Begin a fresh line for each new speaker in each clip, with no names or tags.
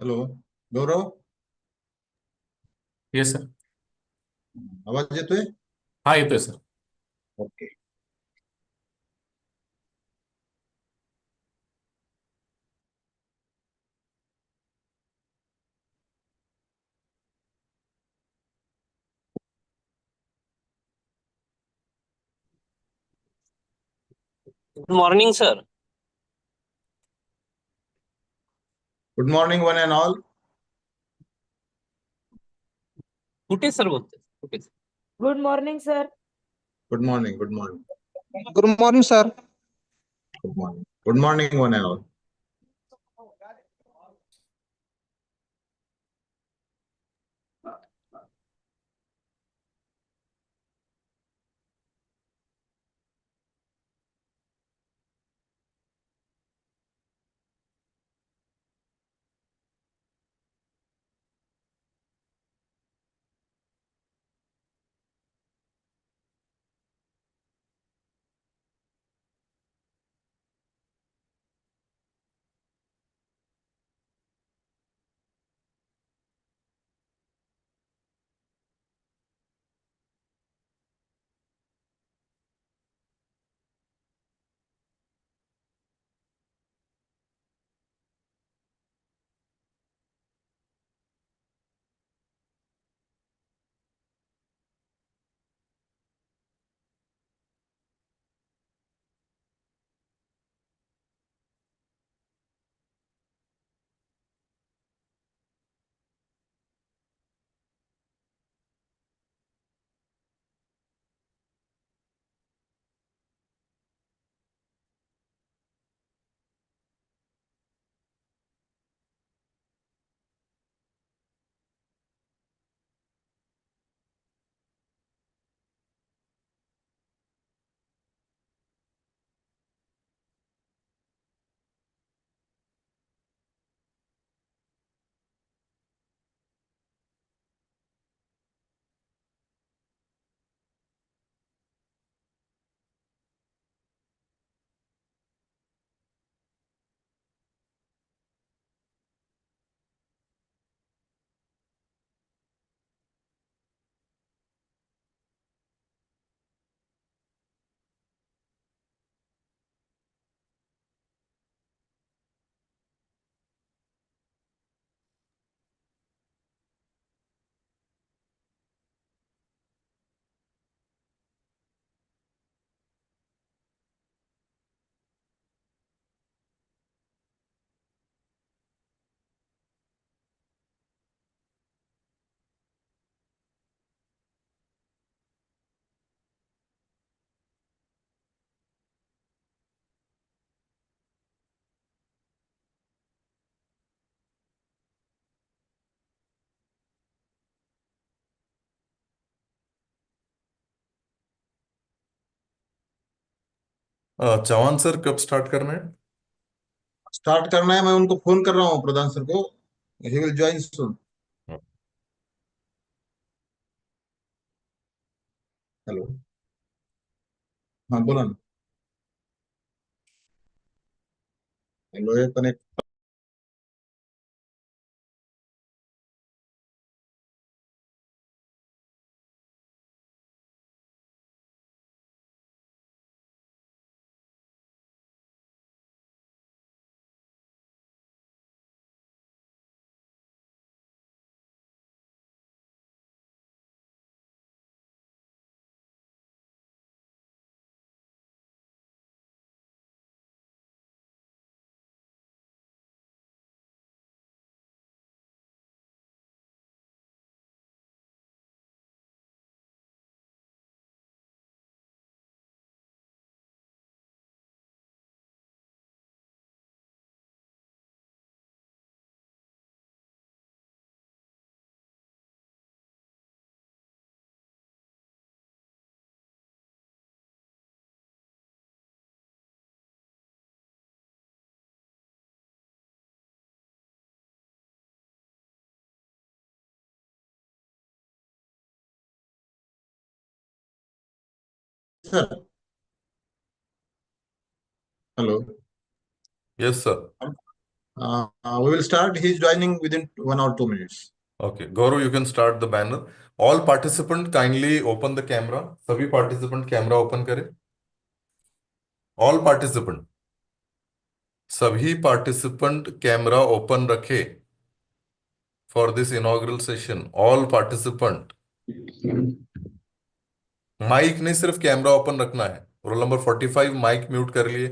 Hello. गौरव.
Yes sir.
आवाज येतोय?
हा येतोय sir.
Okay.
Good morning sir.
Good morning one and all.
कुठे सर बोलतोय? कुठे?
Good morning sir.
Good morning. Good morning.
Good morning sir.
Good morning. Good morning one and all.
Chauhan sir कब start करना है?
स्टार्ट करना है, मैं उनको फोन कर रहा हूँ प्रधान सर को. He will join soon. Hello. हाँ बोला ना. Hello, hey connect. Sir. Hello.
Yes sir.
We will start. He is joining within 1 or 2 minutes.
Okay, Gaurav, you can start the banner. All participant kindly open the camera. सभी participant camera open करें. All participant. सभी participant camera open रखे. For this inaugural session, all participant. Mic नहीं, सिर्फ camera open रखना है. Roll number 45 mic mute कर लिए.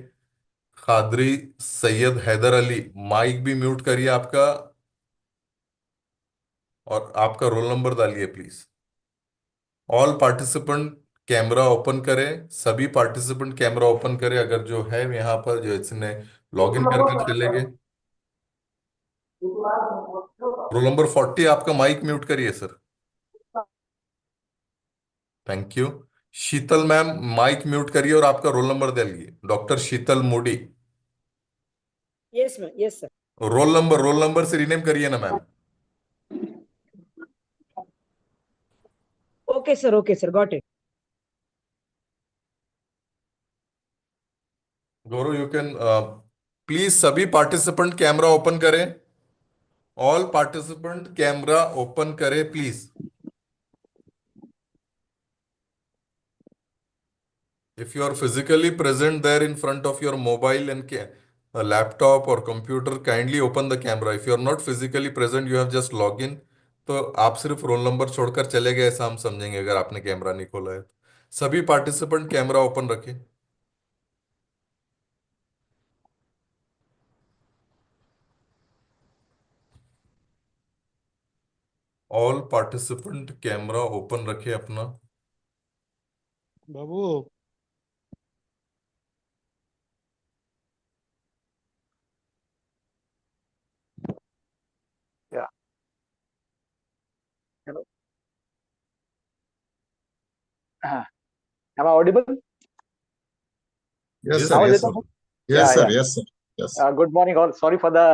खादरी सैयद हैदर अली माइक भी म्यूट करिए आपका, और आपका रोल नंबर डालिए please. All participant camera open करें. सभी पार्टिसिपेंट कैमरा ओपन करें. अगर जो है यहाँ पर जो इसने लॉग इन करके चले गए. रोल नंबर 40 आपका माइक म्यूट करिए sir. Thank you. Sheetal ma'am mic mute करिए और आपका रोल नंबर डालिए. Doctor Sheetal Modi.
Yes, ma'am. Yes, sir.
Roll number से रीनेम करिए ना ma'am.
Okay, sir. Okay, sir. Got it.
Gaurav you can please सभी पार्टिसिपेंट कैमरा ओपन करें. ऑल पार्टिसिपेंट कैमरा ओपन करें please. If you are physically present there in front of your mobile and a laptop or computer, kindly open the camera. If you are not physically present, you have just log in. तो आप सिर्फ roll number छोड़कर चले गए ऐसा हम समझेंगे अगर आपने कैमरा नहीं खोला है. सभी पार्टिसिपेंट कैमरा ओपन रखें. ऑल पार्टिसिपेंट कैमरा ओपन रखें अपना.
बाबू
Yeah. Hello. Am I audible?
Yes,
Yes,
sir.
How is
Yes,
it?
sir.
Audible?
Yes,
Yeah,
sir.
yeah.
Yes, sir. Yes.
Good morning, all. Sorry for the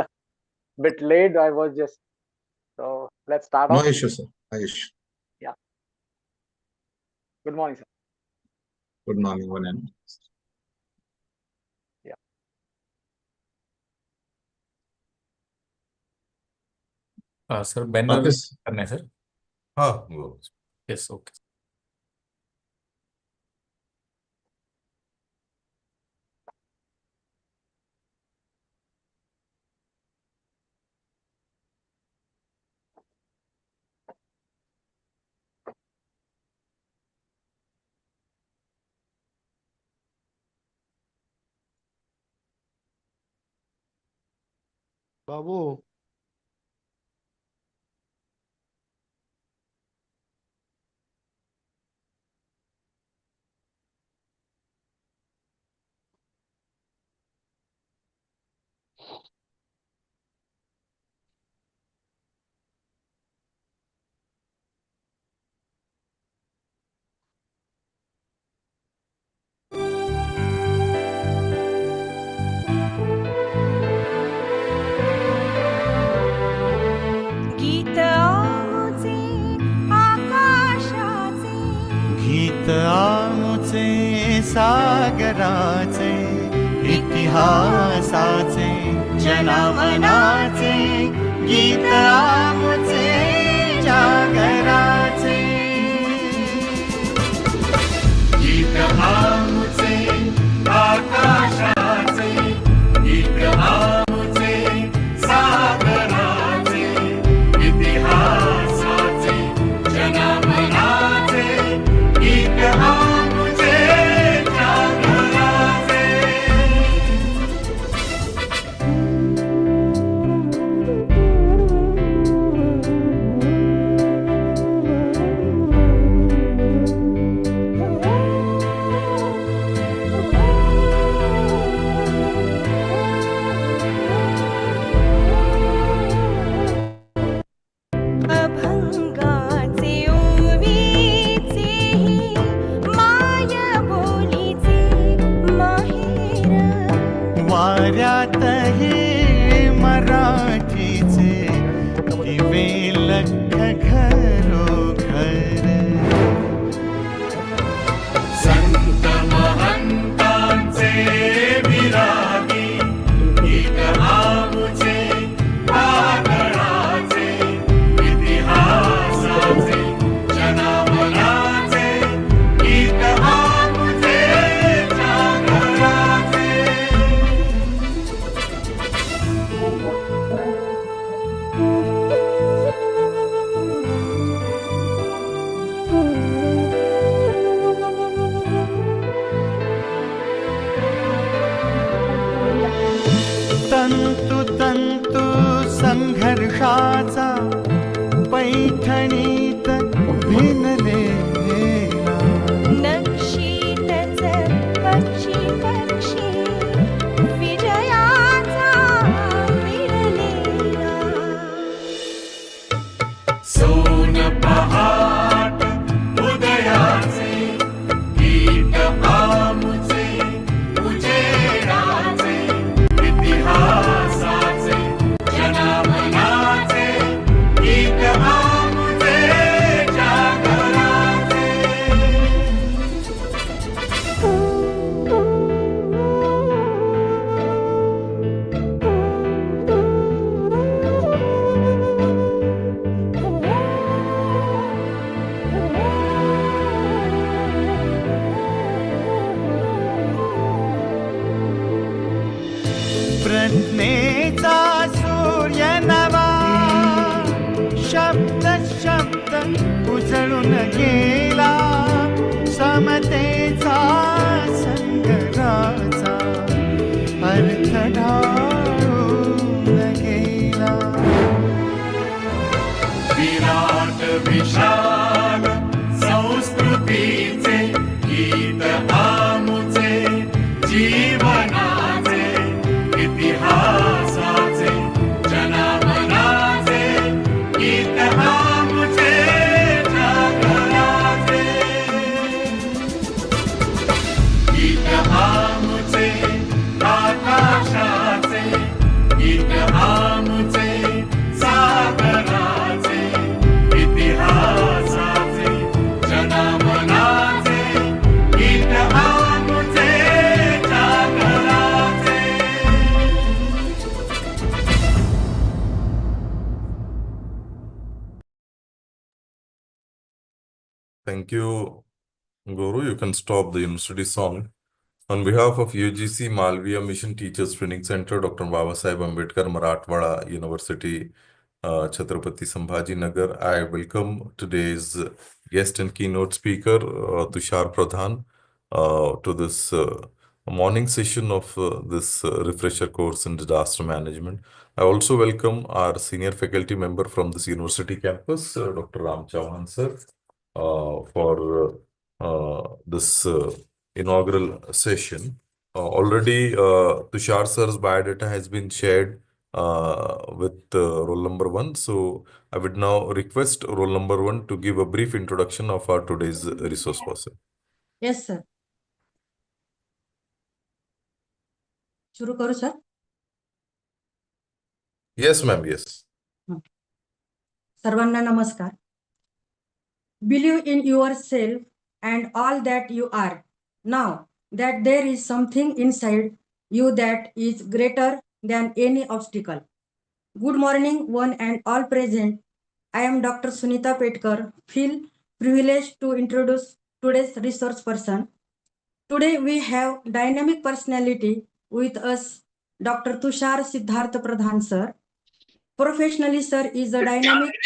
bit late. I was just so let's start
No
off.
issue, sir. No issue.
Good morning, sir.
Good morning, one and
sir banner
Office.
करना है sir.
हाँ
yes okay.
बाबू
गीत आमुचे आकाशाचे
गीत आमुचे सागराचे इतिहासाचे जनमनाचे गीत आमुचे जागराचे गीत आमुचे आकाशाचे गीत आमुचे सागराचे इतिहासाचे जनमनाचे गीत आमुचे जागराचे हर्षाचा पैठणीत भिनलेला
नक्षीतच पक्षी पक्षी विजयाचा विरलेला
सोन पहाट उदयाचे गीत आमुचे उजेडाचे इतिहासाचे जनामनाचे गीत आमुचे जागराचे प्रज्ञेचा सूर्य नवा शब्द शब्द उजळून गेला समतेचा संग्राचा अर्थ ढाळून गेला विराट विशाल संस्कृतीचे गीत आमुचे जीवनाचे इतिहासाचे जनामनाचे गीत आमुचे जागराचे गीत आमुचे आकाशाचे गीत आमुचे सागराचे इतिहासाचे जनामनाचे गीत आमुचे जागराचे
Thank you, Guru. You can stop the university song. On behalf of UGC Malviya Mission Teachers Training Center, Dr. Babasaheb Ambedkar Marathwada University, Chhatrapati Sambhaji Nagar, I welcome today's guest and keynote speaker, Tushar Pradhan, to this morning session of this refresher course in disaster management. I also welcome our senior faculty member from this university campus, Dr. Ram Chauhan sir, for this inaugural session. Already Tushar sir's biodata has been shared with roll number 1. So I would now request roll number 1 to give a brief introduction of our today's resource person.
Yes sir सुरू करू sir
Yes, ma'am. Yes.
सर्वांना नमस्कार believe in yourself and all that you are know that there is something inside you that is greater than any obstacle good morning one and all present I am doctor Sunita Petkar feel privilege to introduce today's resource person. Today we have dynamic personality with us, Dr. Tushar Siddharth Pradhan sir. Professionally, sir is a dynamic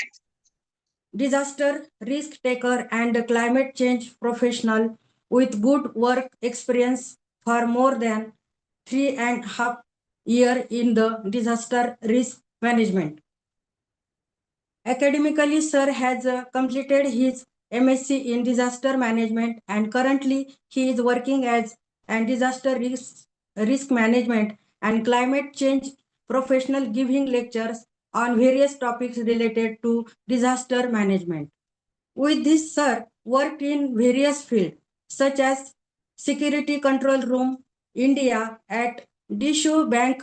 disaster risk taker and a climate change professional with good work experience for more than 3.5 years in the disaster risk management. Academically, sir has completed his MSc in disaster management and currently he is working as a disaster risk management and climate change professional giving lectures on various topics related to disaster management. With this, sir worked in various fields such as Security Control Room, India at Dishu Bank,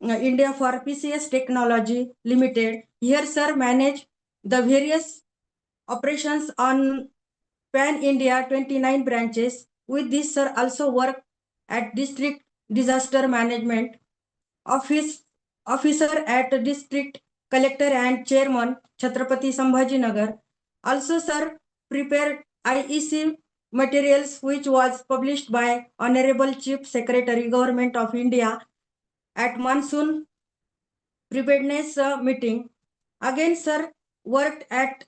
India for PCS Technology Limited. Here, sir managed the various operations on Pan India 29 branches. With this, sir also worked at District Disaster Management Officer at District Collector and Chairman Chhatrapati Sambhaji Nagar. Also, sir prepared IEC materials which was published by Honorable Chief Secretary Government of India at Monsoon Preparedness meeting. Again, sir worked at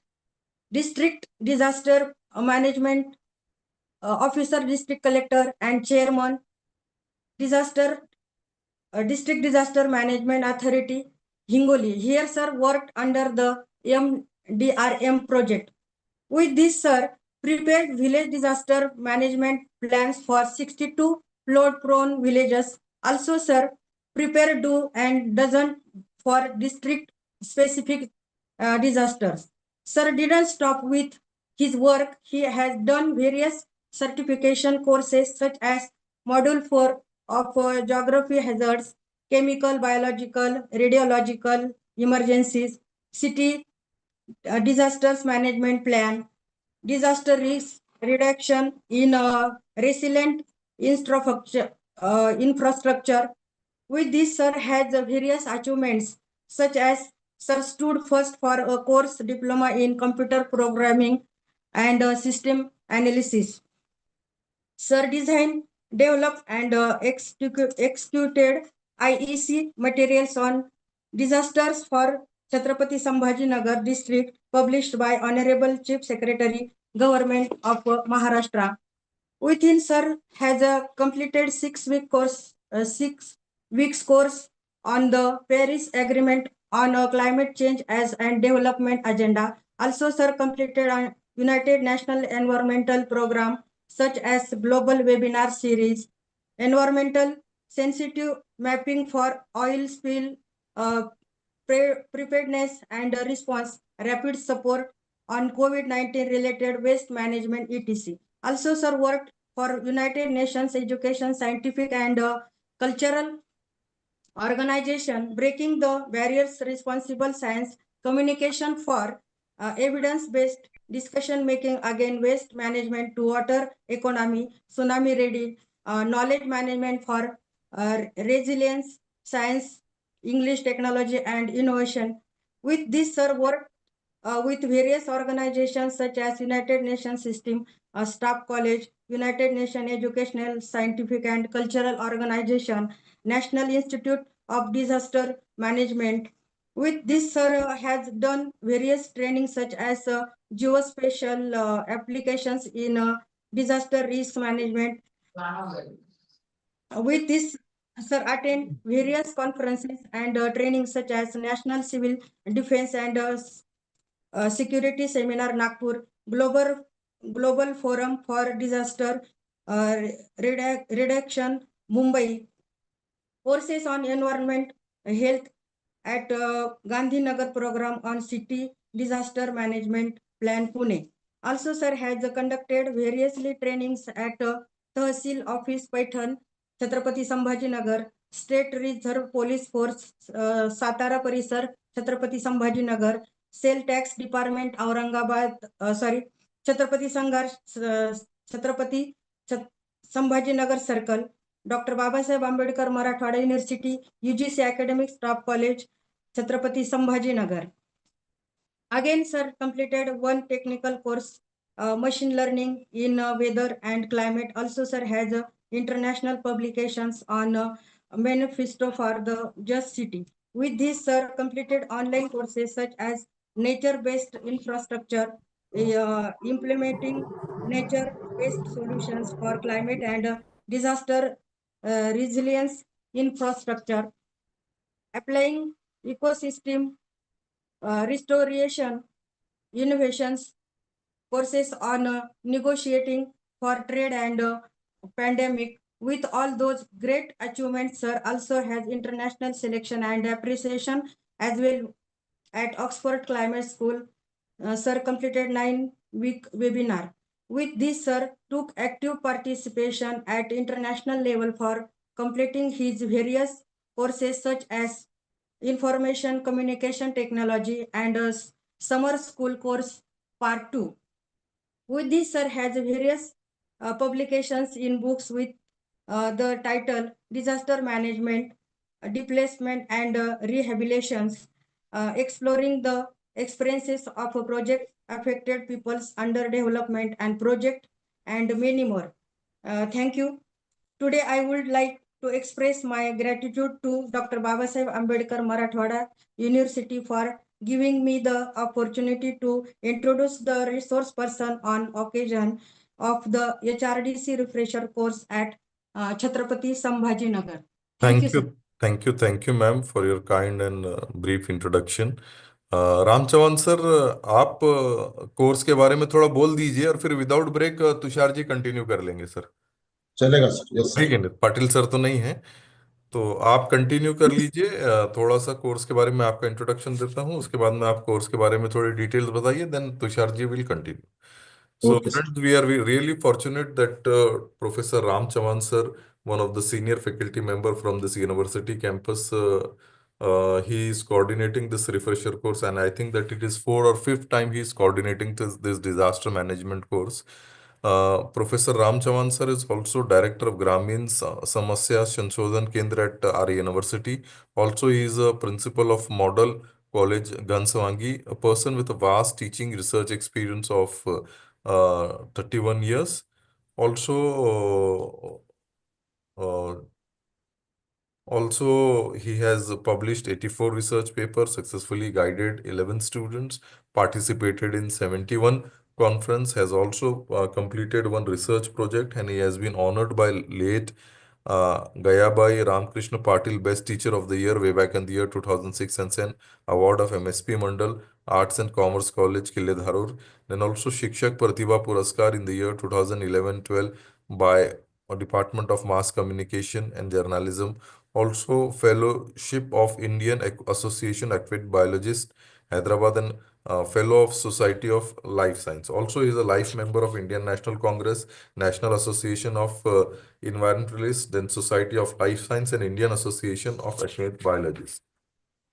District Disaster Management Officer, District Collector and Chairman District Disaster Management Authority. Hingoli. Here, sir, worked under the MDRM project. With this, sir, prepared village disaster management plans for 62 flood-prone villages. Also, sir, prepared do and doesn't for district-specific disasters. Sir didn't stop with his work. He has done various certification courses such as Module 4 of Geography Hazards, Chemical, Biological, Radiological Emergencies, City Disasters Management Plan, Disaster Risk Reduction in Resilient Infrastructure. With this, sir has various achievements such as sir stood first for a course diploma in computer programming and system analysis. Sir designed, developed and executed IEC materials on disasters for Chhatrapati Sambhajinagar district published by Honorable Chief Secretary Government of Maharashtra. Within sir has completed 6 week course, 6 weeks course on the Paris Agreement on climate change as and development agenda. Also, sir completed a United National Environmental Program such as global webinar series, environmental sensitive mapping for oil spill preparedness and response, rapid support on COVID-19 related waste management, etc. Also, sir worked for United Nations Education, Scientific and Cultural Organization, breaking the barriers responsible science communication for evidence-based discussion making again waste management to water economy, tsunami ready, knowledge management for resilience, science, English technology and innovation. With this, sir worked with various organizations such as United Nations System, Staff College, United Nations Educational, Scientific and Cultural Organization, National Institute of Disaster Management. With this, sir has done various trainings such as geospatial applications in disaster risk management. With this, sir attend various conferences and trainings such as National Civil Defense and Security Seminar Nagpur, Global Forum for Disaster Reduction Mumbai, courses on environment health at Gandhinagar program on city disaster management plan Pune. Also, sir has conducted variously trainings at Tahsil Office Paithan, Chhatrapati Sambhajinagar, State Reserve Police Force Satara Parisar, Chhatrapati Sambhajinagar, Sale Tax Department Aurangabad, Chhatrapati Chhatrapati Sambhajinagar Circle, Dr. Babasaheb Ambedkar Marathwada University, UGC Academic Staff College, Chhatrapati Sambhajinagar. Again, sir completed one technical course, machine learning in weather and climate. Also, sir has international publications on manifesto for the just city. With this, sir completed online courses such as nature-based infrastructure, implementing nature-based solutions for climate and disaster resilience infrastructure, applying ecosystem restoration innovations, courses on negotiating for trade and pandemic. With all those great achievements, sir also has international selection and appreciation as well at Oxford Climate School. Sir completed 9-week webinar. With this, sir took active participation at international level for completing his various courses such as information communication technology and summer school course part 2. With this, sir has various publications in books with the title Disaster Management, Displacement and Rehabilitations, exploring the experiences of project affected peoples under development and project and many more. Thank you. Today, I would like to express my gratitude to Dr. Babasaheb Ambedkar Marathwada University for giving me the opportunity to introduce the resource person on occasion of the HRDC refresher course at Chhatrapati Sambhajinagar. Thank you,
Thank
sir.
you. Thank you, ma'am, for your kind and brief introduction. Ram Chauhan sir, आप course के बारे में थोड़ा बोल दीजिए और फिर without break Tushar ji continue कर लेंगे सर।
चलेगा सर, यस
ठीक
सर।
है, पाटिल सर तो नहीं है, तो आप कंटिन्यू कर लीजिए। थोड़ा सा कोर्स के बारे में आपका इंट्रोडक्शन देता हूँ, उसके बाद में आप कोर्स के बारे में थोड़ी डिटेल्स बताइए, then Tushar ji will continue. So,
okay sir.
friends, we are really fortunate that Professor Ram Chavan sir, one of the senior faculty member from this university campus, he is coordinating this refresher course, and I think that it is 4th or 5th time he is coordinating this disaster management course. Professor Ram Chavan sir is also director of Gramin Samasya Shanshodhan Kendra at our university. Also, he is a principal of Model College Ganswangi, a person with a vast teaching research experience of 31 years. Also, he has published 84 research papers, successfully guided 11 students, participated in 71 conference, has also completed one research project, and he has been honored by late Gayabai Ramakrishna Patil Best Teacher of the Year way back in the year 2006, and an award of MSP Mandal Arts and Commerce College Kille Dharur. Then also Shikshak Pratibha Puraskar in the year 2011-12 by Department of Mass Communication and Journalism. Also Fellowship of Indian Association Aquatic Biologist, Hyderabad, and Fellow of Society of Life Science. Also, he is a life member of Indian National Congress, National Association of Environmentalists, then Society of Life Science, and Indian Association of Aquatic Biologists.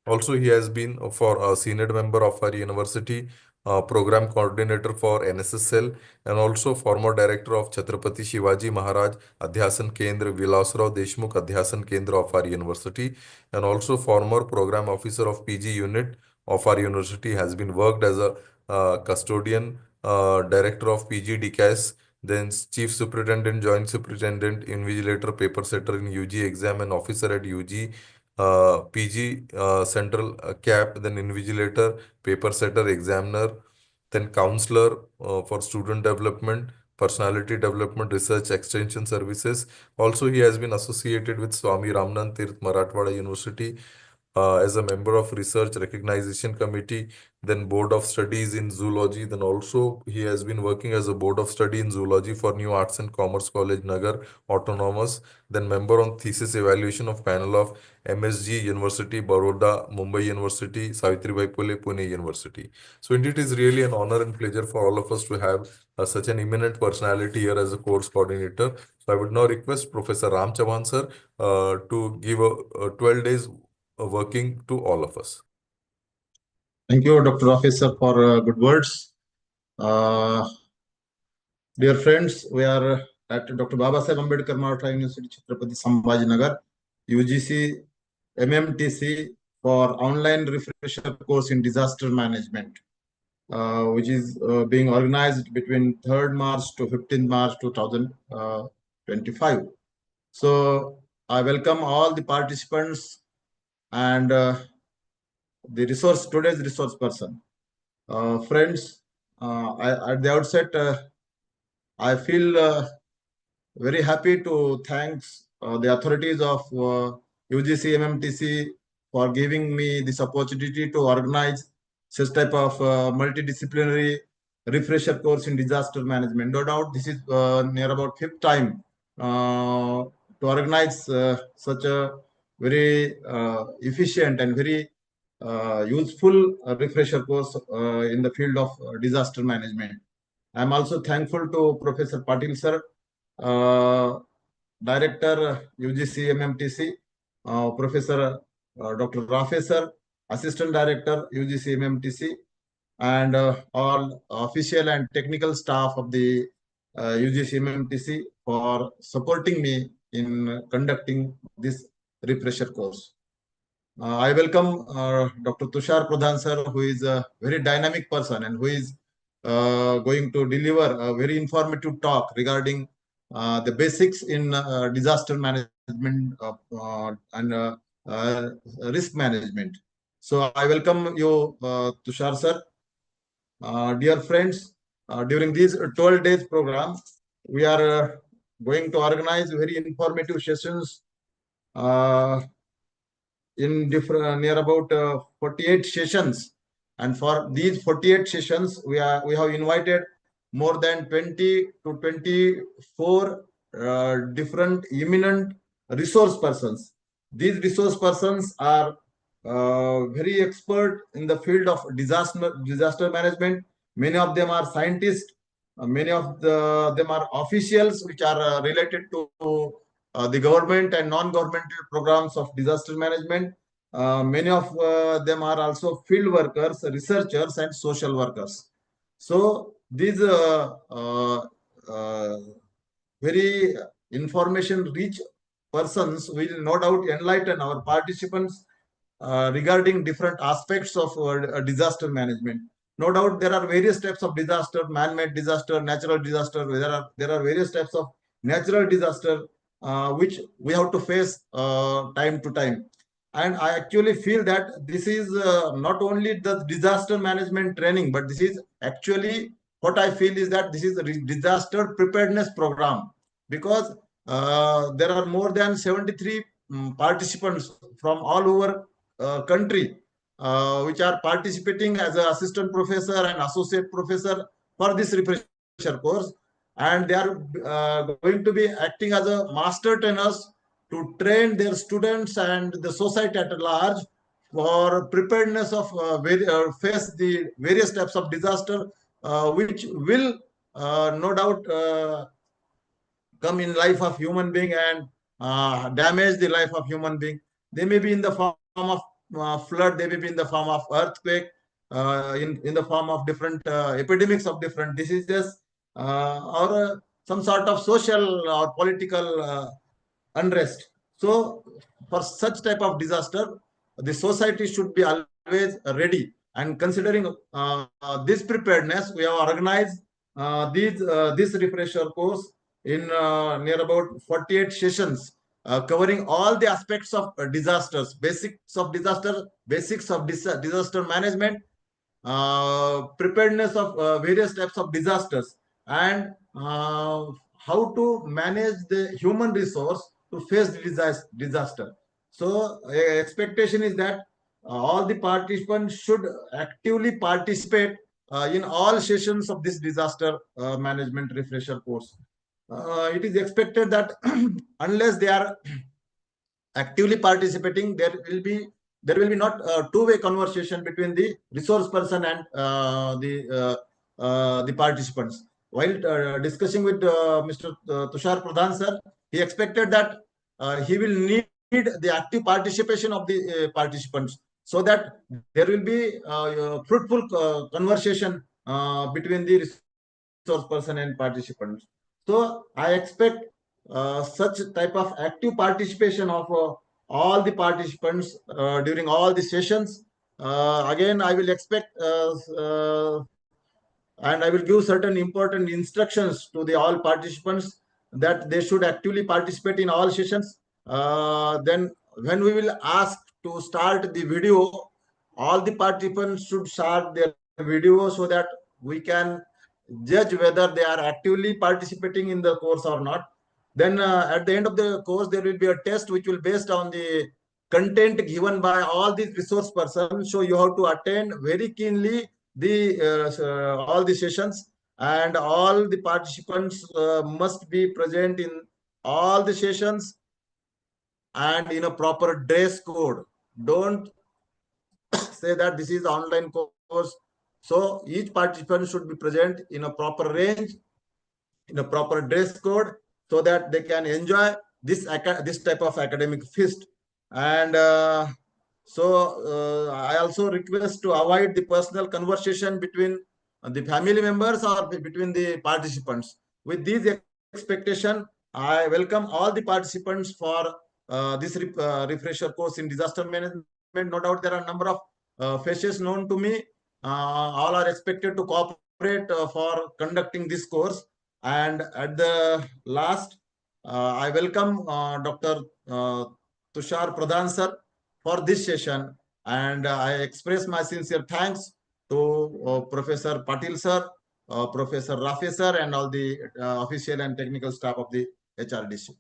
Also, he has been for a senior member of our university, program coordinator for NSSL, and also former director of Chhatrapati Shivaji Maharaj Adhyasan Kendra, Vilasrao Deshmukh Adhyasan Kendra of our university, and also former program officer of PG unit of our university, has been worked as a custodian, director of PG DCAS, then chief superintendent, joint superintendent, invigilator, paper setter in UG exam, and officer at UG PG central cap, then invigilator, paper setter, examiner, then counselor for student development, personality development, research extension services. Also, he has been associated with Swami Ramnan Tirth Marathwada University as a member of research recognition committee, then board of studies in zoology. Then also he has been working as a board of study in zoology for New Arts and Commerce College Nagar Autonomous, then member on thesis evaluation of panel of MSG University, Baroda, Mumbai University, Savitribai Phule, Pune University. So indeed, it is really an honor and pleasure for all of us to have such an eminent personality here as a course coordinator. So I would now request Professor Ram Chavan sir to give a 12 days working to all of us.
Thank you, Dr. Officer, for good words. Dear friends, we are at Dr. Babasaheb Ambedkar Maratha University, Chhatrapati Sambhajinagar, UGC-MMTTC for online refresher course in disaster management, which is being organized between 3rd March to 15th March 2025. So I welcome all the participants and today's resource person. Friends, at the outset, I feel very happy to thank the authorities of UGC-MMTC for giving me this opportunity to organize such type of multidisciplinary refresher course in disaster management. No doubt, this is near about 5th time to organize such a very efficient and very useful refresher course in the field of disaster management. I am also thankful to Professor Patil sir, Director UGC-MMTC, Professor Dr. Rafe sir, Assistant Director UGC-MMTC, and all official and technical staff of the UGC-MMTC for supporting me in conducting this refresher course. I welcome Dr. Tushar Pradhan sir, who is a very dynamic person and who is going to deliver a very informative talk regarding the basics in disaster management and risk management. So I welcome you, Tushar sir. Dear friends, during this 12 days program, we are going to organize very informative sessions in different near about 48 sessions, and for these 48 sessions we have invited more than 20 to 24 different eminent resource persons. These resource persons are very expert in the field of disaster management. Many of them are scientists. Many of them are officials which are related to the government and non-governmental programs of disaster management. Many of them are also field workers, researchers, and social workers. So these very information-rich persons will no doubt enlighten our participants regarding different aspects of disaster management. No doubt there are various types of disaster, man-made disaster, natural disaster. There are various types of natural disaster which we have to face time to time. And I actually feel that this is not only the disaster management training, but this is actually what I feel is that this is a disaster preparedness program, because there are more than 73 participants from all over country which are participating as an assistant professor and associate professor for this refresher course, and they are going to be acting as a master trainers to train their students and the society at large for preparedness of face the various types of disaster which will no doubt come in life of human being and damage the life of human being. They may be in the form of flood, they may be in the form of earthquake, in the form of different epidemics of different diseases, or some sort of social or political unrest. So for such type of disaster, the society should be always ready. And considering this preparedness, we have organized this refresher course in near about 48 sessions covering all the aspects of disasters, basics of disaster management, preparedness of various types of disasters, and how to manage the human resource to face the disaster. So expectation is that all the participants should actively participate in all sessions of this disaster management refresher course. It is expected that unless they are actively participating, there will be not a two-way conversation between the resource person and the participants. While discussing with Mr. Tushar Pradhan sir, he expected that he will need the active participation of the participants, so that there will be fruitful conversation between the resource person and participants. So I expect such type of active participation of all the participants during all the sessions. Again, I will expect and I will give certain important instructions to the all participants that they should actively participate in all sessions. Then when we will ask to start the video, all the participants should start their video so that we can judge whether they are actively participating in the course or not. Then at the end of the course, there will be a test which will based on the content given by all these resource persons. So you have to attend very keenly the all the sessions, and all the participants must be present in all the sessions and in a proper dress code. Don't say that this is online course. So each participant should be present in a proper range, in a proper dress code, so that they can enjoy this type of academic feast. And I also request to avoid the personal conversation between the family members or between the participants. With these expectation, I welcome all the participants for this refresher course in disaster management. No doubt there are a number of faces known to me. All are expected to cooperate for conducting this course. And at the last, I welcome Dr. Tushar Pradhan sir for this session, and I express my sincere thanks to Professor Patil sir, Professor Rafe sir, and all the official and technical staff of the HRDC,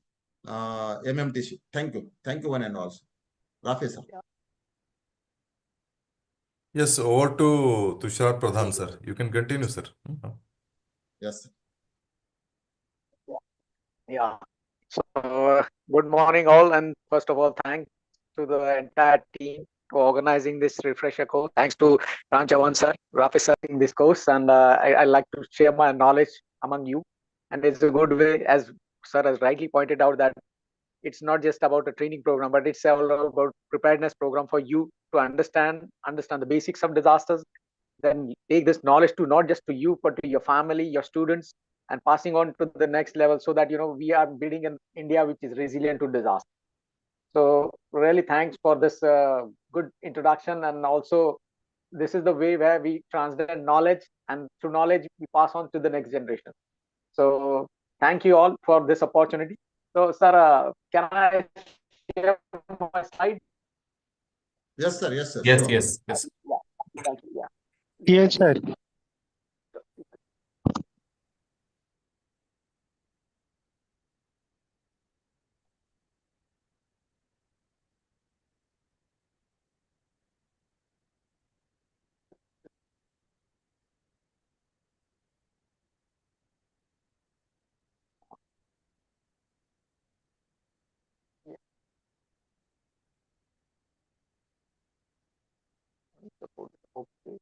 MMTC. Thank you one and all. Rafi sir.
Yes, over to Tushar Pradhan, sir. You can continue, sir.
Yes.
Yeah. So, good morning, all. And first of all, thanks to the entire team for organizing this refresher course. Thanks to Ram Chavan sir, Rafi sir in this course. And I like to share my knowledge among you. And it's a good way, as sir has rightly pointed out, that it's not just about a training program, but it's all about preparedness program for you to understand the basics of disasters, then take this knowledge to not just to you, but to your family, your students, and passing on to the next level, so that we are building an India which is resilient to disaster. So really thanks for this good introduction. And also this is the way where we transcend knowledge, and through knowledge we pass on to the next generation. So thank you all for this opportunity. So sir, can I share my slide?
Yes, sir. Yes, sir.
Yes,
Sure.
yes, yes.
Yeah. Thank you. Yeah.
Yes, sir.
Okay.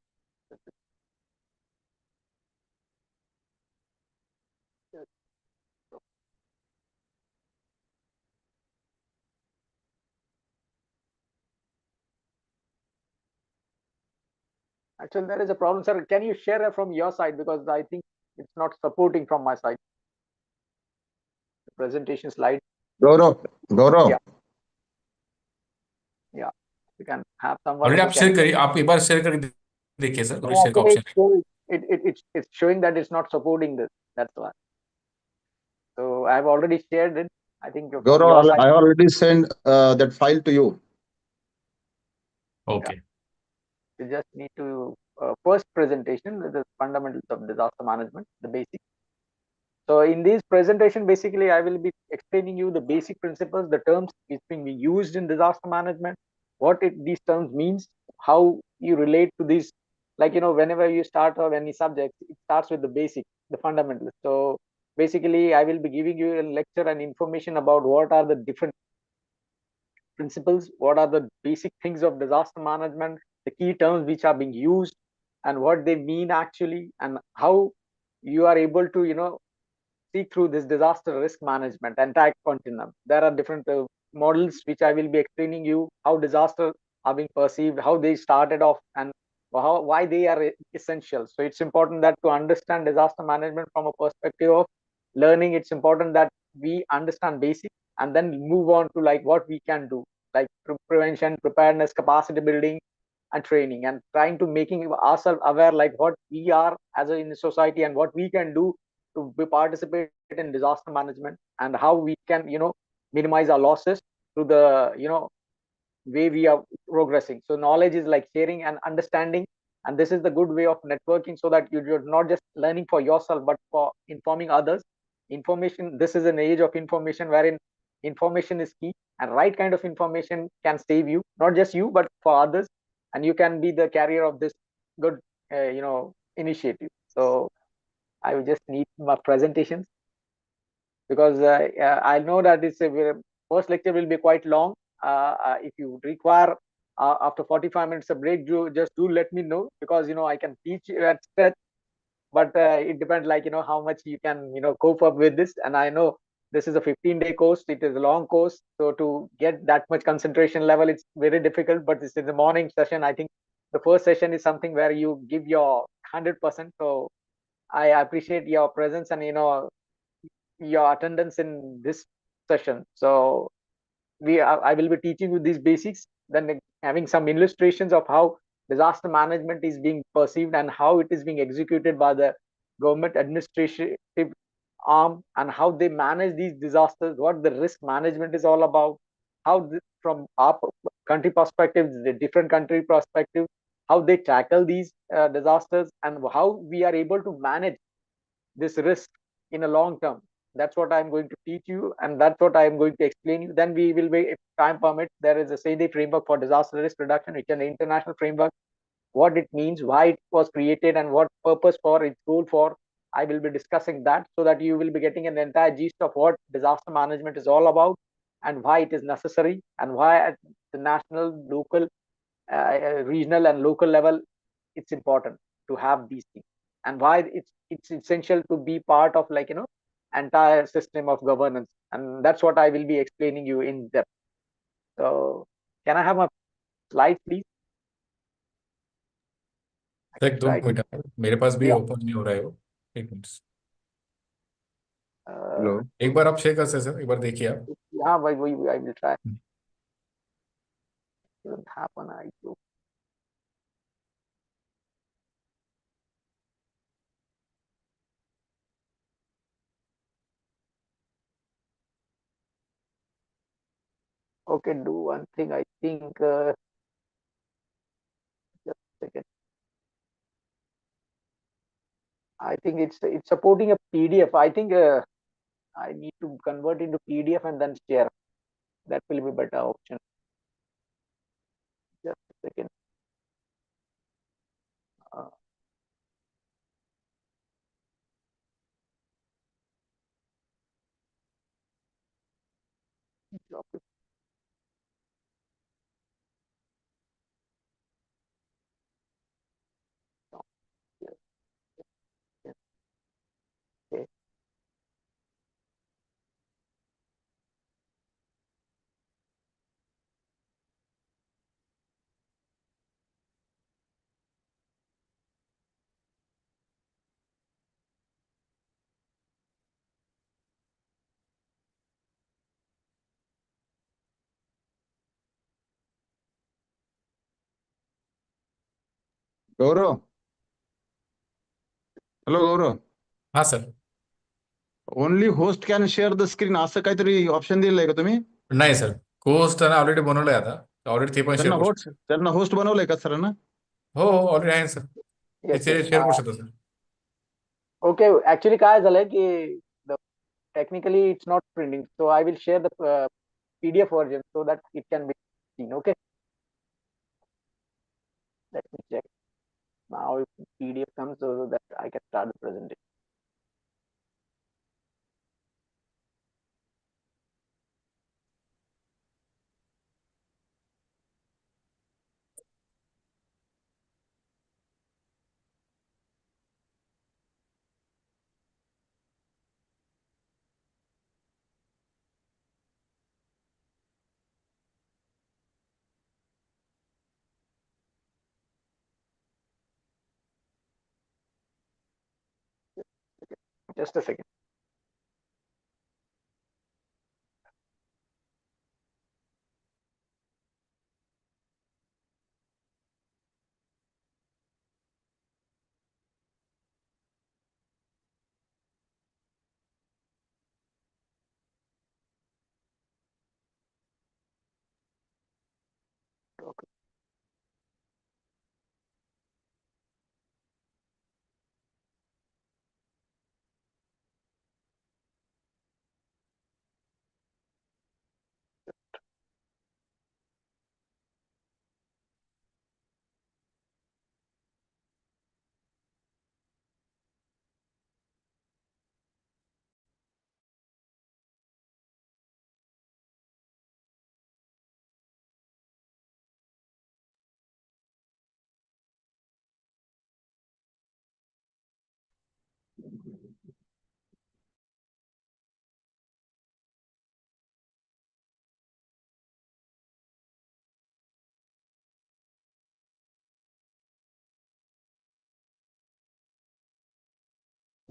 Actually, there is a problem, sir. Can you share it from your side, because I think it's not supporting from my side. The presentation slide.
Gaurav.
Yeah. Yeah. You can have someone
already
who
आप
can.
Share करिए, आप एक बार share करके देखिए sir, और share का
Actually,
option है.
it's showing that it's not supporting this. That's why. So I've already shared it. I think from your
Gaurav,
side.
I already sent that file to you.
Okay.
You just need to first presentation with the fundamentals of disaster management, the basics. So in this presentation, basically, I will be explaining you the basic principles, the terms which being used in disaster management, these terms means, how you relate to these. Like, whenever you start or any subject, it starts with the basic, the fundamentals. So basically, I will be giving you a lecture and information about what are the different principles, what are the basic things of disaster management, the key terms which are being used, and what they mean actually, and how you are able to, see through this disaster risk management entire continuum. There are different models which I will be explaining you, how disasters are being perceived, how they started off, and why they are essential. So it's important that to understand disaster management from a perspective of learning, it's important that we understand basic, and then move on to like what we can do, like prevention, preparedness, capacity building, and training, and trying to making ourselves aware like what we are as in society, and what we can do to participate in disaster management, and how we can minimize our losses through the way we are progressing. So knowledge is like sharing and understanding, and this is the good way of networking, so that you're not just learning for yourself but for informing others. Information, this is an age of information wherein information is key, and right kind of information can save you, not just you but for others, and you can be the carrier of this good initiative. So I will just need my presentations, because I know that first lecture will be quite long. If you require after 45 minutes a break, just do let me know, because I can teach you at stretch, but it depends like how much you can cope up with this. And I know this is a 15-day course, it is a long course, so to get that much concentration level, it's very difficult. But this is the morning session. I think the first session is something where you give your 100%. So I appreciate your presence and your attendance in this session. So I will be teaching you these basics, then having some illustrations of how disaster management is being perceived and how it is being executed by the government administrative arm, and how they manage these disasters, what the risk management is all about, how from our country perspective, the different country perspective, how they tackle these disasters, and how we are able to manage this risk in a long term. That's what I'm going to teach you, and that's what I'm going to explain you. Then we will be, if time permits, there is a SEDE framework for disaster risk reduction, which is an international framework. What it means, why it was created, and what purpose for its goal for. I will be discussing that so that you will be getting an entire gist of what disaster management is all about and why it is necessary and why at the national, local, regional and local level it's important to have these things, and why it's essential to be part of, like, entire system of governance. And that's what I will be explaining you in depth. So can I have a slide, please?
एक दो
Slide.
Minute मेरे पास भी
Yeah.
Open नहीं हो रहा है वो। एक मिनट
Hello.
एक बार आप शेयर कर सकते हैं सर, एक बार देखिए आप।
Yeah, I will try. Doesn't happen. I do. Okay, do one thing. I think just a second. I think it's supporting a PDF. I think I need to convert into PDF and then share. That will be better option. Just a second. Drop it. Down here. Yes. Okay.
Gaurav. Hello, Gaurav.
हाँ sir.
Only host can share the screen. असं काहीतरी option दिलंय का तुम्ही?
नाही sir, coast ना already बनवलंय आता, ऑलरेडी ते पण शेअर करू शकतो।
त्यांना होस्ट बनवलंय का सर ना?
हो हो ऑलरेडी आहे सर,
Yes,
तिथे
yes.
शेअर करू शकतो सर।
Okay, actually काय झालंय की technically it's not printing, so I will share the PDF version so that it can be seen. Okay, let me check now if PDF comes so that I can start the presentation. Just a second. Okay.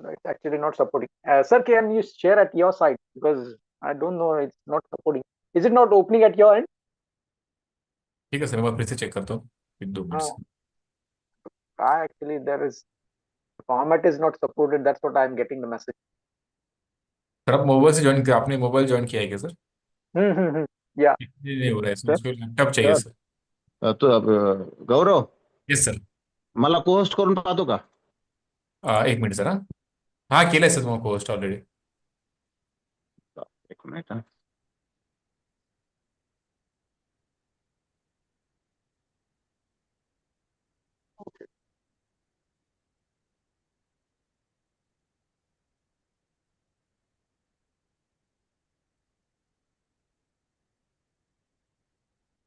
No, it's actually not supporting. Sir, can you share at your side, because I don't know, it's not supporting. Is it not opening at your end?
ठीक है sir, मैं फिर से check करता हूँ, एक दो minute से।
Actually, there is format is not supported. That's what I'm getting the message.
Sir आप मोबाइल से ज्वाइन किया, आपने मोबाइल ज्वाइन किया है क्या सर?
Yeah.
नहीं हो रहा है सर, उसको लैपटॉप चाहिए सर।
तो गौरव,
येस सर।
मला होस्ट करून पाहतो का?
एक मिनिट सर। हाँ केलंय सर तुम्हाला पोस्ट ऑलरेडी।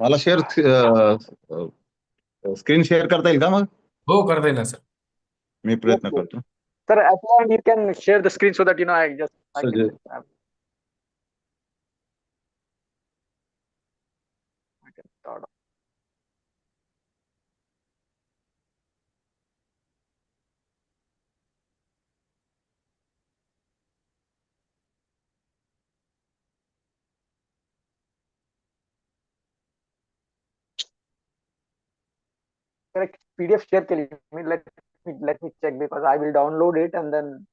मला स्क्रीन शेअर करता येईल का मग?
हो करता येईल ना सर.
मी प्रयत्न करतो.
Sir, at the end you can share the screen so that I can
Suggest.
I can start. Correct. PDF share के लिए let me check because I will download it and then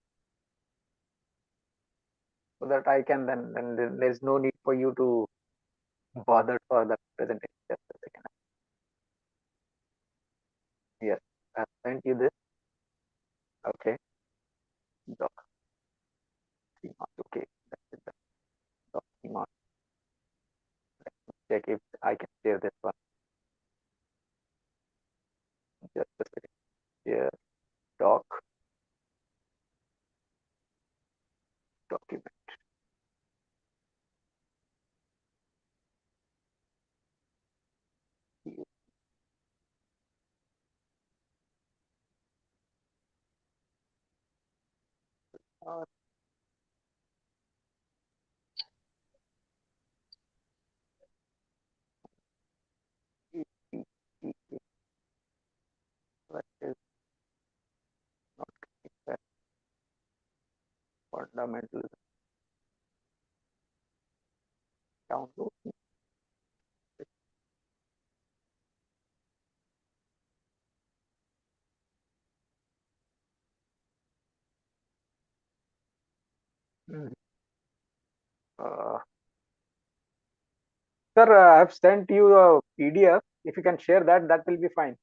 so that I can then there's no need for you to bother for the presentation. Just a second. Yes, I sent you this. Okay. Doc. Okay. That's it. Doc. Let me check if I can share this one. Just a second. Here. Doc. Document. What is not fundamental download. Sir, I have sent you a PDF. If you can share that, that will be fine.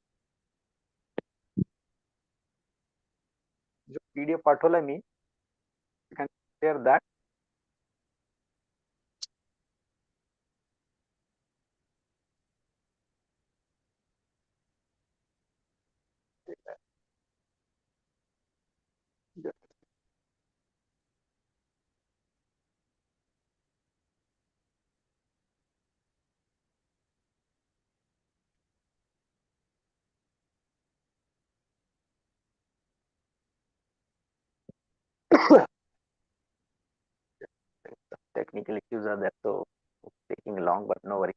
जो PDF पाठवला मी, you can share that. Technical issues are there, so it's taking long, but no worry.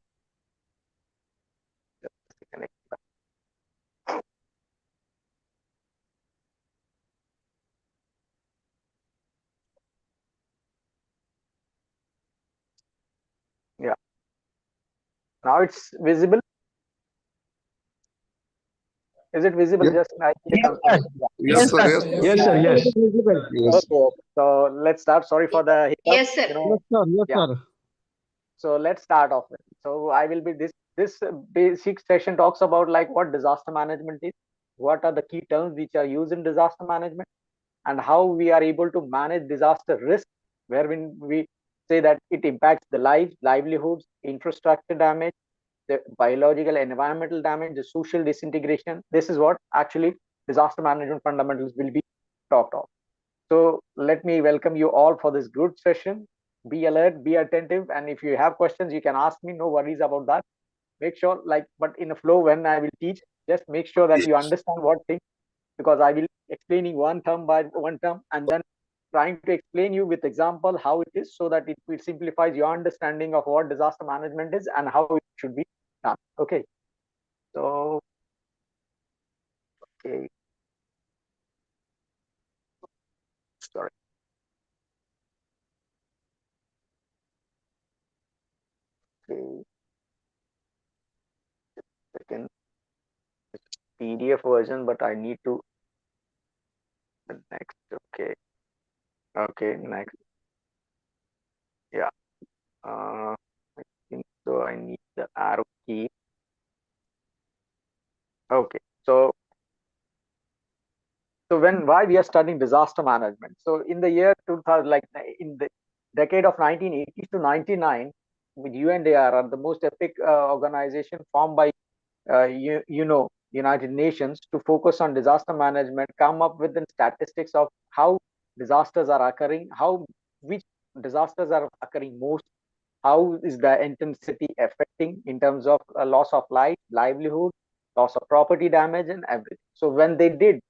Just a second. Yeah. Now it's visible. Is it visible?
Yeah.
Just I see a confirmation.
Yes, sir. Yes.
Yes, sir. Yes.
Yes.
Okay. So let's start. Sorry for the hiccup.
Yes, sir.
Yes, sir. Yes,
Yeah.
sir.
So let's start off with. So I will be this basic session talks about like what disaster management is, what are the key terms which are used in disaster management, and how we are able to manage disaster risk, where when we say that it impacts the lives, livelihoods, infrastructure damage, the biological and environmental damage, the social disintegration. This is what actually disaster management fundamentals will be talked of. So let me welcome you all for this good session. Be alert, be attentive, and if you have questions, you can ask me. No worries about that. Make sure, but in a flow when I will teach, just make sure that you understand what thing, because I will explaining one term by one term and then trying to explain you with example how it is, so that it simplifies your understanding of what disaster management is and how it should be done. Okay. So, okay. Sorry. Okay. Second PDF version, but I need to the next. Okay. Okay. Next. Yeah. I think so. I need the arrow key. Okay. So why we are studying disaster management? So in the year 2000, like in the decade of 1980s to 99, with UNDR, the most epic organization formed by United Nations to focus on disaster management, come up with the statistics of how disasters are occurring, which disasters are occurring most, how is the intensity affecting in terms of loss of life, livelihood, loss of property damage, and everything. So when they did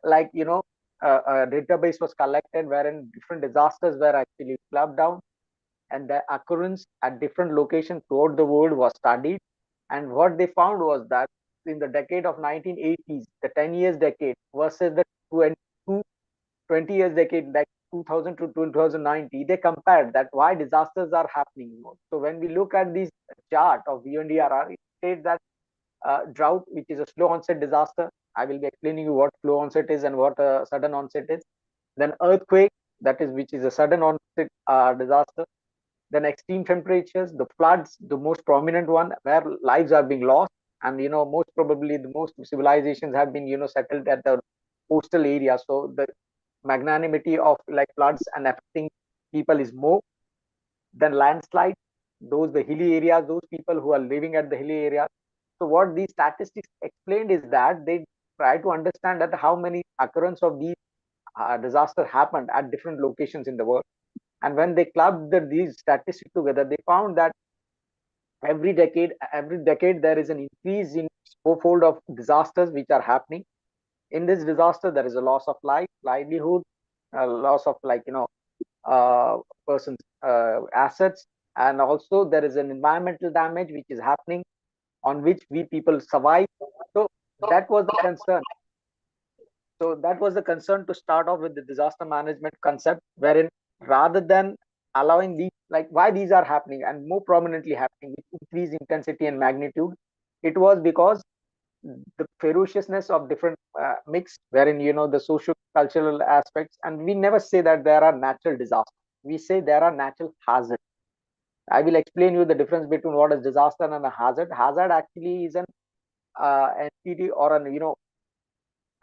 like a database was collected wherein different disasters were actually clubbed down, and the occurrence at different locations throughout the world was studied. And what they found was that in the decade of 1980s, the 10 years decade versus the 20 years decade, like 2000 to 2090, they compared that why disasters are happening more. So when we look at this chart of UNDRR, it states that drought, which is a slow onset disaster. I will be explaining you what slow onset is and what sudden onset is. Then earthquake, that is which is a sudden onset disaster. Then extreme temperatures, the floods, the most prominent one where lives are being lost, and most probably the most civilizations have been settled at the coastal area. So the magnanimity of like floods and affecting people is more. Then landslides, those the hilly areas, those people who are living at the hilly areas. So what these statistics explained is that they try to understand that how many occurrence of these disasters happened at different locations in the world. And when they clubbed these statistics together, they found that every decade there is an increase in fourfold of disasters which are happening. In this disaster, there is a loss of life, livelihood, loss of person's assets, and also there is an environmental damage which is happening, on which we people survive. So that was the concern. So that was the concern to start off with the disaster management concept, wherein rather than allowing these, like why these are happening and more prominently happening with increased intensity and magnitude, it was because the ferociousness of different mix, wherein the social cultural aspects, and we never say that there are natural disasters. We say there are natural hazards. I will explain you the difference between what is disaster and a hazard. Hazard actually is an entity or an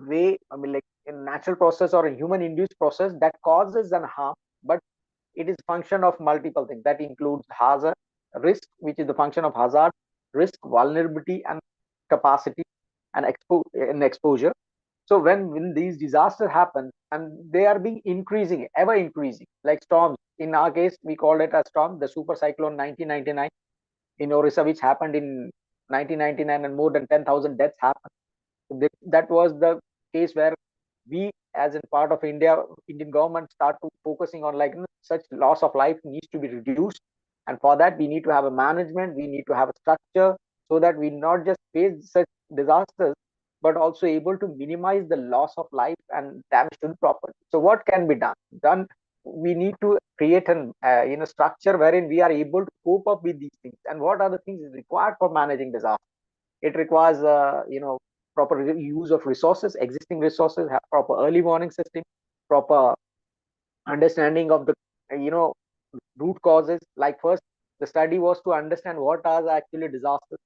way, I mean, like a natural process or a human induced process that causes an harm, but it is function of multiple things. That includes hazard, risk, which is the function of hazard, risk, vulnerability, and capacity, and exposure. So when these disasters happen, and they are being increasing, ever increasing, like storms. In our case, we called it a storm, the super cyclone 1999 in Orissa, which happened in 1999, and more than 10,000 deaths happened. That was the case where we, as in part of Indian government, start to focusing on like such loss of life needs to be reduced, and for that we need to have a management, we need to have a structure, so that we not just face such disasters, but also able to minimize the loss of life and damage to the property. So what can be done? We need to create an structure wherein we are able to cope up with these things. And what are the things required for managing disaster? It requires proper use of resources, existing resources, have proper early warning system, proper understanding of the root causes. Like first, the study was to understand what are the actually disasters,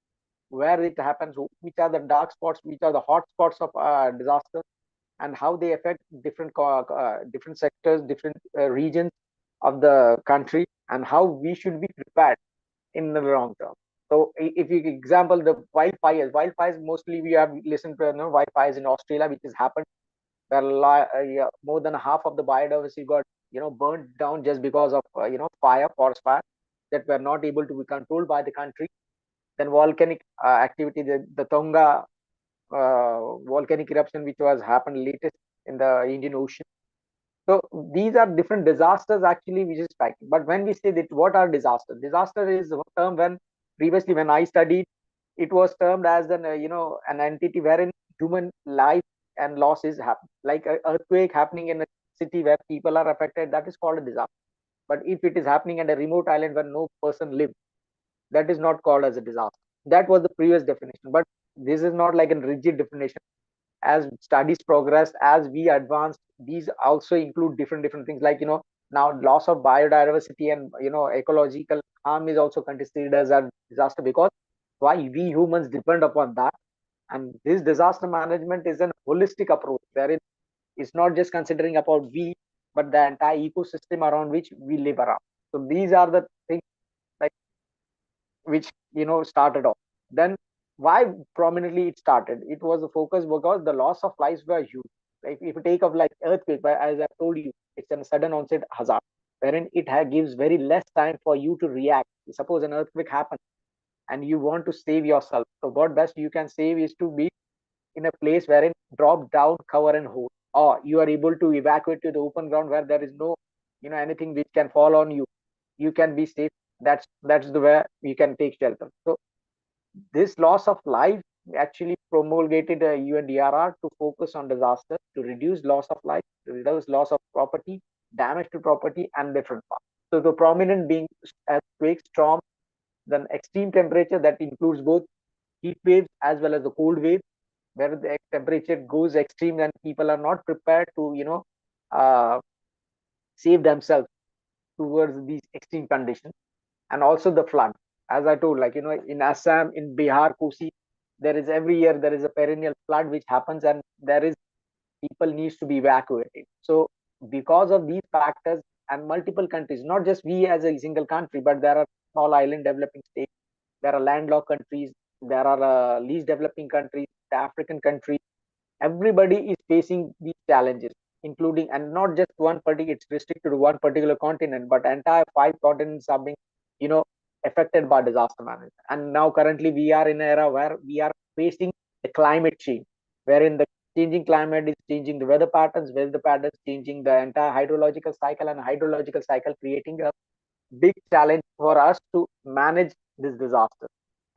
where it happens, which are the dark spots, which are the hot spots of disaster, and how they affect different sectors, different regions of the country, and how we should be prepared in the long term. So if you example the wildfires mostly we have listened to wildfires in Australia, which has happened where more than half of the biodiversity got burned down just because of forest fire that were not able to be controlled by the country. Then volcanic activity, the Tonga volcanic eruption, which was happened latest in the Indian Ocean. So these are different disasters actually which is striking. But when we say that what are disasters? Disaster is a term when previously when I studied, it was termed as an an entity wherein human life and loss is happening. Like an earthquake happening in a city where people are affected, that is called a disaster. But if it is happening at a remote island where no person lives, that is not called as a disaster. That was the previous definition. But this is not like a rigid definition. As studies progressed, as we advanced, these also include different things, like now loss of biodiversity and ecological harm is also considered as a disaster, because why we humans depend upon that. And this disaster management is an holistic approach wherein it's not just considering about we, but the entire ecosystem around which we live around. So these are the things like which started off. Then why prominently it started? It was a focus because the loss of lives were huge. Like if you take of like earthquake, but as I told you, it's a sudden onset hazard, wherein it gives very less time for you to react. Suppose an earthquake happens and you want to save yourself. So what best you can save is to be in a place wherein drop down, cover and hold, or you are able to evacuate to the open ground where there is no, anything which can fall on you. You can be safe. That's the way you can take shelter. So this loss of life actually promulgated a UNDRR to focus on disaster, to reduce loss of life, to reduce loss of property, damage to property, and different parts. So the prominent being earthquake, storm, then extreme temperature that includes both heat waves as well as the cold waves, where the temperature goes extreme and people are not prepared to uh, save themselves towards these extreme conditions. And also the flood, as I told, like in Assam, in Bihar, Kosi, there is every year there is a perennial flood which happens, and there is people needs to be evacuated. So because of these factors, and multiple countries, not just we as a single country, but there are small island developing states, there are landlocked countries, there are least developing countries, the African countries, everybody is facing these challenges, including, and not just one particular, it's restricted to one particular continent, but entire 5 continents are being affected by disaster management. And now currently we are in an era where we are facing the climate change, wherein the changing climate is changing the weather patterns changing the entire hydrological cycle, and hydrological cycle creating a big challenge for us to manage this disaster.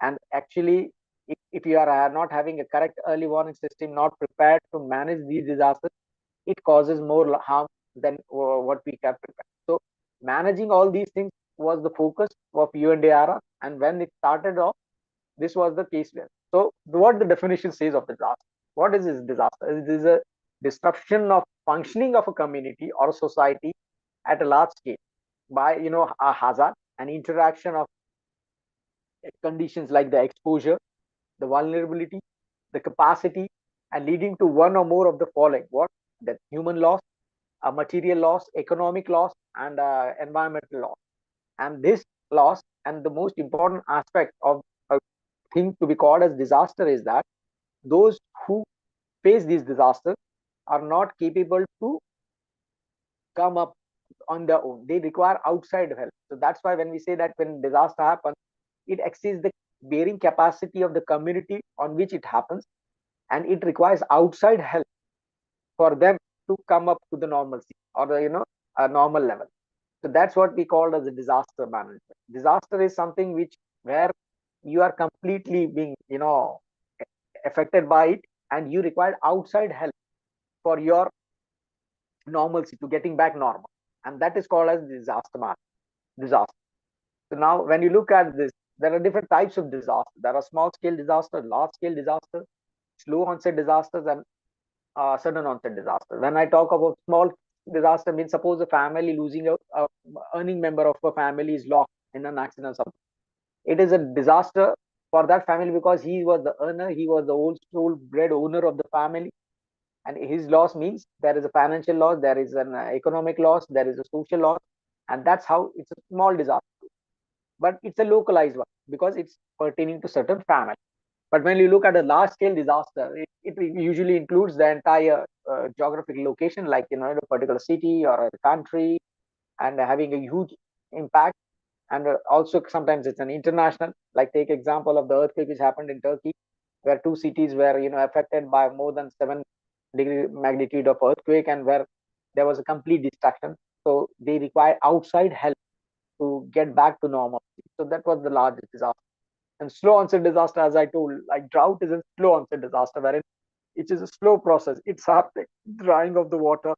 And actually, if you are not having a correct early warning system, not prepared to manage these disasters, it causes more harm than what we can prepare. So managing all these things was the focus of UNDRR, and when it started off, this was the case there. So what the definition says of disaster? What is this disaster? It is a disruption of functioning of a community or a society at a large scale by a hazard, an interaction of conditions like the exposure, the vulnerability, the capacity, and leading to one or more of the following: what? That human loss, a material loss, economic loss, and environmental loss. And this loss, and the most important aspect of a thing to be called as disaster, is that those who face these disasters are not capable to come up on their own. They require outside help. So that's why when we say that when disaster happens, it exceeds the bearing capacity of the community on which it happens, and it requires outside help for them to come up to the normalcy or the a normal level. So that's what we call as a disaster management. Disaster is something which where you are completely being affected by it, and you require outside help for your normalcy, to getting back normal, and that is called as disaster management. Disaster. So now when you look at this, there are different types of disaster. There are small scale disaster, large scale disaster, slow onset disasters, and sudden onset disaster. When I talk about small disaster, means suppose a family losing a earning member of a family is lost in an accident or something. It is a disaster for that family because he was the earner, he was the old sole bread owner of the family, and his loss means there is a financial loss, there is an economic loss, there is a social loss, and that's how it's a small disaster. But it's a localized one because it's pertaining to certain family. But when you look at a large scale disaster, it usually includes the entire geographic location, like a particular city or a country, and having a huge impact. And also sometimes it's an international, like take example of the earthquake which happened in Turkey, where 2 cities were affected by more than 7-degree magnitude of earthquake, and where there was a complete destruction. So they require outside help to get back to normalcy. So that was the largest disaster. And slow onset disaster, as I told, like drought is a slow onset disaster, wherein it is a slow process. It's happening, drying of the water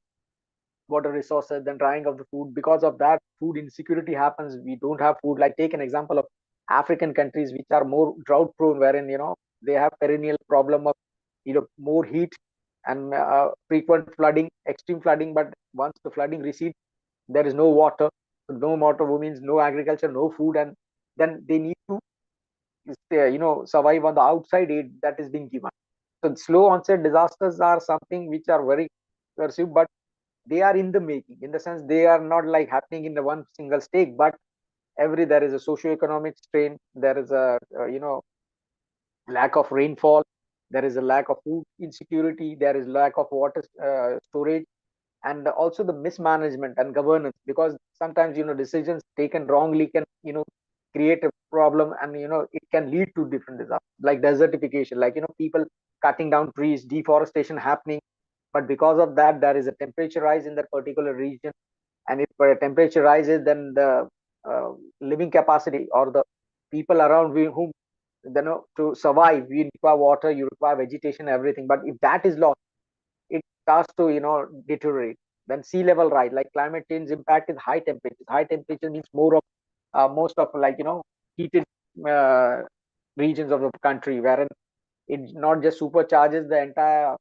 resources, then drying of the food. Because of that, food insecurity happens. We don't have food. Like take an example of African countries which are more drought prone, wherein they have perennial problem of more heat and frequent flooding, extreme flooding. But once the flooding recedes, there is no water. No water means no agriculture, no food, and then they need to survive on the outside aid that is being given. So slow onset disasters are something which are very perceived, but they are in the making, in the sense they are not like happening in the one single stake, but there is a socio-economic strain, there is a lack of rainfall, there is a lack of food insecurity, there is lack of water storage, and also the mismanagement and governance, because sometimes decisions taken wrongly can create a problem, and it can lead to different disasters like desertification, like people cutting down trees, deforestation happening, but because of that there is a temperature rise in that particular region, and if temperature rises, then the living capacity or the people around whom to survive, you require water, you require vegetation, everything, but if that is lost, it starts to deteriorate. Then sea level rise, like climate change impact is high temperatures. High temperature means more of most of like heated uh, regions of the country, wherein it not just supercharges the entire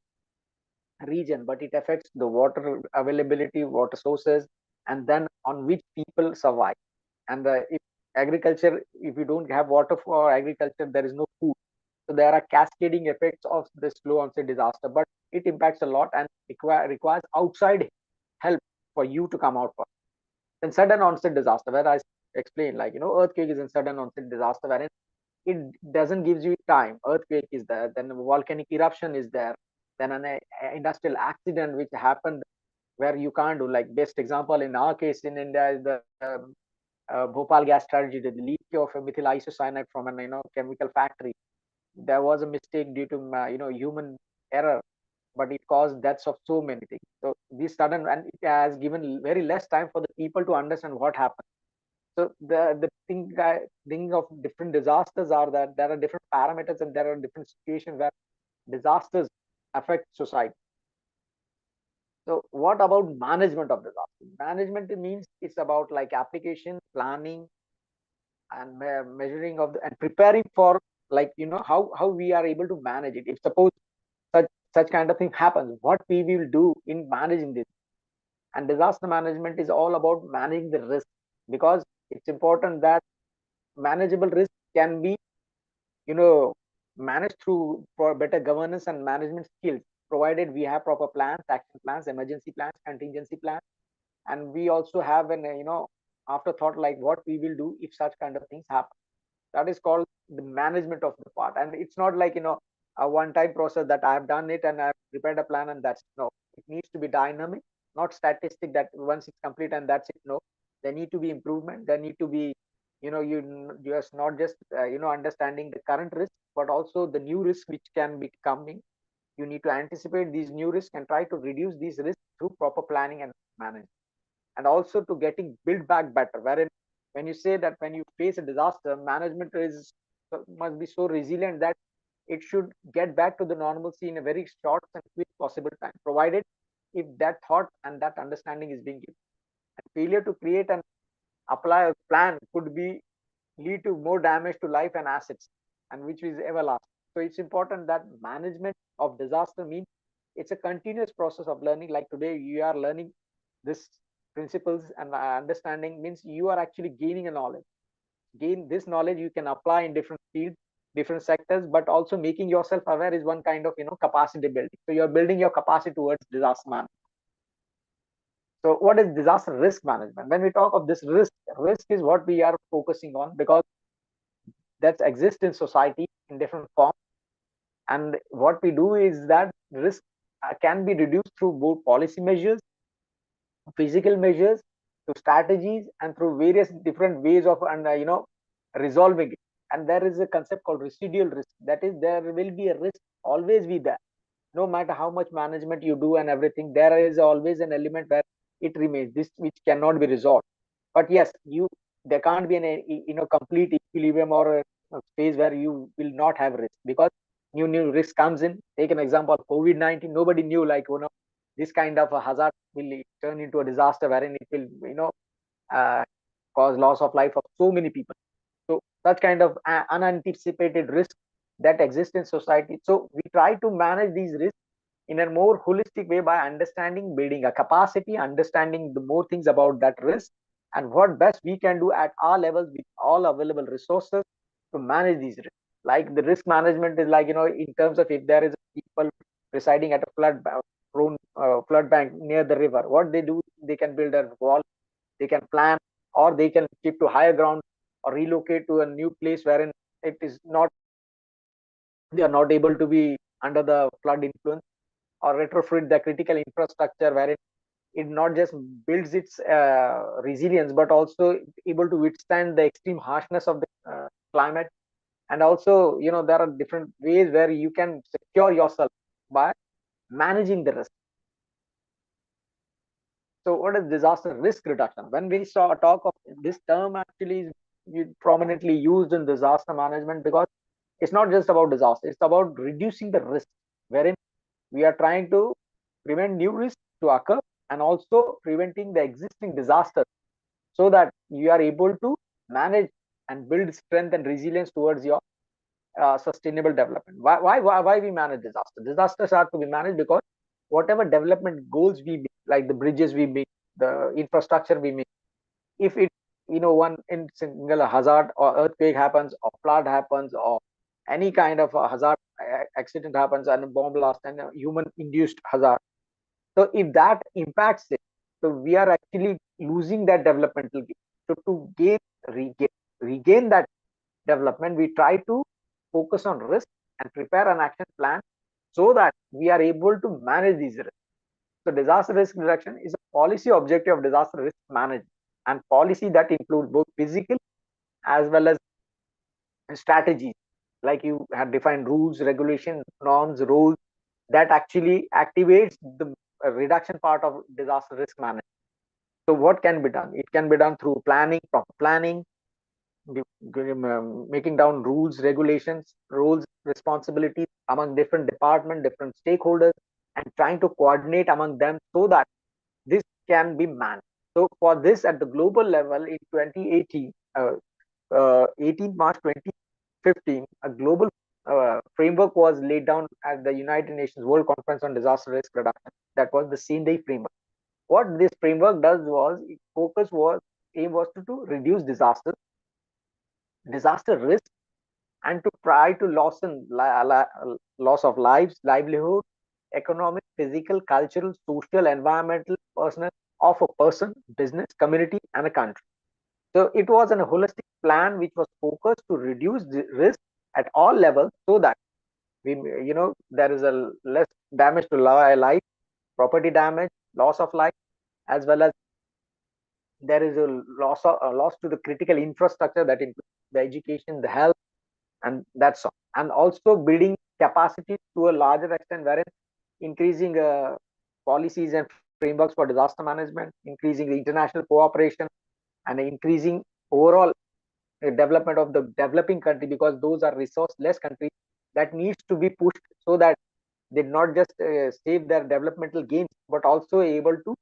region, but it affects the water availability, water sources, and then on which people survive. And if agriculture, if you don't have water for agriculture, there is no food. So there are cascading effects of the slow onset disaster, but it impacts a lot and requires outside help for you to come out for. Then sudden onset disaster, where I explained, like earthquake is a sudden onset disaster, wherein it doesn't gives you time. Earthquake is there, then volcanic eruption is there, then an industrial accident which happened where you can't do. Like best example in our case in India is the Bhopal gas tragedy, the leak of methyl isocyanate from an chemical factory. There was a mistake due to human error, but it caused deaths of so many things. So this sudden, and it has given very less time for the people to understand what happened. So the thing of different disasters are that there are different parameters and there are different situations where disasters affect society. So what about management of disaster? Management means it's about like application, planning, and measuring of and preparing for, like how we are able to manage it. If suppose such kind of thing happens, what we will do in managing this. And disaster management is all about managing the risk, because it's important that manageable risk can be managed through for better governance and management skills, provided we have proper plans, action plans, emergency plans, contingency plans, and we also have an afterthought, like what we will do if such kind of things happen. That is called the management of the part. And it's not like a one-time process that I have done it and I've prepared a plan and that's no. It needs to be dynamic, not statistic that once it's complete and that's it. No, there need to be improvement. There need to be you just not just understanding the current risk, but also the new risk which can be coming. You need to anticipate these new risks and try to reduce these risks through proper planning and management, and also to getting build back better. Wherein when you say that when you face a disaster, management must be so resilient that it should get back to the normalcy in a very short and quick possible time, provided if that thought and that understanding is being given. And failure to create and apply a plan could be lead to more damage to life and assets, and which is everlasting. So it's important that management of disaster means it's a continuous process of learning. Like today you are learning this principles and understanding, means you are actually gaining a knowledge. Gain this knowledge you can apply in different fields, different sectors, but also making yourself aware is one kind of capacity building. So you're building your capacity towards disaster management. So what is disaster risk management? When we talk of this risk is what we are focusing on, because that exists in society in different forms. And what we do is that risk can be reduced through both policy measures, physical measures, through strategies, and through various different ways of resolving it. And there is a concept called residual risk. That is, there will be a risk always be there, no matter how much management you do and everything. There is always an element where it remains, this which cannot be resolved. But yes, there can't be an complete equilibrium or a phase where you will not have risk, because new risk comes in. Take an example of COVID-19. Nobody knew, like this kind of a hazard will turn into a disaster wherein it will cause loss of life of so many people. So such kind of unanticipated risk that exists in society. So we try to manage these risks in a more holistic way by understanding, building a capacity, understanding the more things about that risk, and what best we can do at our levels with all available resources to manage these risks. Like the risk management is like in terms of if there is people residing at a flood prone flood bank near the river, what they do, they can build a wall, they can plan, or they can keep to higher ground or relocate to a new place wherein it is not, they are not able to be under the flood influence, or retrofit the critical infrastructure wherein it not just builds its resilience but also able to withstand the extreme harshness of the climate. And also, there are different ways where you can secure yourself by managing the risk. So what is disaster risk reduction? When we saw talk of this term, actually is prominently used in disaster management, because it's not just about disaster, it's about reducing the risk, wherein we are trying to prevent new risks to occur and also preventing the existing disaster, so that you are able to manage and build strength and resilience towards your sustainable development. Why we manage disaster? Disasters are to be managed because whatever development goals we make, like the bridges we make, the infrastructure we make, if it, one in single hazard or earthquake happens or flood happens or any kind of a hazard accident happens and a bomb blast and a human induced hazard, so if that impacts it, so we are actually losing that developmental gain. So to regain that development, we try to focus on risk and prepare an action plan so that we are able to manage these risks. So disaster risk reduction is a policy objective of disaster risk management, and policy that include both physical as well as strategies, like you have defined rules, regulations, norms, roles that actually activates the reduction part of disaster risk management. So what can be done? It can be done through planning, proper planning, making down rules, regulations, roles, responsibilities among different departments, different stakeholders, and trying to coordinate among them so that this can be managed. So for this, at the global level in 2018, 18 March 2015, a global framework was laid down at the United Nations World Conference on Disaster Risk Reduction. That was the Sendai framework. What this framework does was, its focus was, aim was to reduce disaster risk, and to try to loss of lives, livelihood, economic, physical, cultural, social, environmental, personal, of a person, business, community, and a country. So it was a holistic plan which was focused to reduce the risk at all levels, so that we, there is a less damage to life, property damage, loss of life, as well as there is a loss to the critical infrastructure that includes the education, the health, and that's all. And also building capacity to a larger extent, wherein increasing policies and frameworks for disaster management, increasing the international cooperation, and increasing overall development of the developing country, because those are resource less countries that needs to be pushed so that they not just save their developmental gains but also able to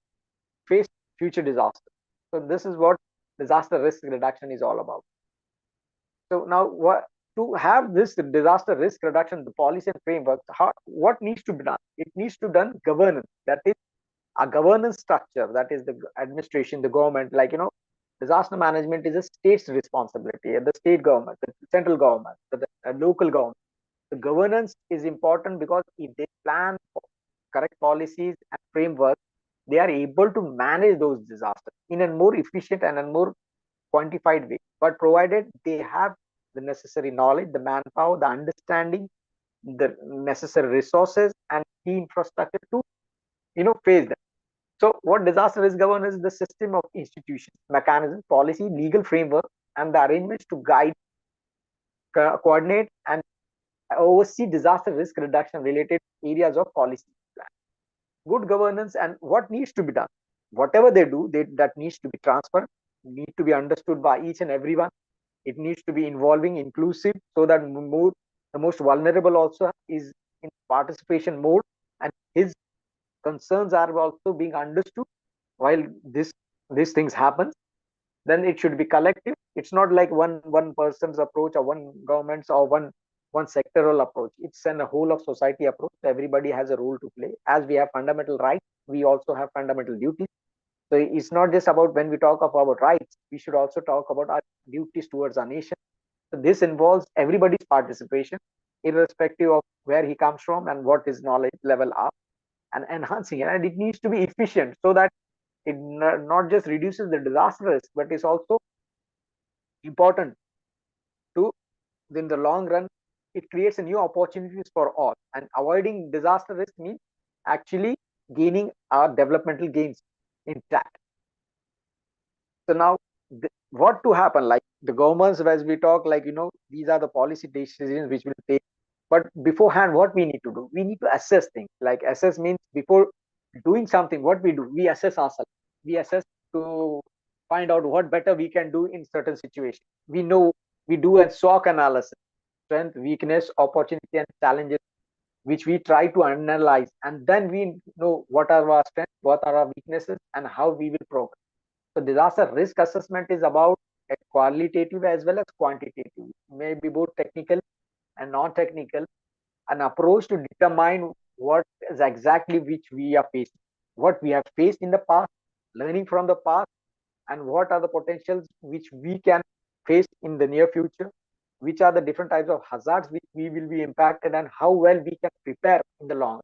face future disasters. So this is what disaster risk reduction is all about. So now, to have this disaster risk reduction, the policy and framework, what needs to be done? It needs to be done governance. That is a governance structure. That is the administration, the government. Like, disaster management is a state's responsibility. The state government, the central government, the local government. The governance is important because if they plan correct policies and frameworks, they are able to manage those disasters in a more efficient and a more quantified way, but provided they have the necessary knowledge, the manpower, the understanding, the necessary resources and key infrastructure to face them. So what disaster risk governance is? The system of institutions, mechanism, policy, legal framework, and the arrangements to guide, coordinate, and oversee disaster risk reduction related areas of policy plan. Good governance, and what needs to be done? Whatever they do, that needs to be transferred, need to be understood by each and everyone. It needs to be involving, inclusive, so that the most vulnerable also is in participation mode, and his concerns are also being understood while these things happen. Then it should be collective. It's not like one person's approach or one government's or one sectoral approach. It's a whole of society approach. Everybody has a role to play. As we have fundamental rights, we also have fundamental duties. So it's not just about, when we talk about rights, we should also talk about our duties towards our nation. So this involves everybody's participation, irrespective of where he comes from and what his knowledge level are. and enhancing it, and it needs to be efficient so that it not just reduces the disaster risk, but is also important to, in the long run, it creates a new opportunities for all. And avoiding disaster risk means actually gaining our developmental gains intact. So now, what to happen? Like the governments, as we talk, like these are the policy decisions which will take. But beforehand, what we need to do? We need to assess things. Like assess means before doing something, what we do? We assess ourselves. We assess to find out what better we can do in certain situations. We know we do a SWOT analysis: strength, weakness, opportunity, and challenges, which we try to analyze, and then we know what are our strengths, what are our weaknesses, and how we will progress. So disaster risk assessment is about a qualitative as well as quantitative, maybe both technical and non-technical, an approach to determine what is exactly which we are facing, what we have faced in the past, learning from the past, and what are the potentials which we can face in the near future, which are the different types of hazards which we will be impacted, and how well we can prepare in the long run.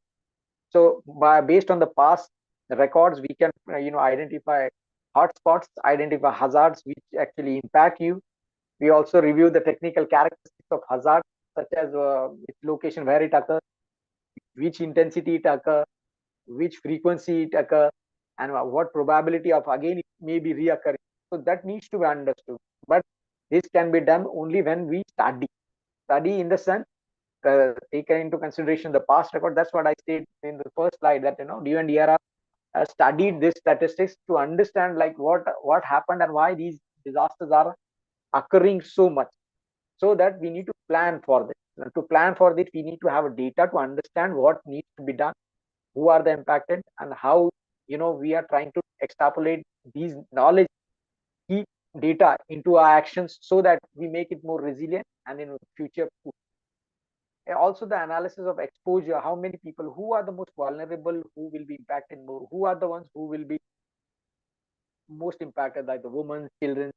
So based on the past records, we can identify hotspots, identify hazards which actually impact you. We also review the technical characteristics of hazard, such as its location, where it occurs, which intensity it occurs, which frequency it occurs, and what probability of again it may be reoccurring. So that needs to be understood. But this can be done only when we study in the sense take into consideration the past record. That's what I said in the first slide, that D and DRR studied this statistics to understand like what happened and why these disasters are occurring so much, so that we need to plan for this. And to plan for this, we need to have a data to understand what needs to be done, who are the impacted, and how we are trying to extrapolate these knowledge, key data into our actions, so that we make it more resilient and in future. Also the analysis of exposure, how many people, who are the most vulnerable, who will be impacted more, who are the ones who will be most impacted, like the women, children,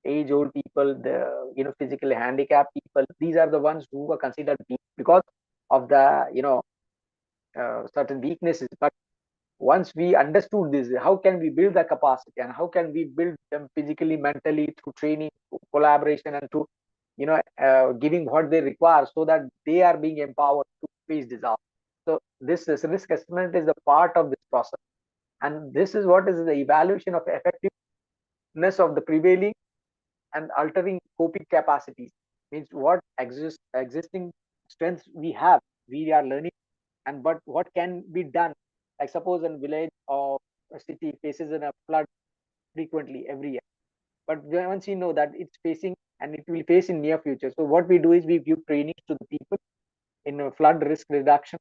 age old people, the physically handicapped people. These are the ones who are considered weak because of the certain weaknesses. But once we understood this, how can we build the capacity, and how can we build them physically, mentally, through training, through collaboration, and through giving what they require, so that they are being empowered to face disaster. So this risk assessment is a part of this process, and this is what is the evaluation of effectiveness of the prevailing and altering coping capacities. Means what existing strengths we have, we are learning, and but what can be done. Like suppose a village or a city faces a flood frequently every year, but once you know that it's facing and it will face in near future, so what we do is we give trainings to the people in flood risk reduction.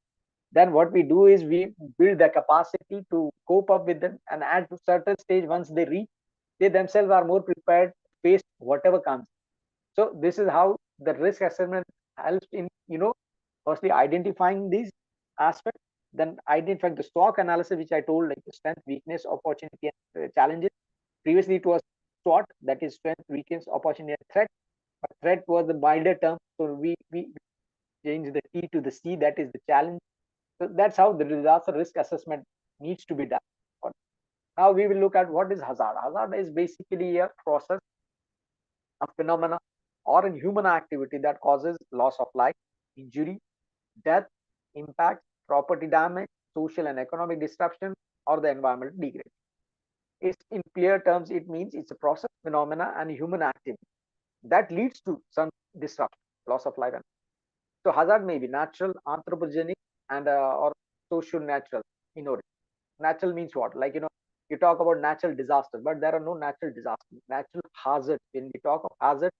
Then what we do is we build the capacity to cope up with them, and at a certain stage, once they reach, they themselves are more prepared to face whatever comes. So this is how the risk assessment helps in firstly identifying these aspects, then identifying the SWOT analysis, which I told, like the strength, weakness, opportunity, and challenges. Previously it was SWOT, that is strength, weakness, opportunity, and threat. But threat was the milder term, so we changed the T to the C, that is the challenge. So that's how the disaster risk assessment needs to be done. Now we will look at what is hazard. Hazard is basically a process, a phenomena, or a human activity that causes loss of life, injury, death, impact, property damage, social and economic disruption, or the environmental degradation. It's in clear terms, it means it's a process, phenomena, and human activity that leads to some disruption, loss of life. So hazard may be natural, anthropogenic, and or social natural in origin. Natural means what? Like you talk about natural disasters, but there are no natural disasters. Natural hazard. When we talk of hazard,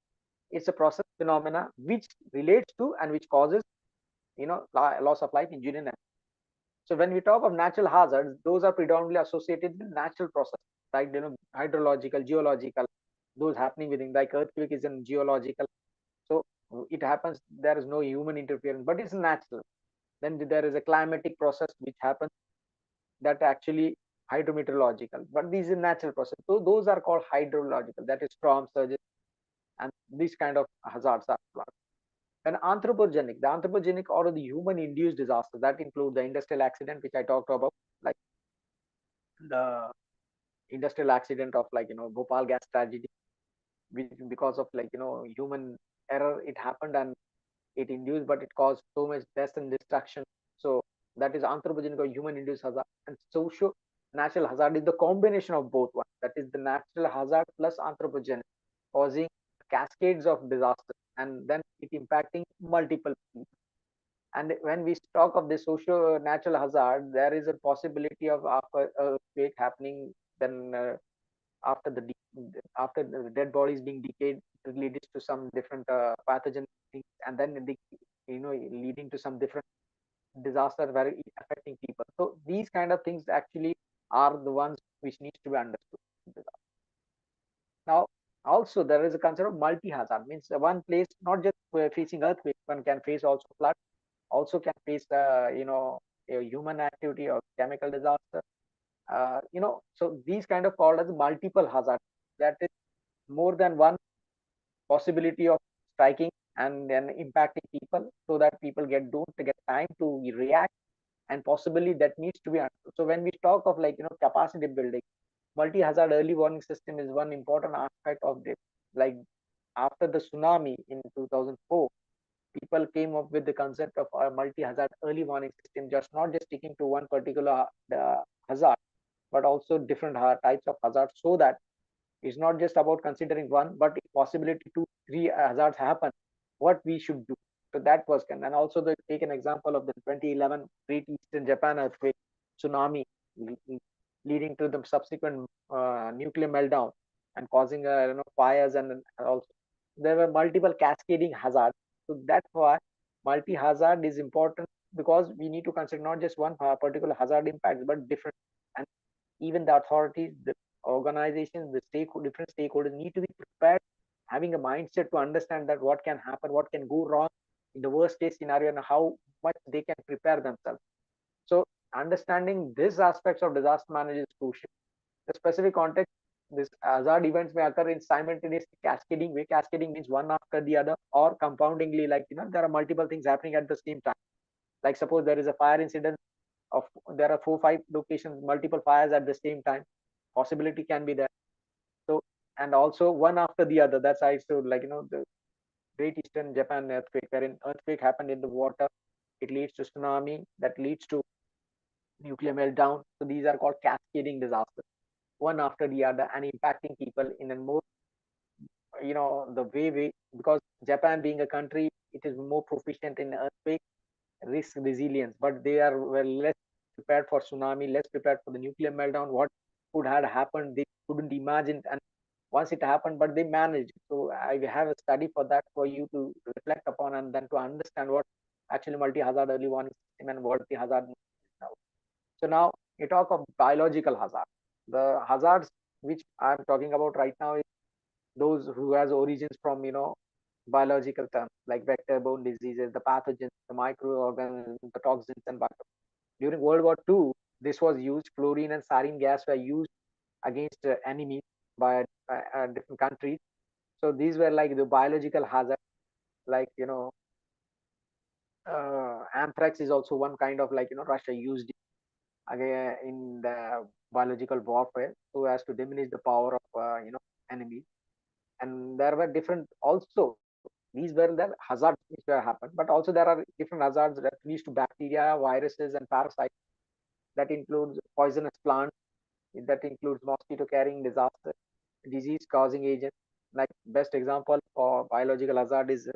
it's a process, phenomena which relates to and which causes loss of life, injury, and death. So when we talk of natural hazards, those are predominantly associated with natural processes, like hydrological, geological, those happening within, like earthquake is in geological. So it happens, there is no human interference, but it's natural. Then there is a climatic process which happens, that actually hydrometeorological, but these are natural process. So those are called hydrological, that is storm surges, and these kind of hazards are. When the anthropogenic or the human-induced disaster, that include the industrial accident, which I talked about, like the industrial accident of Bhopal gas tragedy, which because of human error it happened and it induced, but it caused so much death and destruction. So that is anthropogenic or human-induced hazard. And socio natural hazard is the combination of both one. That is the natural hazard plus anthropogenic, causing cascades of disaster and then it impacting multiple people. And when we talk of the socio natural hazard, there is a possibility of after earthquake happening, then after after the dead bodies being decayed, it leads to some different pathogen things, and then leading to some different disaster where affecting people. So these kind of things actually are the ones which needs to be understood. Now, also there is a concept of multi-hazard, means one place not just facing earthquake, one can face also flood, also can face a human activity or chemical disaster. So these kind of called as multiple hazard. That is more than one possibility of striking and then impacting people, so that people don't get time to react, and possibly that needs to be understood. So when we talk of capacity building, multi-hazard early warning system is one important aspect of this. Like after the tsunami in 2004, people came up with the concept of a multi-hazard early warning system, just not just sticking to one particular hazard, but also different types of hazards, so that it's not just about considering one, but possibility 2-3 hazards happen, what we should do. So that was and also take an example of the 2011 Great Eastern Japan earthquake, tsunami, leading to the subsequent nuclear meltdown and causing fires, and also there were multiple cascading hazards. So that's why multi-hazard is important, because we need to consider not just one particular hazard impacts, but different. And even the authorities, the organizations, the different stakeholders need to be prepared, having a mindset to understand that what can happen, what can go wrong in the worst case scenario, and how much they can prepare themselves. So understanding these aspects of disaster management is crucial. The specific context, this hazard events may occur in simultaneous cascading way. Cascading means one after the other, or compoundingly, there are multiple things happening at the same time. Like suppose there is a fire incident of there are 4-5 locations, multiple fires at the same time, possibility can be there. So, and also one after the other, that's I so the Great Eastern Japan earthquake, wherein earthquake happened in the water, it leads to tsunami, that leads to nuclear meltdown. So these are called cascading disasters, one after the other, and impacting people in a more the way because Japan being a country, it is more proficient in earthquake risk resilience, but they were less prepared for tsunami, less prepared for the nuclear meltdown. What could have happened, they couldn't imagine, and once it happened, but they managed. So I have a study for that for you to reflect upon, and then to understand what actually multi-hazard early warning system and multi-hazard. So now we talk of biological hazard. The hazards which I'm talking about right now is those who has origins from biological terms, like vector-borne diseases, the pathogens, the microorganisms, the toxins, and bacteria. During World War II, this was used. Chlorine and sarin gas were used against enemies by different countries. So these were like the biological hazard, like anthrax is also one kind of Russia used it again in the biological warfare, so as to diminish the power of enemies. And there were different also, these were the hazards which were happened, but also there are different hazards that leads to bacteria, viruses, and parasites. That includes poisonous plants, that includes mosquito carrying disaster, disease causing agents. Like best example for biological hazard is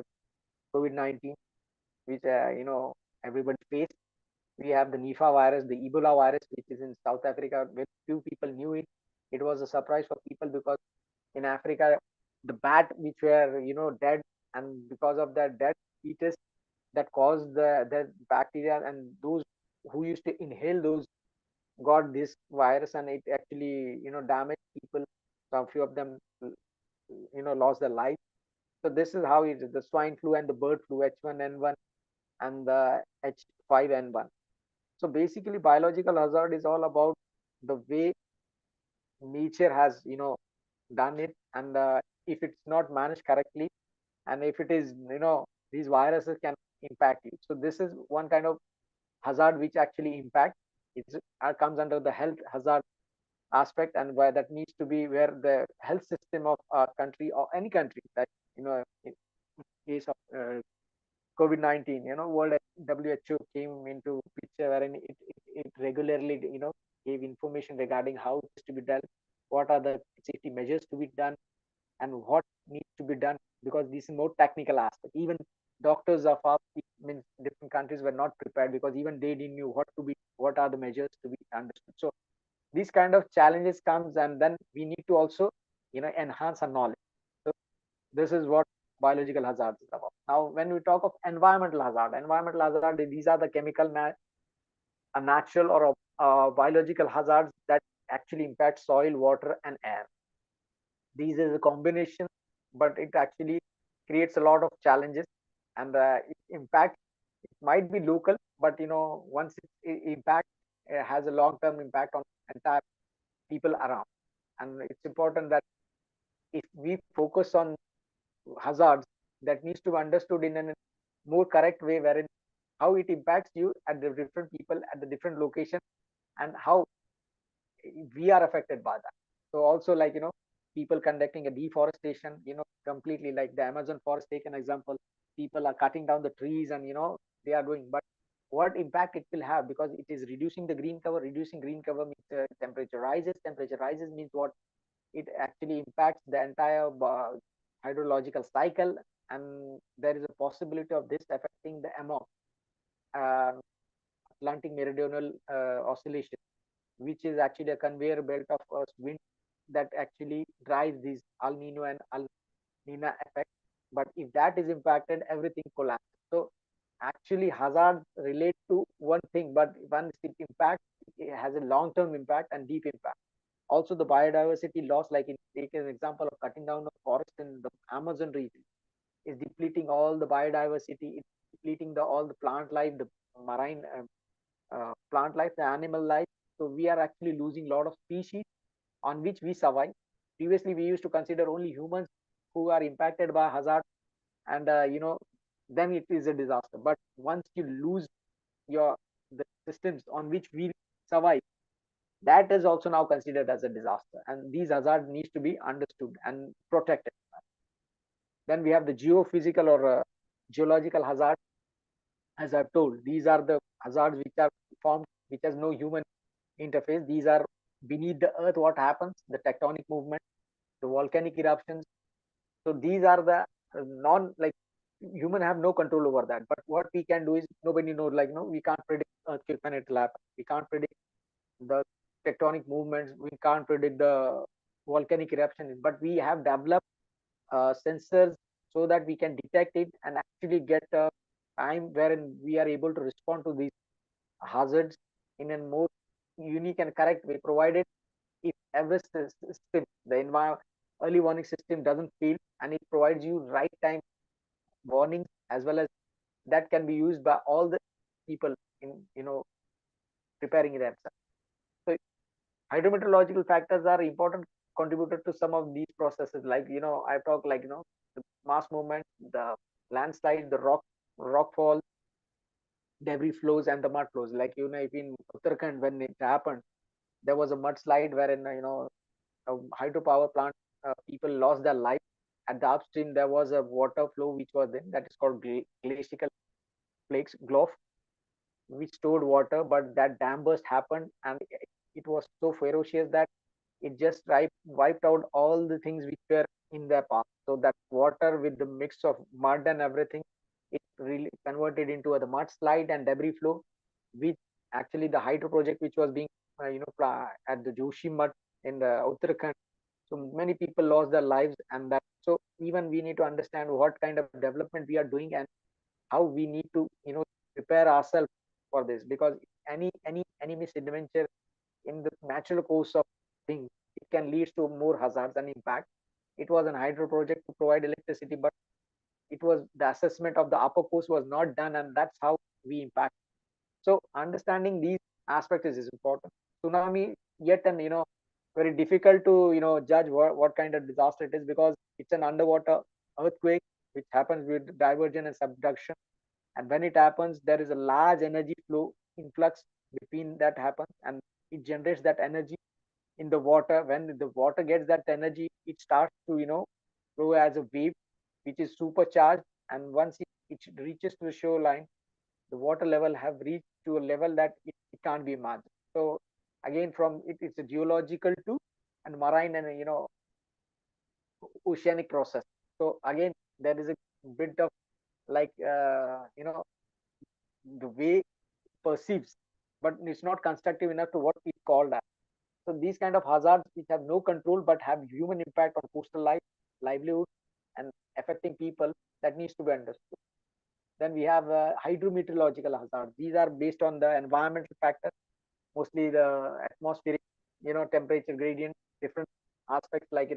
COVID-19, which everybody faced. We have the Nipah virus, the Ebola virus, which is in South Africa. Very few people knew it. It was a surprise for people, because in Africa, the bat which were dead, and because of that dead fetus that caused the bacteria, and those who used to inhale those got this virus, and it actually damaged people. So a few of them lost their life. So this is how it is, the swine flu and the bird flu, H1N1 and the H5N1. So basically biological hazard is all about the way nature has done it, and if it's not managed correctly, and if it is these viruses can impact you. So this is one kind of hazard which actually impact. It comes under the health hazard aspect, and where that needs to be where the health system of a country or any country that in case of COVID-19, World WHO came into picture wherein it regularly gave information regarding how it is to be dealt, what are the safety measures to be done, and what needs to be done, because this is more technical aspect. Even doctors of our means different countries were not prepared, because even they didn't know what are the measures to be understood. So these kind of challenges comes, and then we need to also enhance our knowledge. So this is what biological hazards is about. Now when we talk of environmental hazard, these are the chemical a natural or a biological hazards that actually impact soil, water, and air. These is a combination, but it actually creates a lot of challenges, and it impact, it might be local, but once it impact, it has a long-term impact on entire people around. And it's important that if we focus on hazards, that needs to be understood in a more correct way, wherein how it impacts you at the different people at the different location, and how we are affected by that. So also, like people conducting a deforestation, completely, like the Amazon forest, take an example. People are cutting down the trees, and they are doing, but what impact it will have, because it is reducing the green cover. Reducing green cover means temperature rises means what? It actually impacts the entire hydrological cycle, and there is a possibility of this affecting the amount Atlantic meridional oscillation, which is actually a conveyor belt of wind that actually drives these El Nino and El Nina effect. But if that is impacted, everything collapses. So actually hazards relate to one thing, but once it impacts, it has a long-term impact and deep impact. Also the biodiversity loss, like take an example of cutting down the forest in the Amazon region, is depleting all the biodiversity, it's depleting all the plant life, the marine plant life, the animal life. So we are actually losing a lot of species on which we survive. Previously, we used to consider only humans who are impacted by hazard, and then it is a disaster. But once you lose the systems on which we survive, that is also now considered as a disaster, and these hazards needs to be understood and protected. Then we have the geophysical or geological hazard. As I've told, these are the hazards which are formed, which has no human interface. These are beneath the earth, what happens, the tectonic movement, the volcanic eruptions. So these are the human have no control over that. But what we can do is, nobody knows, we can't predict earthquake when it will happen. We can't predict the tectonic movements. We can't predict the volcanic eruption. But we have developed sensors so that we can detect it and actually get a time wherein we are able to respond to these hazards in a more unique and correct way, provided if every system, the early warning system doesn't fail, and it provides you right time warnings, as well as that can be used by all the people in preparing themselves. So hydrometeorological factors are important contributor to some of these processes, like I've talked, like the mass movement, the landslide, the rock fall, debris flows, and the mud flows. Like if in Uttarakhand, when it happened, there was a mudslide wherein a hydropower plant, people lost their life. At the upstream, there was a water flow which was there, that is called glacial flakes, GLOF, which stored water, but that dam burst happened, and it was so ferocious that it just wiped out all the things which were in their path. So that water with the mix of mud and everything, it really converted into the mudslide and debris flow, which actually the hydro project which was being at the Joshi mud in the Uttarakhand. So many people lost their lives, and that. So even we need to understand what kind of development we are doing and how we need to prepare ourselves for this, because any misadventure in the natural course of things, it can lead to more hazards and impact. It was an hydro project to provide electricity, but it was the assessment of the upper course was not done, and that's how we impact. So understanding these aspects is important. Tsunami, yet and very difficult to judge what kind of disaster it is, because it's an underwater earthquake, which happens with diversion and subduction. And when it happens, there is a large energy flow influx between that happens, and it generates that energy in the water. When the water gets that energy, it starts to flow as a wave, which is supercharged. And once it reaches to the shoreline, the water level have reached to a level that it can't be imagined. So again, from it's a geological too, and marine, and oceanic process. So again, there is a bit of like the way it perceives, but it's not constructive enough to what we call that. So these kind of hazards which have no control but have human impact on coastal life, livelihood, and affecting people, that needs to be understood. Then we have hydrometeorological hazards. These are based on the environmental factors, mostly the atmospheric, temperature gradient, different aspects like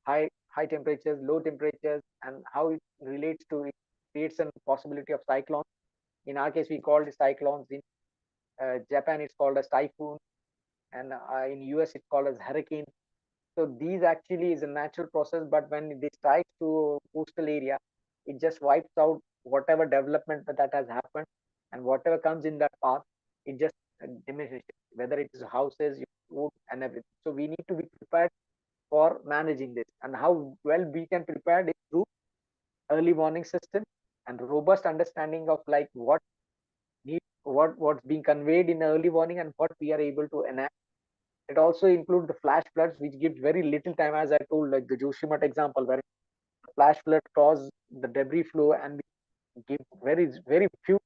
high temperatures, low temperatures, and how it relates to it creates a possibility of cyclones. In our case, we call it cyclones. In Japan, it's called as typhoon, and in US, it's called as hurricane. So these actually is a natural process, but when they strike to coastal area, it just wipes out whatever development that has happened, and whatever comes in that path, it just diminishes, whether it is houses, wood, and everything. So we need to be prepared for managing this, and how well we can prepare it through early warning system and robust understanding of like what's being conveyed in early warning and what we are able to enact. It also includes the flash floods, which gives very little time, as I told, like the Joshimat example, where flash flood caused the debris flow and give very few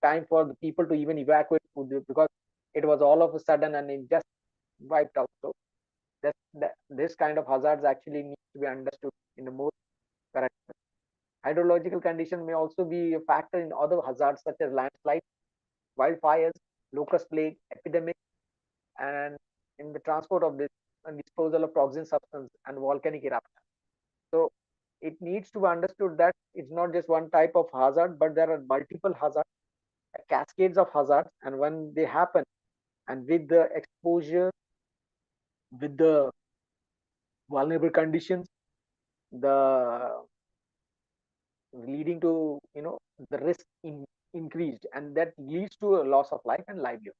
time for the people to even evacuate because it was all of a sudden and it just wiped out. So this kind of hazards actually need to be understood in a more correct way. Hydrological condition may also be a factor in other hazards such as landslides, wildfires, locust plague, epidemic, and in the transport of this and disposal of toxin substance and volcanic eruption. So it needs to be understood that it's not just one type of hazard, but there are multiple hazards, cascades of hazards, and when they happen, and with the exposure, with the vulnerable conditions, the leading to the risk increased, and that leads to a loss of life and livelihood.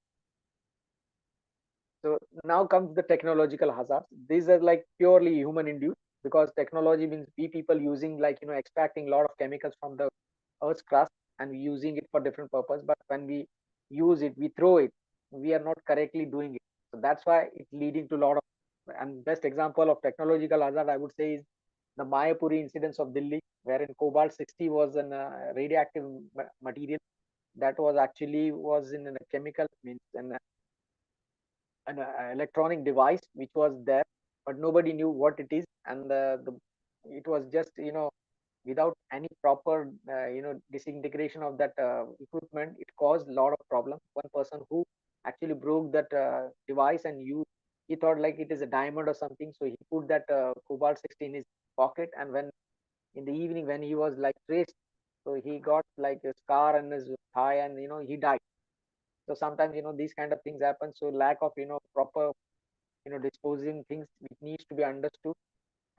So now comes the technological hazards. These are like purely human induced, because technology means we people using like extracting a lot of chemicals from the earth's crust and using it for different purpose. But when we use it, we throw it, we are not correctly doing it. So that's why it's leading to a lot of, and best example of technological hazard I would say is the Mayapuri incidents of Delhi, wherein cobalt 60 was an radioactive material that was actually was in a chemical means an electronic device which was there, but nobody knew what it is, and it was just without any proper disintegration of that equipment, it caused a lot of problems. One person who actually broke that device and he thought like it is a diamond or something, so he put that cobalt 60 in his pocket, and when in the evening when he was like traced, so he got like a scar on his thigh, and he died. So sometimes these kind of things happen. So lack of proper disposing things which needs to be understood.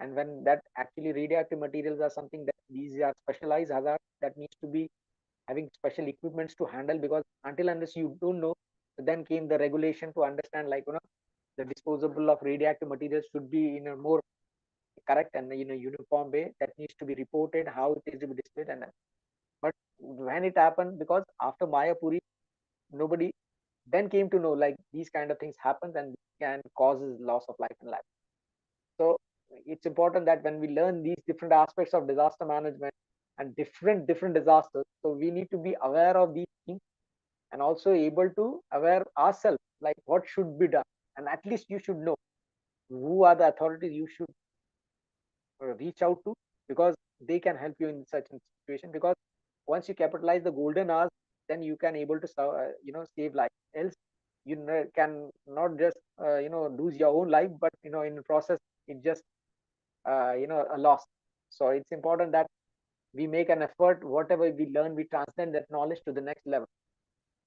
And when that actually radioactive materials are something that these are specialized hazards that needs to be having special equipments to handle, because until unless you don't know, then came the regulation to understand like the disposable of radioactive materials should be in a more correct and uniform way that needs to be reported how it is to be displayed. And but when it happened, because after Mayapuri, nobody then came to know like these kind of things happens and can causes loss of life and life. So it's important that when we learn these different aspects of disaster management and different disasters, so we need to be aware of these things and also able to aware ourselves like what should be done, and at least you should know who are the authorities you should reach out to, because they can help you in such a situation. Because once you capitalize the golden hours, then you can able to save life. Else you can not just lose your own life, but in the process it just a loss. So it's important that we make an effort, whatever we learn, we transcend that knowledge to the next level.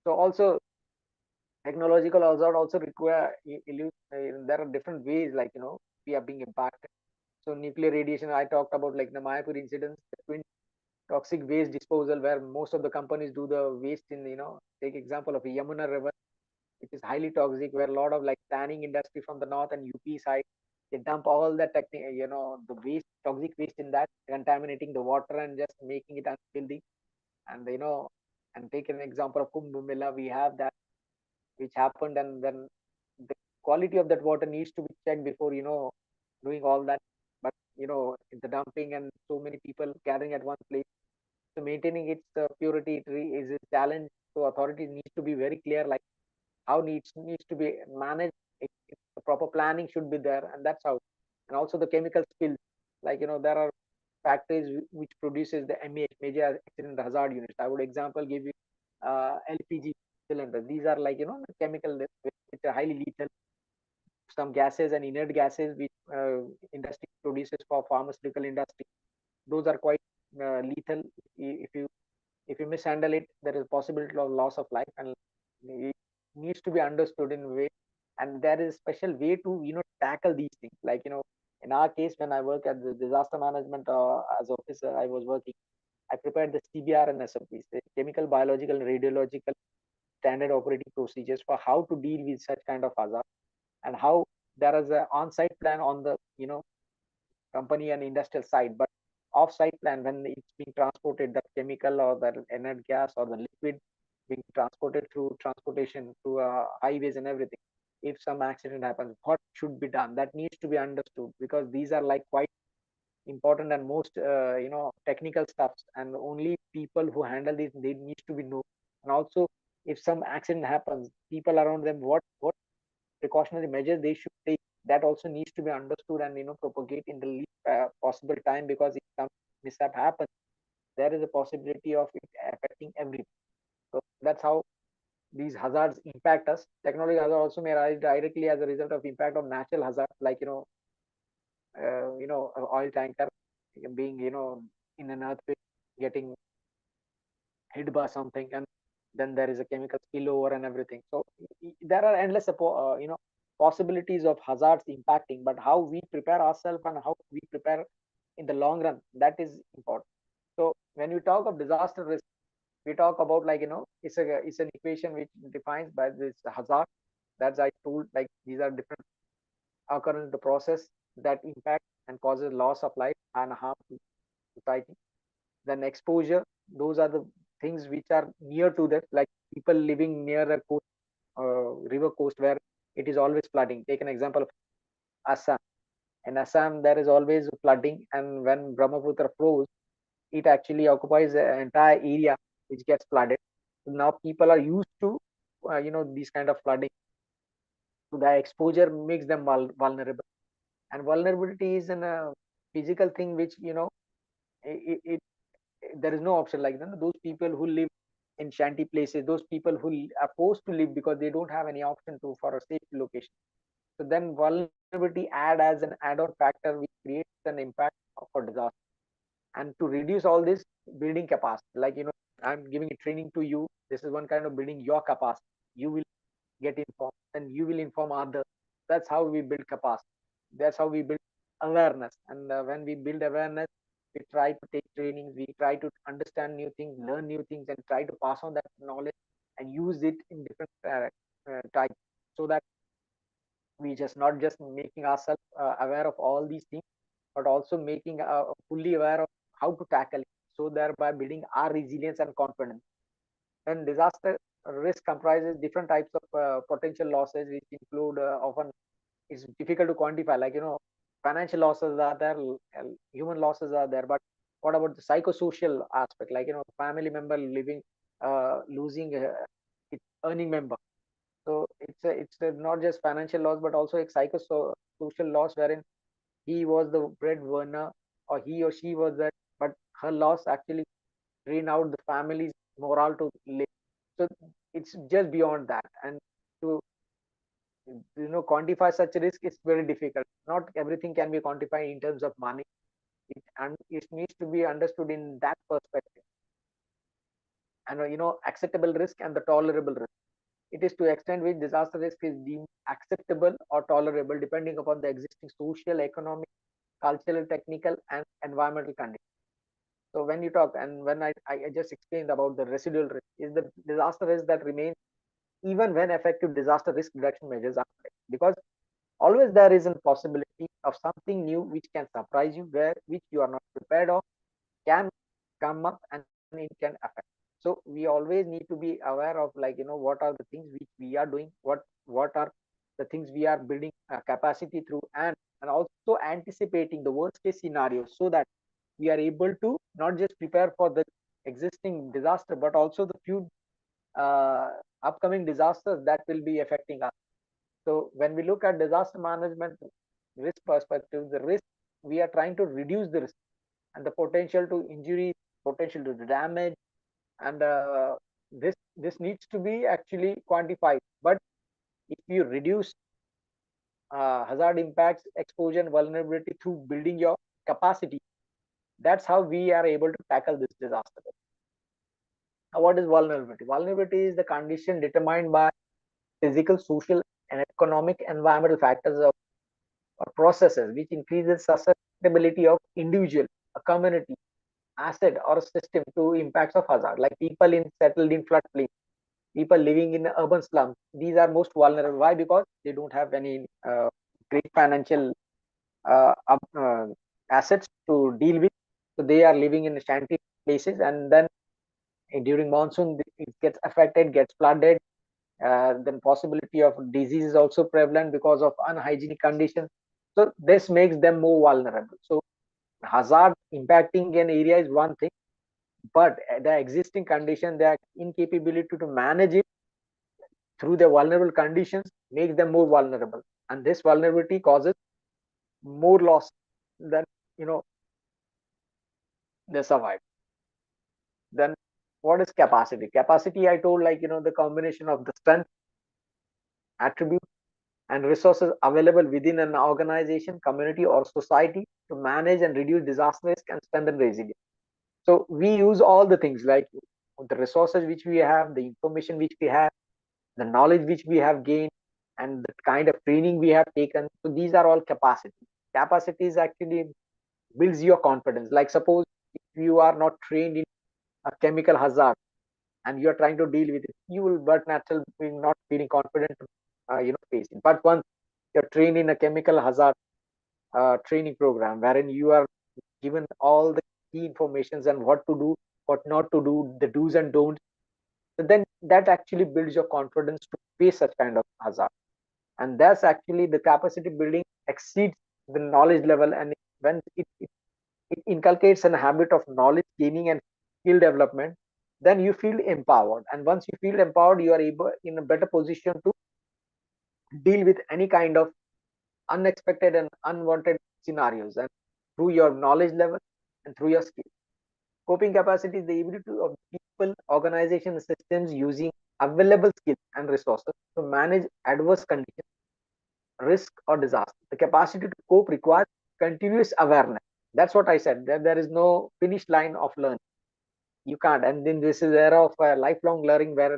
So also technological hazard also require there are different ways like we are being impacted. So nuclear radiation, I talked about like the Mayapur incident, the twin toxic waste disposal, where most of the companies do the waste in, take example of Yamuna River, which is highly toxic, where a lot of like tanning industry from the north and UP side, they dump all the the waste, toxic waste in that, contaminating the water and just making it unhealthy. And and take an example of Kumbh Mela, we have that which happened, and then the quality of that water needs to be checked before doing all that. But the dumping and so many people gathering at one place, so maintaining its purity is a challenge. So authorities need to be very clear, like how needs to be managed. The proper planning should be there, and that's how. And also the chemical spills, like there are factories which produces the MAH, major accident hazard units. I would example give you LPG cylinders. These are like the chemical which are highly lethal. Some gases and inert gases which industry produces for pharmaceutical industry. Those are quite lethal. If you mishandle it, there is possibility of loss of life, and it needs to be understood in a way. And there is special way to tackle these things. Like in our case, when I work at the disaster management as officer, I was working. I prepared the CBR and SOPs, the chemical, biological, and radiological standard operating procedures for how to deal with such kind of hazard, and how there is an on-site plan on the company and industrial side, but off-site plan when it's being transported, the chemical or the inert gas or the liquid being transported through transportation through highways and everything. If some accident happens, what should be done? That needs to be understood, because these are like quite important and most technical stuffs, and only people who handle these, they need to be known. And also, if some accident happens, people around them, what precautionary measures they should take, that also needs to be understood and propagate in the least possible time, because if some mishap happens, there is a possibility of it affecting everyone. So that's how these hazards impact us. Technology hazard also may arise directly as a result of impact of natural hazards, like an oil tanker being in an earthquake, getting hit by something, and then there is a chemical spillover and everything. So there are endless possibilities of hazards impacting, but how we prepare ourselves and how we prepare in the long run, that is important. So when we talk of disaster risk, we talk about like it's an equation which defines by this hazard. That's I told, like these are different occurrence in the process that impact and causes loss of life and harm to society. Then exposure, those are the things which are near to that, like people living near a coast, river coast, where it is always flooding. Take an example of Assam. In Assam, there is always flooding, and when Brahmaputra flows, it actually occupies an entire area which gets flooded. Now people are used to these kind of flooding. So the exposure makes them vulnerable, and vulnerability is a physical thing which it there is no option. Like those people who live in shanty places, those people who are forced to live because they don't have any option to for a safe location. So then vulnerability add as an add-on factor which creates an impact for disaster. And to reduce all this, building capacity, like I'm giving a training to you. This is one kind of building your capacity. You will get informed, and you will inform others. That's how we build capacity. That's how we build awareness. And when we build awareness, we try to take trainings, we try to understand new things, learn new things, and try to pass on that knowledge and use it in different types, so that we just not just making ourselves aware of all these things, but also making fully aware of how to tackle it, so thereby building our resilience and confidence. And disaster risk comprises different types of potential losses, which include often it's difficult to quantify. Like financial losses are there, human losses are there, but what about the psychosocial aspect? Like family member living, losing its earning member. So it's not just financial loss, but also a psychosocial loss, wherein he was the breadwinner, or he or she was that, but her loss actually drain out the family's morale to live. So it's just beyond that, and to quantify such risk is very difficult. Not everything can be quantified in terms of money. It needs to be understood in that perspective. And acceptable risk and the tolerable risk. It is to extent which disaster risk is deemed acceptable or tolerable, depending upon the existing social, economic, cultural, technical, and environmental conditions. So when you talk, and when I just explained about the residual risk, is the disaster risk that remains even when effective disaster risk reduction measures are taken. Because always there is a possibility of something new which can surprise you, which you are not prepared of, can come up and it can affect. So we always need to be aware of, like, what are the things which we are doing, what are the things we are building capacity through, and also anticipating the worst case scenario, so that we are able to not just prepare for the existing disaster, but also the few upcoming disasters that will be affecting us. So when we look at disaster management risk perspective, the risk, we are trying to reduce the risk and the potential to injury, potential to damage, and this needs to be actually quantified. But if you reduce hazard impacts, exposure, and vulnerability through building your capacity, that's how we are able to tackle this disaster. Now, what is vulnerability? Vulnerability is the condition determined by physical, social, and economic environmental factors or processes which increases susceptibility of individual, a community, asset, or a system to impacts of hazard. Like people settled in floodplains, people living in urban slums, these are most vulnerable. Why? Because they don't have any great financial assets to deal with, so they are living in shanty places, and then during monsoon it gets affected, gets flooded. Then possibility of disease is also prevalent because of unhygienic conditions. So this makes them more vulnerable. So hazard impacting an area is one thing, but the existing condition, their incapability to manage it through the vulnerable conditions makes them more vulnerable, and this vulnerability causes more loss than they survive. Then what is capacity? Capacity, I told, like, the combination of the strength, attribute, and resources available within an organization, community, or society to manage and reduce disaster risk and strengthen resilience. So we use all the things, like the resources which we have, the information which we have, the knowledge which we have gained, and the kind of training we have taken. So these are all capacity. Capacities actually builds your confidence. Like suppose if you are not trained in a chemical hazard and you are trying to deal with it, you will but naturally not feeling confident to face it. But once you're trained in a chemical hazard training program, wherein you are given all the key informations and what to do, what not to do, the do's and don'ts, so then that actually builds your confidence to face such kind of hazard. And that's actually the capacity building exceeds the knowledge level, and when it inculcates a habit of knowledge gaining and skill development, then you feel empowered. And once you feel empowered, you are able in a better position to deal with any kind of unexpected and unwanted scenarios, and through your knowledge level and through your skill. Coping capacity is the ability of people, organizations, systems using available skills and resources to manage adverse conditions, risk, or disaster. The capacity to cope requires continuous awareness. That's what I said. There is no finish line of learning. You can't. And then this is era of lifelong learning, where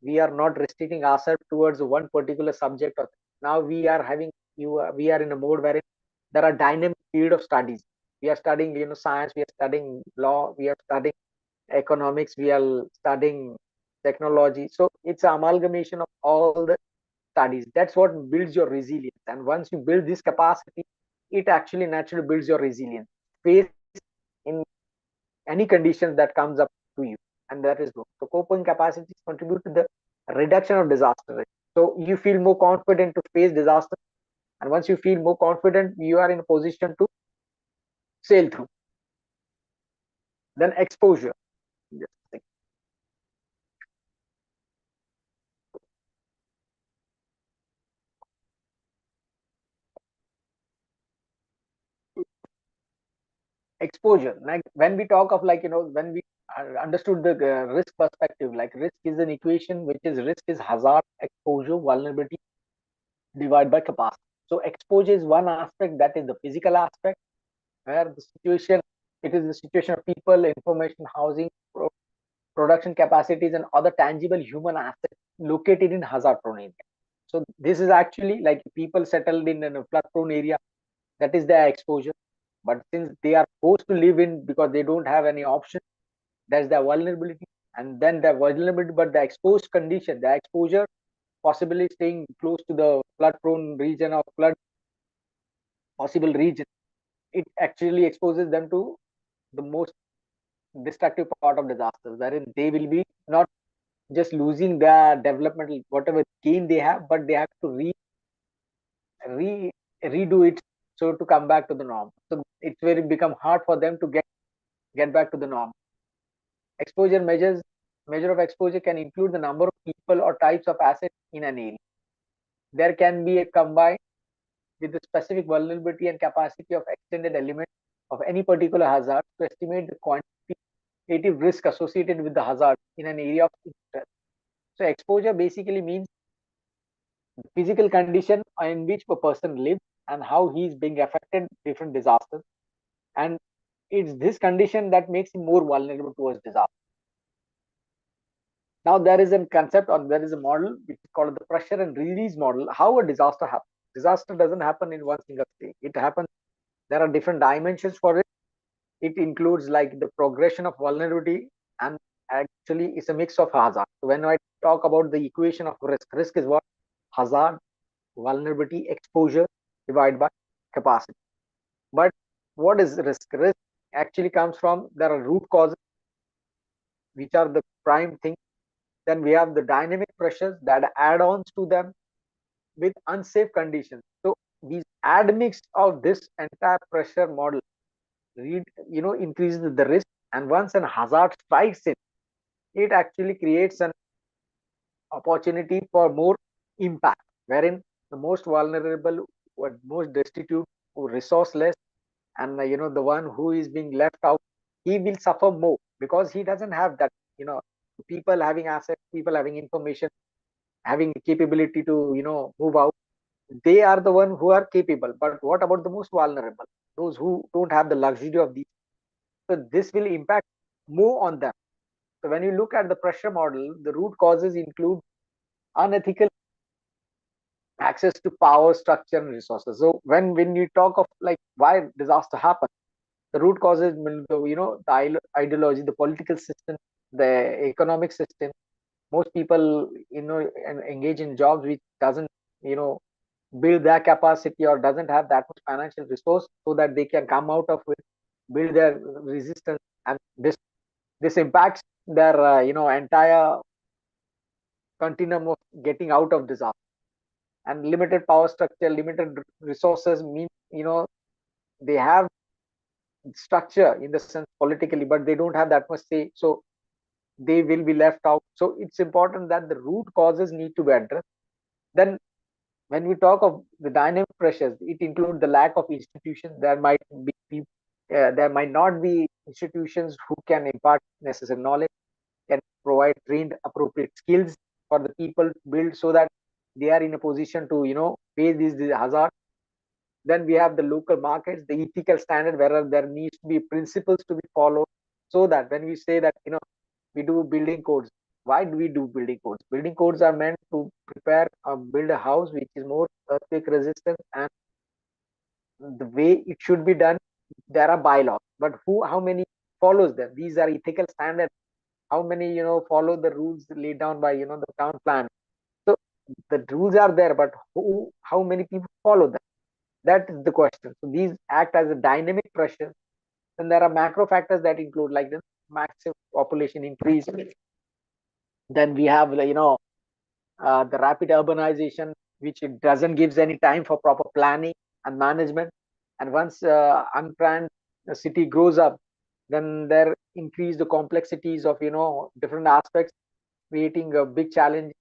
we are not restricting ourselves towards one particular subject. Or now we are having we are in a mode where there are dynamic field of studies. We are studying science, we are studying law, we are studying economics, we are studying technology. So it's an amalgamation of all the studies. That's what builds your resilience. And once you build this capacity, it actually naturally builds your resilience, face in any conditions that comes up to you. And that is good. So coping capacities contribute to the reduction of disaster risk. So you feel more confident to face disaster, and once you feel more confident, you are in a position to sail through. Then exposure. Just a second. Exposure. Like when we talk of when we understood the risk perspective, like risk is an equation which is risk is hazard, exposure, vulnerability divided by capacity. So exposure is one aspect, that is the physical aspect, where the situation, it is the situation of people, information, housing, production capacities, and other tangible human assets located in hazard prone area. So this is actually like people settled in a flood prone area, that is their exposure. But since they are forced to live in because they don't have any option, that's the vulnerability. And then the vulnerability, but the exposed condition, the exposure, possibly staying close to the flood prone region or flood possible region, it actually exposes them to the most destructive part of disasters, wherein they will be not just losing their developmental whatever gain they have, but they have to redo it so to come back to the norm. So it's very become hard for them to get back to the norm. Exposure measure of exposure can include the number of people or types of assets in an area. There can be a combined with the specific vulnerability and capacity of extended element of any particular hazard to estimate the quantitative risk associated with the hazard in an area of interest. So exposure basically means the physical condition in which a person lives and how he is being affected different disasters, and it's this condition that makes him more vulnerable towards disaster. Now there is a concept or there is a model which is called the pressure and release model. How a disaster happens? Disaster doesn't happen in one single stage. It happens. There are different dimensions for it. It includes like the progression of vulnerability, and actually it's a mix of hazard. So when I talk about the equation of risk is what? Hazard, vulnerability, exposure divided by capacity. But what is risk? Risk actually comes from, there are root causes which are the prime thing. Then we have the dynamic pressures that add ons to them with unsafe conditions. So these admix of this entire pressure model increases the risk, and once an hazard strikes in, it actually creates an opportunity for more impact, wherein the most vulnerable, most destitute, resourceless, and the one who is being left out, he will suffer more because he doesn't have that, people having assets, people having information, having the capability to move out. They are the one who are capable. But what about the most vulnerable, those who don't have the luxury of these? So this will impact more on them. So when you look at the pressure model, the root causes include unethical access to power, structure, and resources. So when you talk of like why disaster happens, the root causes will go, the ideology, the political system, the economic system. Most people, engage in jobs which doesn't, build their capacity or doesn't have that much financial resource so that they can come out of it, build their resistance, and this impacts their, entire continuum of getting out of disaster. And limited power structure, limited resources mean, they have structure in the sense politically, but they don't have that much say, so they will be left out. So it's important that the root causes need to be addressed. Then when we talk of the dynamic pressures, it includes the lack of institutions. There might not be institutions who can impart necessary knowledge, can provide trained appropriate skills for the people to build so that they are in a position to face these hazards. Then we have the local markets, the ethical standard, where there needs to be principles to be followed, so that when we say that we do building codes, why do we do building codes? Building codes are meant to prepare or build a house which is more earthquake resistant, and the way it should be done, there are bylaws, but how many follows them? These are ethical standards. How many follow the rules laid down by the town plan? So the rules are there, but how many people follow them? That is the question. So these act as a dynamic pressure. Then there are macro factors that include like the massive population increase. Then we have the rapid urbanization, which it doesn't gives any time for proper planning and management. And once unplanned city grows up, then there increase the complexities of different aspects, creating a big challenge.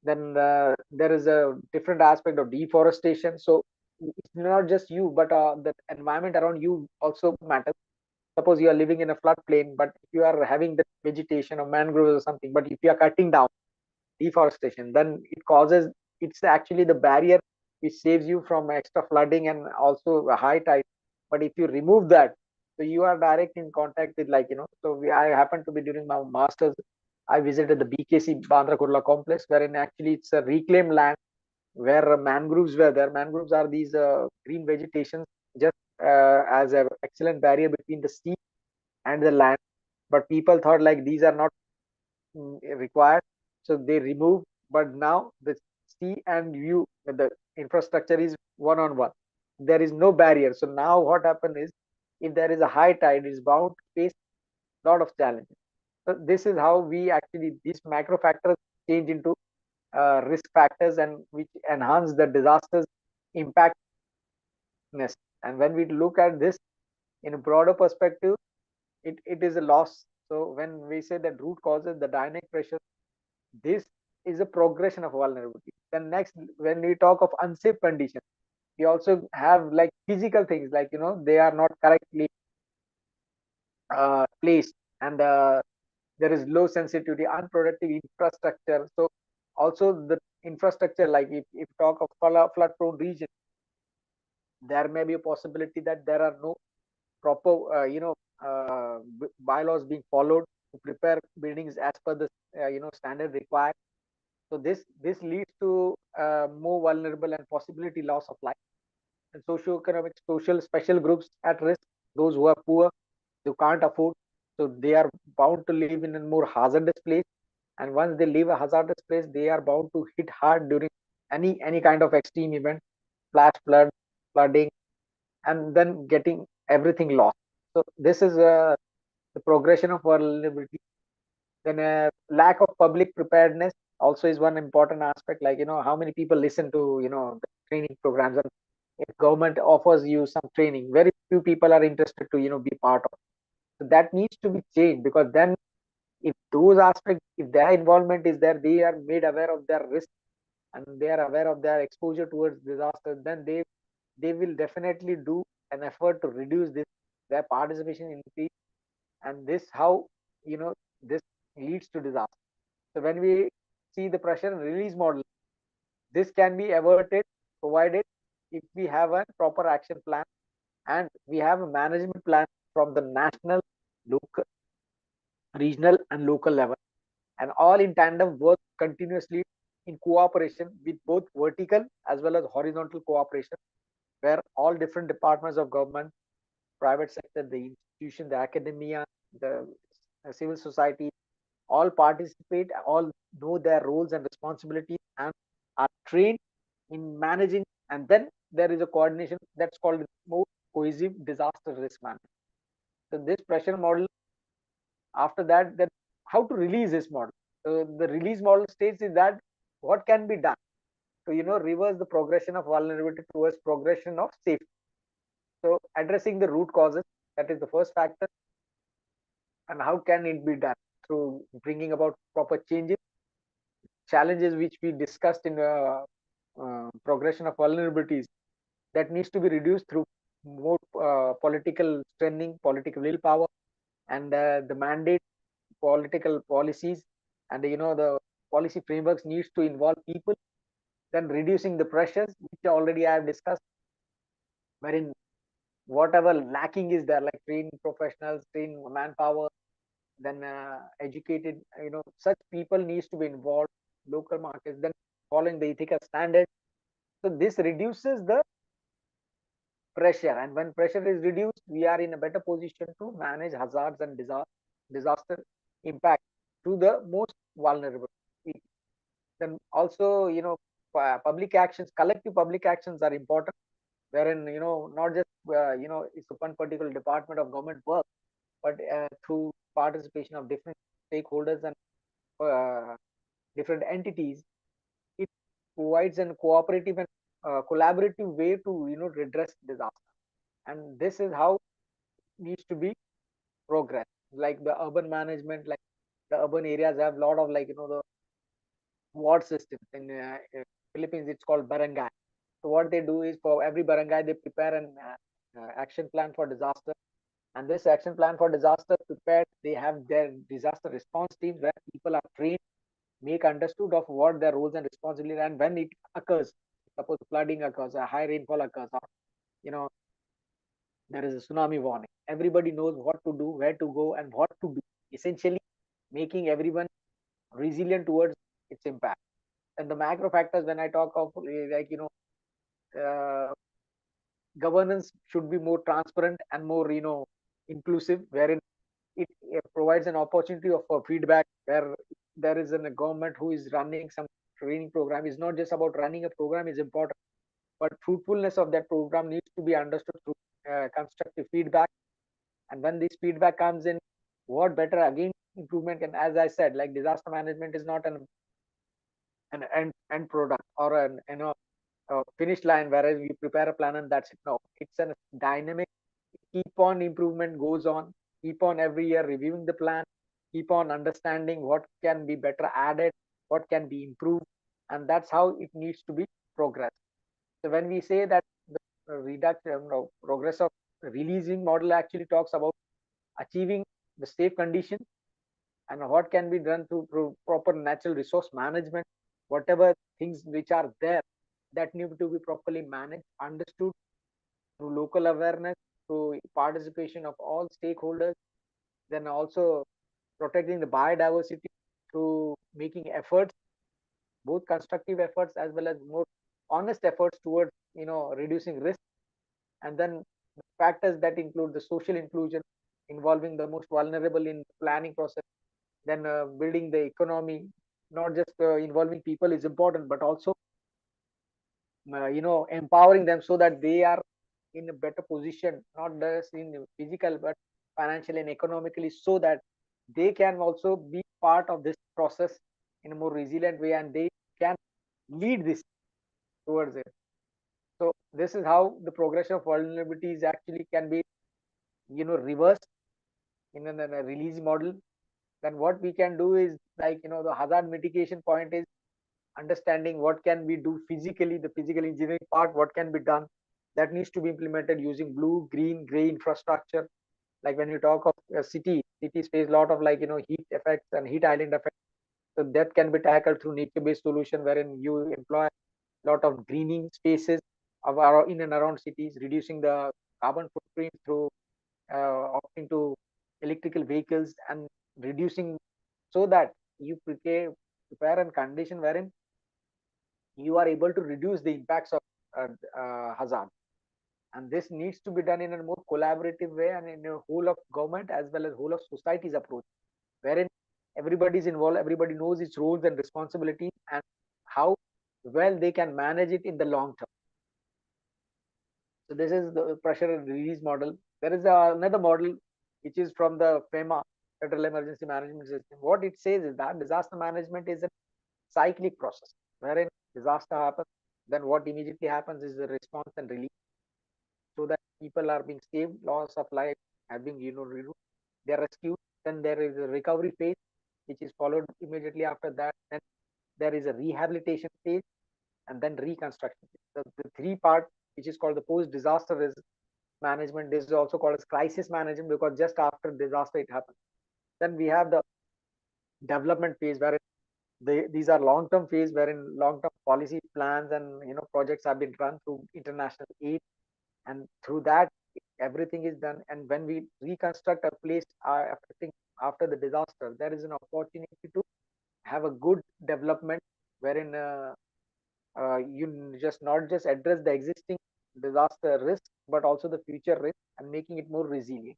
Then there is a different aspect of deforestation. So it's not just you, but the environment around you also matters. Suppose you are living in a floodplain, but if you are having the vegetation or mangroves or something, but if you are cutting down deforestation, then it's actually the barrier which saves you from extra flooding and also a high tide. But if you remove that, so you are direct in contact with I happened to be during my master's, I visited the BKC Bandra Kurla complex, wherein actually it's a reclaimed land where mangroves were there. Mangroves are these green vegetations just as an excellent barrier between the sea and the land, but people thought like these are not required, so they removed. But now the sea and you, the infrastructure is one on one. There is no barrier. So now what happened is, if there is a high tide, it's bound to face a lot of challenges. So this is how we actually, these macro factors change into risk factors, and which enhance the disaster's impactness. And when we look at this in a broader perspective, it is a loss. So when we say that root causes, the dynamic pressure, this is a progression of vulnerability. Then next, when we talk of unsafe conditions, we also have like physical things, like they are not correctly placed, and there is low sensitivity, unproductive infrastructure. So also the infrastructure, like if talk of flood prone region, there may be a possibility that there are no proper bylaws being followed to prepare buildings as per the standard required. So this leads to more vulnerable and possibility loss of life. And socioeconomic, social special groups at risk, those who are poor, who can't afford, so they are bound to live in a more hazardous place. And once they leave a hazardous place, they are bound to hit hard during any kind of extreme event, flash flooding, and then getting everything lost. So this is the progression of vulnerability. Then lack of public preparedness also is one important aspect. Like how many people listen to the training programs, and if government offers you some training, very few people are interested to be part of. So that needs to be changed, because then if those aspects, if their involvement is there, they are made aware of their risk, and they are aware of their exposure towards disaster, then they will definitely do an effort to reduce this, their participation increase. And this how this leads to disaster. So when we see the pressure and release model, this can be averted provided if we have a proper action plan, and we have a management plan from the national, local, regional and local level, and all in tandem work continuously in cooperation with both vertical as well as horizontal cooperation, where all different departments of government, private sector, the institution, the academia, the civil society, all participate, all know their roles and responsibilities, and are trained in managing. And then there is a coordination that's called more cohesive disaster risk management. So this pressure model, after that, then how to release this model. So the release model states is that what can be done to reverse the progression of vulnerability towards progression of safety. So addressing the root causes, that is the first factor. And how can it be done? Through bringing about proper changes, challenges which we discussed in progression of vulnerabilities, that needs to be reduced through more political strengthening, political willpower, and the mandate, political policies, and the policy frameworks needs to involve people. Then reducing the pressures, which already I have discussed, wherein whatever lacking is there, like trained professionals, trained manpower, then educated, such people needs to be involved, local markets, then following the ethical standard. So this reduces the pressure, and when pressure is reduced, we are in a better position to manage hazards and disaster impact to the most vulnerable people. Then also public actions, collective public actions are important, wherein not just it's one particular department of government work, but through participation of different stakeholders and different entities, it provides a cooperative and collaborative way to redress disaster. And this is how needs to be progressed. Like the urban management, like the urban areas have a lot of the ward systems. In Philippines, it's called barangay. So what they do is, for every barangay they prepare an action plan for disaster, and this action plan for disaster prepared, they have their disaster response teams where people are trained, make understood of what their roles and responsibilities, and when it occurs, suppose flooding occurs, a high rainfall occurs, or there is a tsunami warning, everybody knows what to do, where to go, and what to do, essentially making everyone resilient towards its impact. And the macro factors, when I talk of uh, governance should be more transparent and more, inclusive, wherein it provides an opportunity of feedback, where there is a government who is running some training program. Is not just about running a program is important, but fruitfulness of that program needs to be understood through constructive feedback. And when this feedback comes in, what better again improvement can, as I said, like disaster management is not an end product or an finish line whereas you prepare a plan and that's it. No, it's a dynamic, keep on improvement goes on, keep on every year reviewing the plan, keep on understanding what can be better added, what can be improved, and that's how it needs to be progressed. So when we say that the reduction progress of releasing model actually talks about achieving the safe condition and what can be done through proper natural resource management, whatever things which are there that need to be properly managed, understood through local awareness, through participation of all stakeholders, then also protecting the biodiversity through making efforts, both constructive efforts as well as more honest efforts towards reducing risk, and then factors that include the social inclusion involving the most vulnerable in planning process, then building the economy, not just involving people is important, but also empowering them so that they are in a better position, not just in physical but financially and economically, so that they can also be part of this process in a more resilient way and they can lead this towards it. So this is how the progression of vulnerabilities actually can be reversed in a release model. Then what we can do is like the hazard mitigation point is understanding what can we do physically, the physical engineering part, what can be done that needs to be implemented using blue, green, gray infrastructure. Like when you talk of a cities face a lot of heat effects and heat island effects. So that can be tackled through nature-based solution wherein you employ a lot of greening spaces in and around cities, reducing the carbon footprint through opting to electrical vehicles and reducing, so that you prepare and condition wherein you are able to reduce the impacts of hazard. And this needs to be done in a more collaborative way and in a whole of government as well as whole of society's approach, wherein everybody is involved, everybody knows its roles and responsibilities and how well they can manage it in the long term. So this is the pressure and release model. There is another model which is from the FEMA, Federal Emergency Management System. What it says is that disaster management is a cyclic process, wherein disaster happens, then what immediately happens is the response and relief, so that people are being saved, loss of life have been they're rescued. Then there is a recovery phase, which is followed immediately after that. Then there is a rehabilitation phase, and then reconstruction phase. The three part, which is called the post-disaster risk management, this is also called as crisis management because just after disaster it happens. Then we have the development phase, where these are long-term phase wherein long-term policy plans and projects have been run through international aid, and through that everything is done. And when we reconstruct a place affecting after the disaster, there is an opportunity to have a good development wherein you just not just address the existing disaster risk but also the future risk and making it more resilient.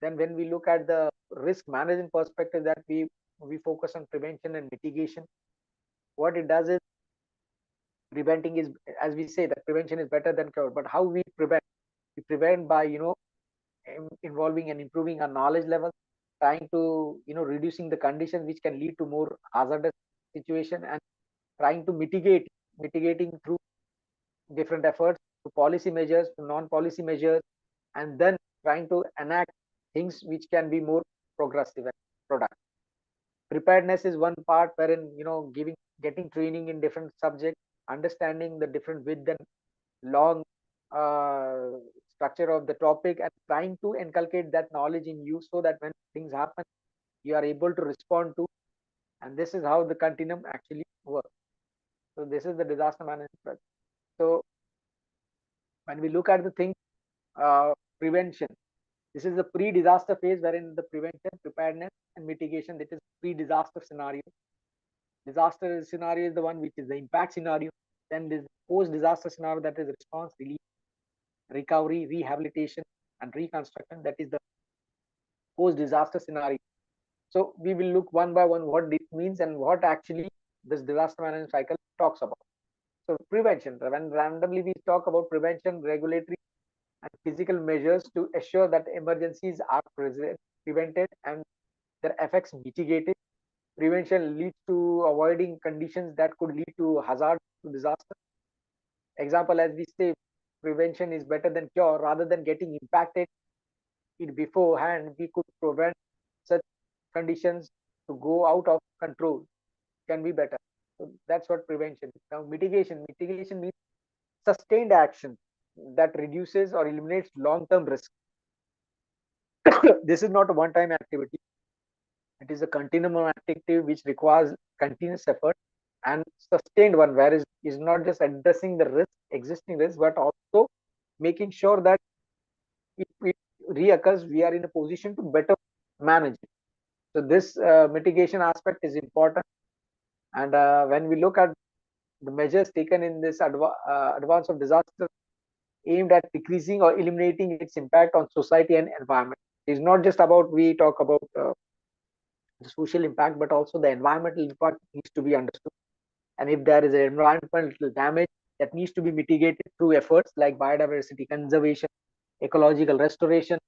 Then when we look at the risk management perspective, that we focus on prevention and mitigation. What it does is preventing is, as we say, that prevention is better than cure. But how we prevent by involving and improving our knowledge level, trying to reducing the conditions which can lead to more hazardous situation, and trying to mitigating through different efforts, to policy measures, to non-policy measures, and then trying to enact things which can be more progressive and productive. Preparedness is one part wherein getting training in different subjects, understanding the different width and long structure of the topic, and trying to inculcate that knowledge in you so that when things happen you are able to respond to. And this is how the continuum actually works. So this is the disaster management. So when we look at the thing, prevention, this is the pre-disaster phase wherein the prevention, preparedness and mitigation, that is pre-disaster scenario. Disaster scenario is the one which is the impact scenario. Then this post-disaster scenario, that is response, relief. recovery, rehabilitation, and reconstruction. That is the post-disaster scenario. So we will look one by one what this means and what actually this disaster management cycle talks about. So prevention, when randomly we talk about prevention, regulatory and physical measures to assure that emergencies are prevented and their effects mitigated. Prevention leads to avoiding conditions that could lead to hazard to disaster. Example, as we say, prevention is better than cure. Rather than getting impacted it beforehand, we could prevent such conditions to go out of control. Can be better. So that's what prevention is. Now mitigation means sustained action that reduces or eliminates long-term risk. This is not a one-time activity. It is a continuum activity which requires continuous effort and sustained one, where is not just addressing the risk, existing risk, but also making sure that if it reoccurs, we are in a position to better manage it. So this mitigation aspect is important. And when we look at the measures taken in this advance of disaster aimed at decreasing or eliminating its impact on society and environment, it's not just about we talk about the social impact, but also the environmental impact needs to be understood. And if there is an environmental damage, that needs to be mitigated through efforts like biodiversity conservation, ecological restoration,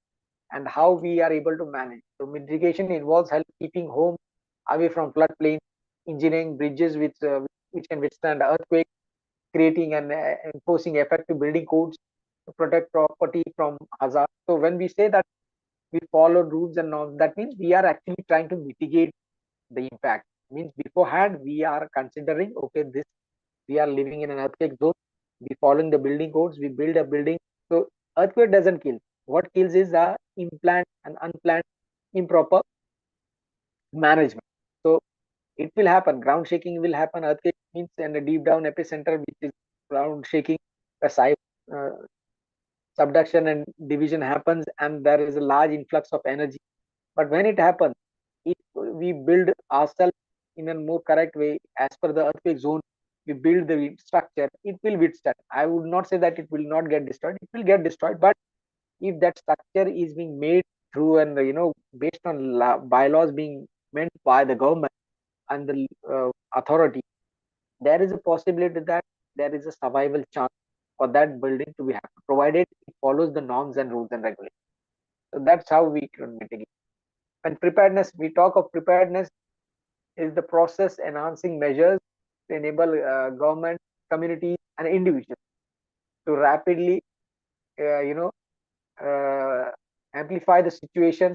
and how we are able to manage. So mitigation involves help keeping home away from floodplains, engineering bridges which can withstand earthquakes, creating and enforcing effective building codes to protect property from hazard. So when we say that we follow rules and norms, that means we are actually trying to mitigate the impact. Means beforehand we are considering, okay, this we are living in an earthquake zone, we following the building codes, we build a building. So earthquake doesn't kill. What kills is the unplanned and unplanned improper management. So it will happen. Ground shaking will happen. Earthquake means in a deep down epicenter, which is ground shaking, a subduction and division happens, and there is a large influx of energy. But when it happens, if we build ourselves in a more correct way as per the earthquake zone, we build the structure, it will withstand. I would not say that it will not get destroyed. It will get destroyed, but if that structure is being made through and based on bylaws being meant by the government and the authority, there is a possibility that there is a survival chance for that building to be happened, provided it follows the norms and rules and regulations. So that's how we can mitigate. And preparedness, we talk of preparedness is the process enhancing measures to enable government, communities, and individuals to rapidly, amplify the situation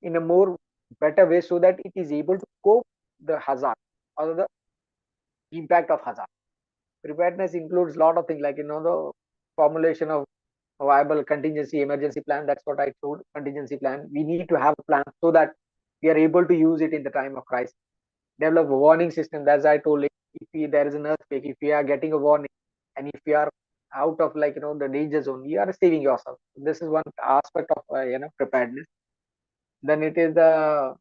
in a more better way, so that it is able to cope the hazard or the impact of hazard. Preparedness includes a lot of things like the formulation of a viable contingency emergency plan. That's what I told. Contingency plan, we need to have a plan so that we are able to use it in the time of crisis. Develop a warning system, as I told, if there is an earthquake, if we are getting a warning, and if we are out of the danger zone, you are saving yourself. This is one aspect of preparedness. Then it is the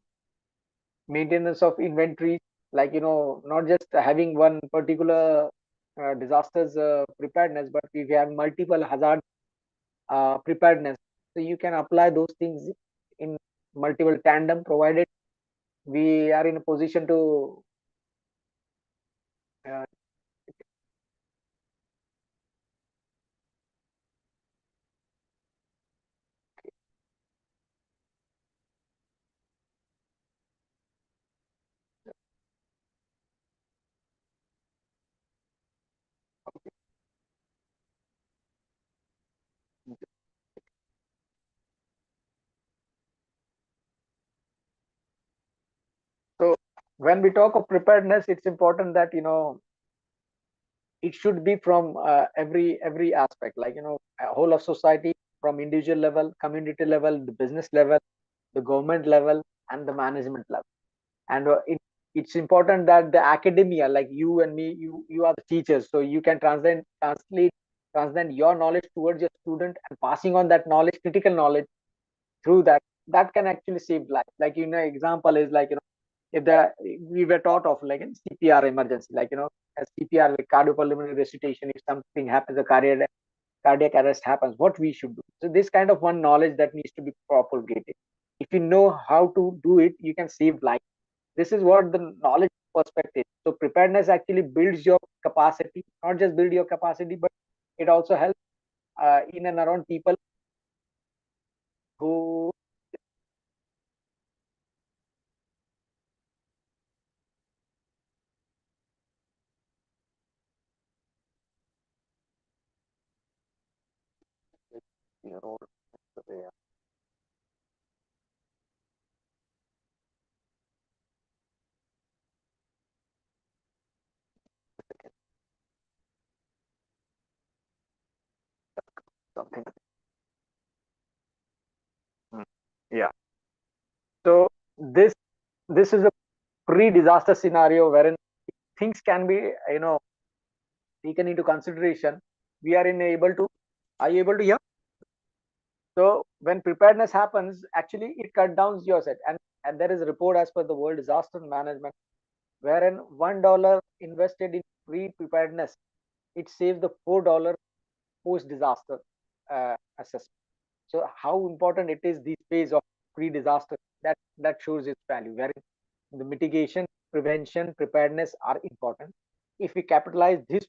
maintenance of inventory, not just having one particular disasters preparedness, but if you have multiple hazard preparedness, so you can apply those things in multiple tandem, provided we are in a position to so when we talk of preparedness, it's important that it should be from every aspect, a whole of society, from individual level, community level, the business level, the government level, and the management level. And it's important that the academia, like you and me, you are the teachers, so you can translate your knowledge towards your student, and passing on that knowledge, critical knowledge, through that can actually save life. Example is if we were taught of in CPR emergency, as CPR, like cardiopulmonary resuscitation, if something happens, a cardiac cardiac arrest happens, what we should do. So this kind of one knowledge that needs to be propagated. If you know how to do it, you can save life. This is what the knowledge perspective. So preparedness actually builds your capacity, not just build your capacity, but it also helps in and around people who something. Yeah. So this is a pre-disaster scenario wherein things can be taken into consideration. We are able to. Are you able to hear? So when preparedness happens, actually it cut down your set, and there is a report as per the World Disaster Management, wherein $1 invested in pre-preparedness, it saves the $4 post-disaster assessment. So how important it is this phase of pre-disaster, that shows its value. Wherein the mitigation, prevention, preparedness are important. If we capitalize this,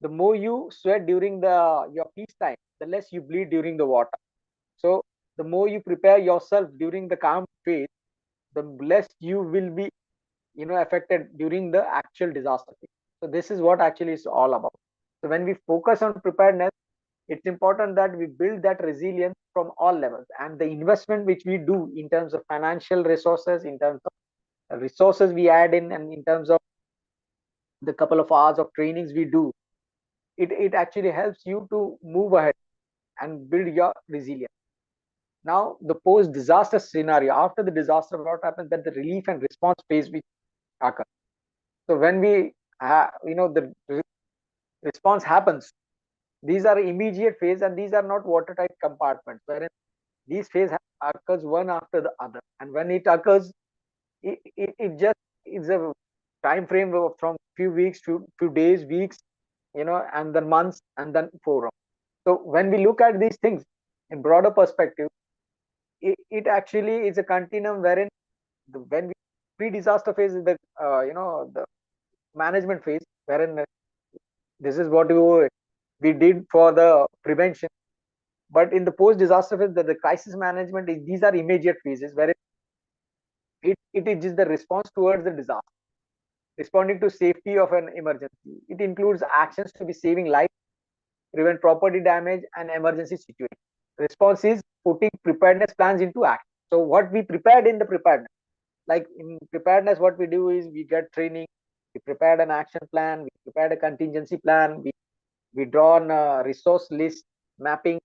the more you sweat during your peace time, the less you bleed during the war time. So the more you prepare yourself during the calm phase, the less you will be affected during the actual disaster phase. So this is what actually is all about. So when we focus on preparedness, it's important that we build that resilience from all levels, and the investment which we do in terms of financial resources, in terms of resources we add in, and in terms of the couple of hours of trainings we do, it actually helps you to move ahead and build your resilience. Now the post disaster scenario, after the disaster, what happens, that the relief and response phase which occur. So when we the response happens, these are immediate phase, and these are not watertight compartments, wherein these phase occurs one after the other, and when it occurs, it just is a time frame from few weeks to few days, weeks, and then months, and then forum. So when we look at these things in broader perspective, it actually is a continuum wherein when we pre-disaster phase is the the management phase, wherein this is what we did for the prevention. But in the post-disaster phase, the crisis management is, these are immediate phases where it is just the response towards the disaster, responding to safety of an emergency. It includes actions to be saving life, prevent property damage, and emergency situation. Response is putting preparedness plans into action. So what we prepared in the preparedness, like in preparedness, what we do is we get training, we prepared an action plan, we prepared a contingency plan, we draw on a resource list mapping,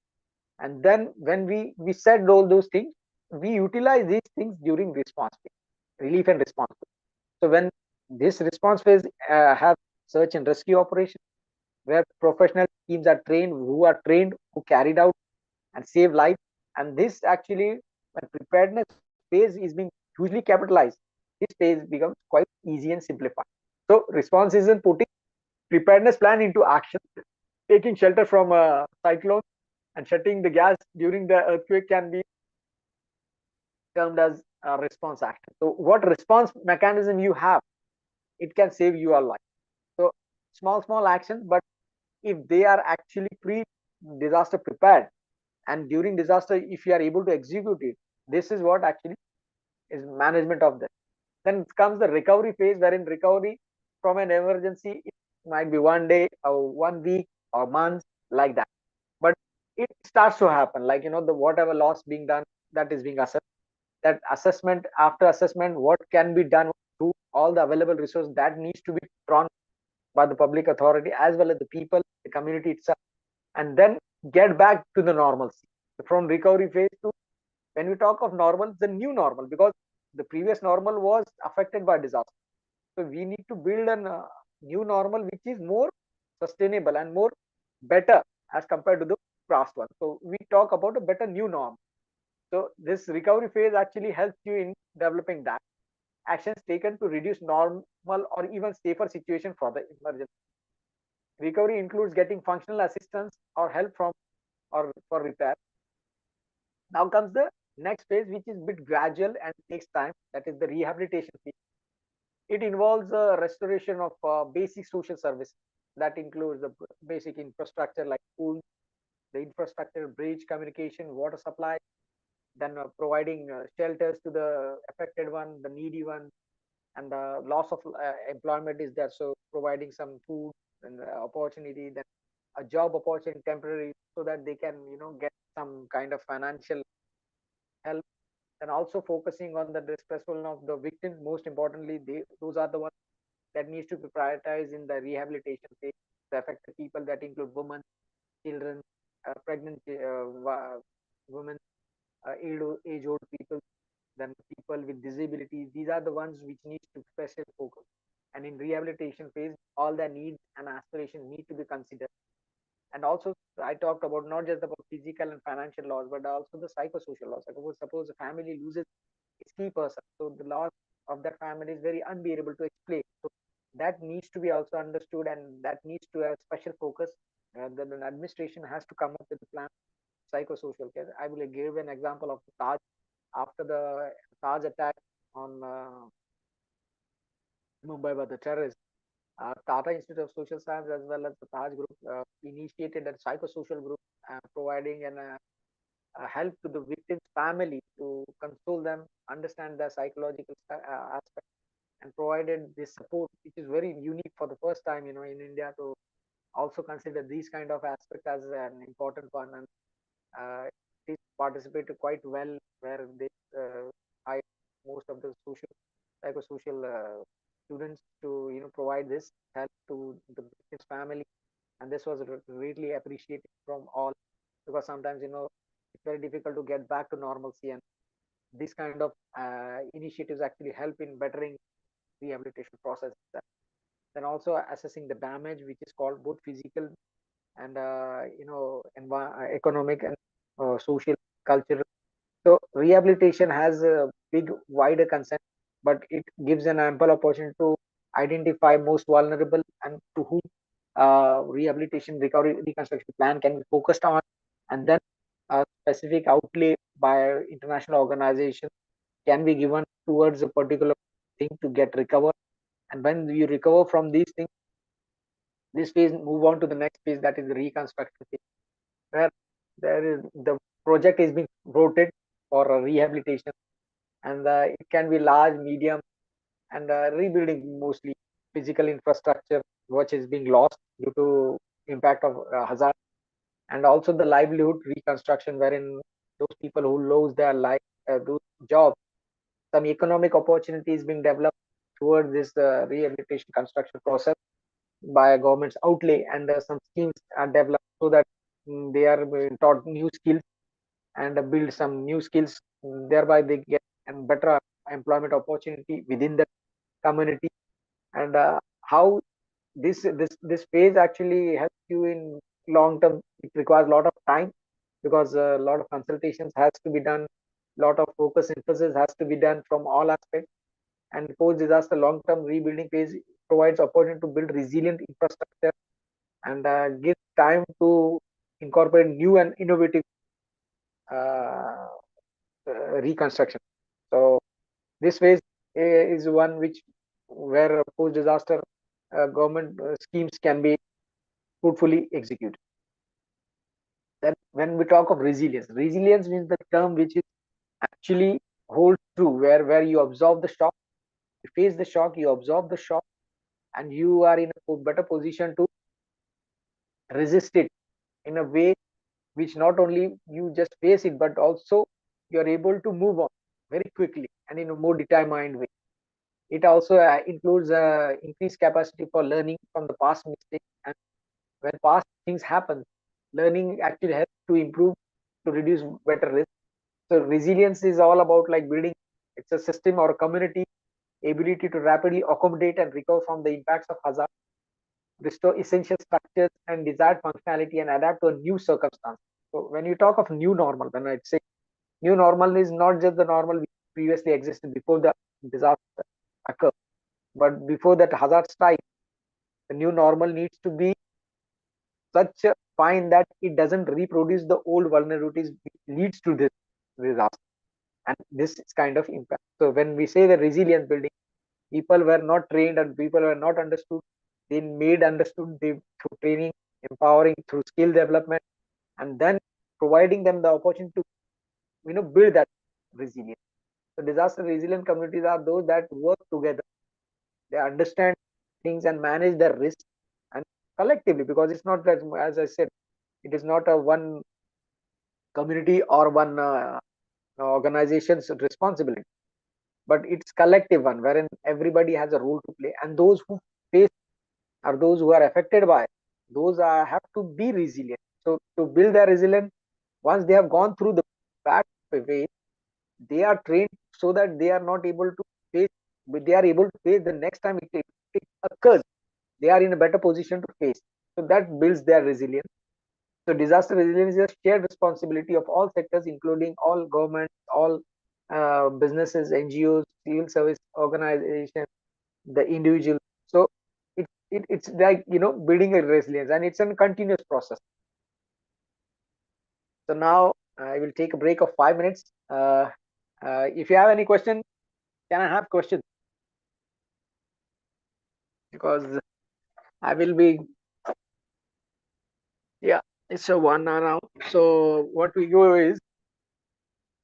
and then when we said all those things, we utilize these things during response phase, relief and response phase. So when this response phase have search and rescue operation, where professional teams are trained, who carried out and save life, and this actually, when preparedness phase is being hugely capitalized, this phase becomes quite easy and simplified. So response is in putting preparedness plan into action, taking shelter from a cyclone, and shutting the gas during the earthquake can be termed as a response action. So what response mechanism you have, it can save your life. So small actions, but if they are actually pre-disaster prepared, and during disaster, if you are able to execute it, this is what actually is management of that. Then comes the recovery phase, wherein recovery from an emergency, it might be 1 day or 1 week or months, like that. But it starts to happen, like the whatever loss being done, that is being assessed. That assessment, after assessment, what can be done through all the available resources, that needs to be drawn by the public authority as well as the people, the community itself, and then get back to the normalcy. From recovery phase to, when we talk of normal, the new normal, because the previous normal was affected by disaster. So we need to build a new normal which is more sustainable and more better as compared to the past one. So we talk about a better new norm. So this recovery phase actually helps you in developing that. Actions taken to reduce normal or even safer situation for the emergency. Recovery includes getting functional assistance or help from or for repair. Now comes the next phase, which is bit gradual and takes time. That is the rehabilitation phase. It involves the restoration of basic social services. That includes the basic infrastructure like schools, the infrastructure, bridge, communication, water supply, then providing shelters to the affected one, the needy one, and the loss of employment is there. So providing some food and opportunity, then a job opportunity temporary, so that they can get some kind of financial help, and also focusing on the distressful of the victims. Most importantly, those are the ones that needs to be prioritized in the rehabilitation phase. The affected people that include women, children, pregnant women, age-old people, then people with disabilities. These are the ones which need to special focus. And in rehabilitation phase, all their needs and aspirations need to be considered. And also, I talked about not just about physical and financial loss, but also the psychosocial loss. Like suppose a family loses its key person, so the loss of that family is very unbearable to explain. So that needs to be also understood, and that needs to have special focus. The administration has to come up with a plan, psychosocial care. I will give an example of Taj. After the Taj attack on Mumbai by the terrorists, Tata Institute of Social Science as well as the Taj Group initiated a psychosocial group providing an help to the victim's family to console them, understand their psychological aspect, and provided this support, which is very unique for the first time, in India, to also consider these kind of aspects as an important one. And it participated quite well, where they hired most of the psychosocial students to provide this help to the victim's family, and this was greatly appreciated from all, because sometimes it's very difficult to get back to normalcy, and this kind of initiatives actually help in bettering rehabilitation process. Then also assessing the damage, which is called both physical and economic and social, cultural. So rehabilitation has a big wider concern, but it gives an ample opportunity to identify most vulnerable and to whom rehabilitation, recovery, reconstruction plan can be focused on, and then a specific outlay by international organizations can be given towards a particular thing to get recovered. And when you recover from these things, this phase move on to the next phase, that is the reconstruction phase, where there is the project is being rotated for rehabilitation, and it can be large, medium, and rebuilding mostly physical infrastructure which is being lost due to impact of hazard, and also the livelihood reconstruction, wherein those people who lose their life, those jobs, some economic opportunities being developed towards this rehabilitation construction process by a government's outlay, and some schemes are developed so that they are being taught new skills and build some new skills, thereby they get a better employment opportunity within the community. And how this phase actually helps you in long term. It requires a lot of time, because a lot of consultations has to be done, lot of focus emphasis has to be done from all aspects. And post disaster long term rebuilding phase provides opportunity to build resilient infrastructure, and give time to incorporate new and innovative uh, reconstruction. So this phase is one which where post disaster government schemes can be fruitfully executed. Then when we talk of resilience, resilience means the term which is actually holds true, where you absorb the shock, you face the shock, you absorb the shock, and you are in a better position to resist it in a way which not only you just face it, but also you are able to move on very quickly and in a more determined way. It also includes increased capacity for learning from the past mistakes, and when past things happen, learning actually helps to improve, to reduce better risk. So resilience is all about like building, it's a system or a community ability to rapidly accommodate and recover from the impacts of hazard, restore essential structures and desired functionality, and adapt to a new circumstance. So when you talk of new normal, when I say new normal is not just the normal which previously existed before the disaster occurred, but before that hazard strike, the new normal needs to be such fine that it doesn't reproduce the old vulnerabilities, which leads to this disaster. And this is kind of impact. So when we say the resilient building, people were not trained and people were not understood. They made understood through training, empowering through skill development, and then providing them the opportunity to build that resilience. So disaster resilient communities are those that work together. They understand things and manage their risk and collectively, because it's not that, as I said, it is not a one community or one organization's responsibility, but it's collective one wherein everybody has a role to play, and those who face or those who are affected by it, those have to be resilient. So to build their resilience, once they have gone through the bad phase, they are trained so that they are not able to face, but they are able to face the next time it occurs. They are in a better position to face. So that builds their resilience. So disaster resilience is a shared responsibility of all sectors, including all governments, all businesses, NGOs, civil service organizations, the individual. So it's like building a resilience, and it's a continuous process. So now I will take a break of 5 minutes. If you have any question, can I have questions? Because I will be, yeah, it's a 1 hour now. So what we go is,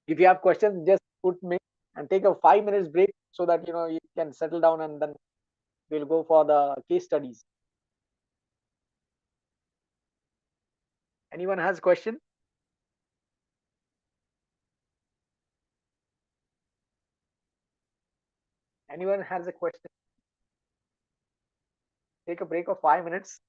if you have questions, just put me and take a 5 minutes break so that you can settle down, and then we'll go for the case studies. Anyone has a question? Anyone has a question? Take a break of 5 minutes.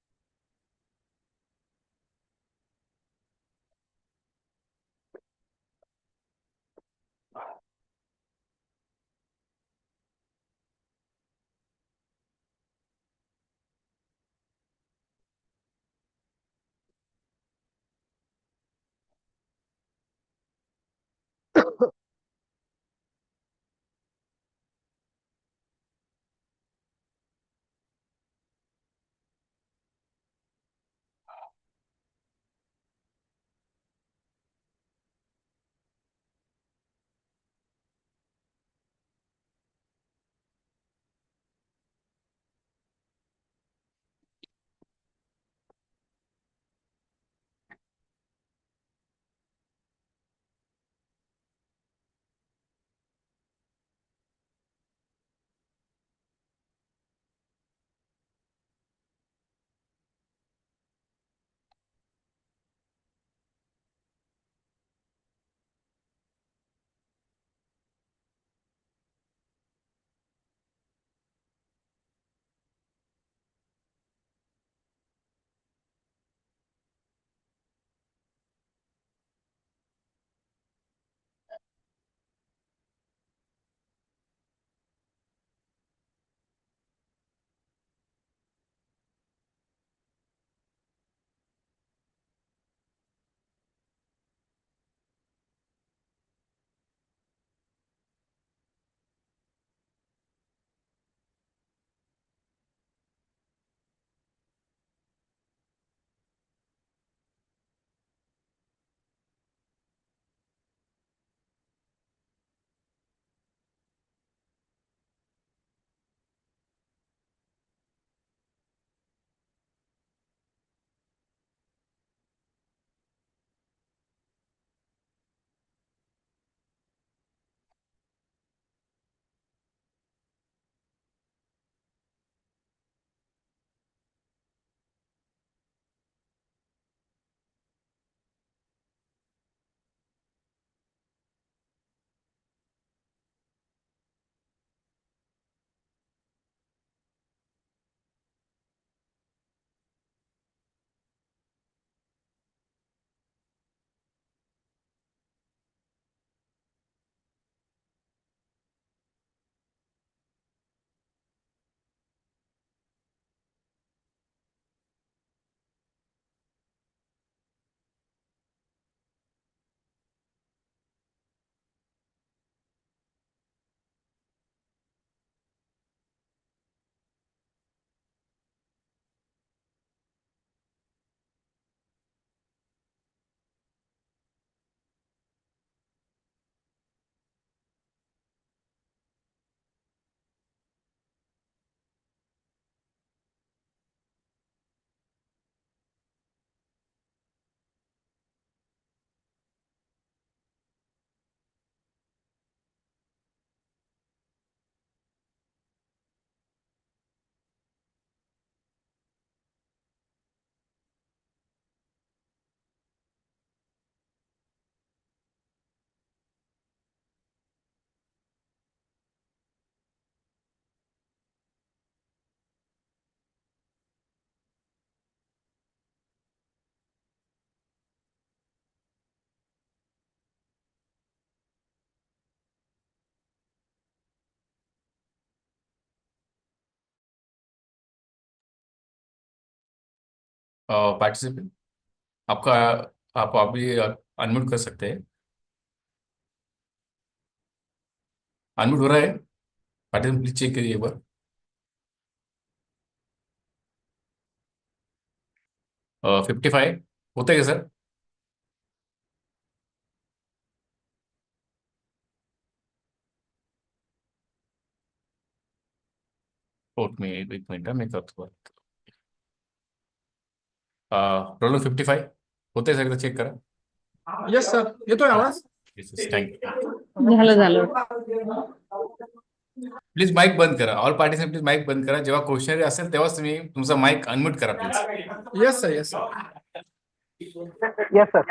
Participant आपका आप अभी unmute कर सकते हैं। Unmute हो रहा है? Participant please check करिए एक बार। 55 होता है क्या सर? कोर्ट में एक मिनट है, मैं करता हूँ। रोल 55 होते सर, चेक करा?
यस सर, येतोय आवाज?
थँक्यू।
झालं
प्लीज माईक बंद करा. ऑल पार्टिसिपेंट प्लीज माईक बंद करा. जेव्हा क्वेश्चनरी असेल तेव्हाच तुम्ही तुमचा माईक अनम्यूट करा please.
Yes sir, yes sir.
Yes, sir.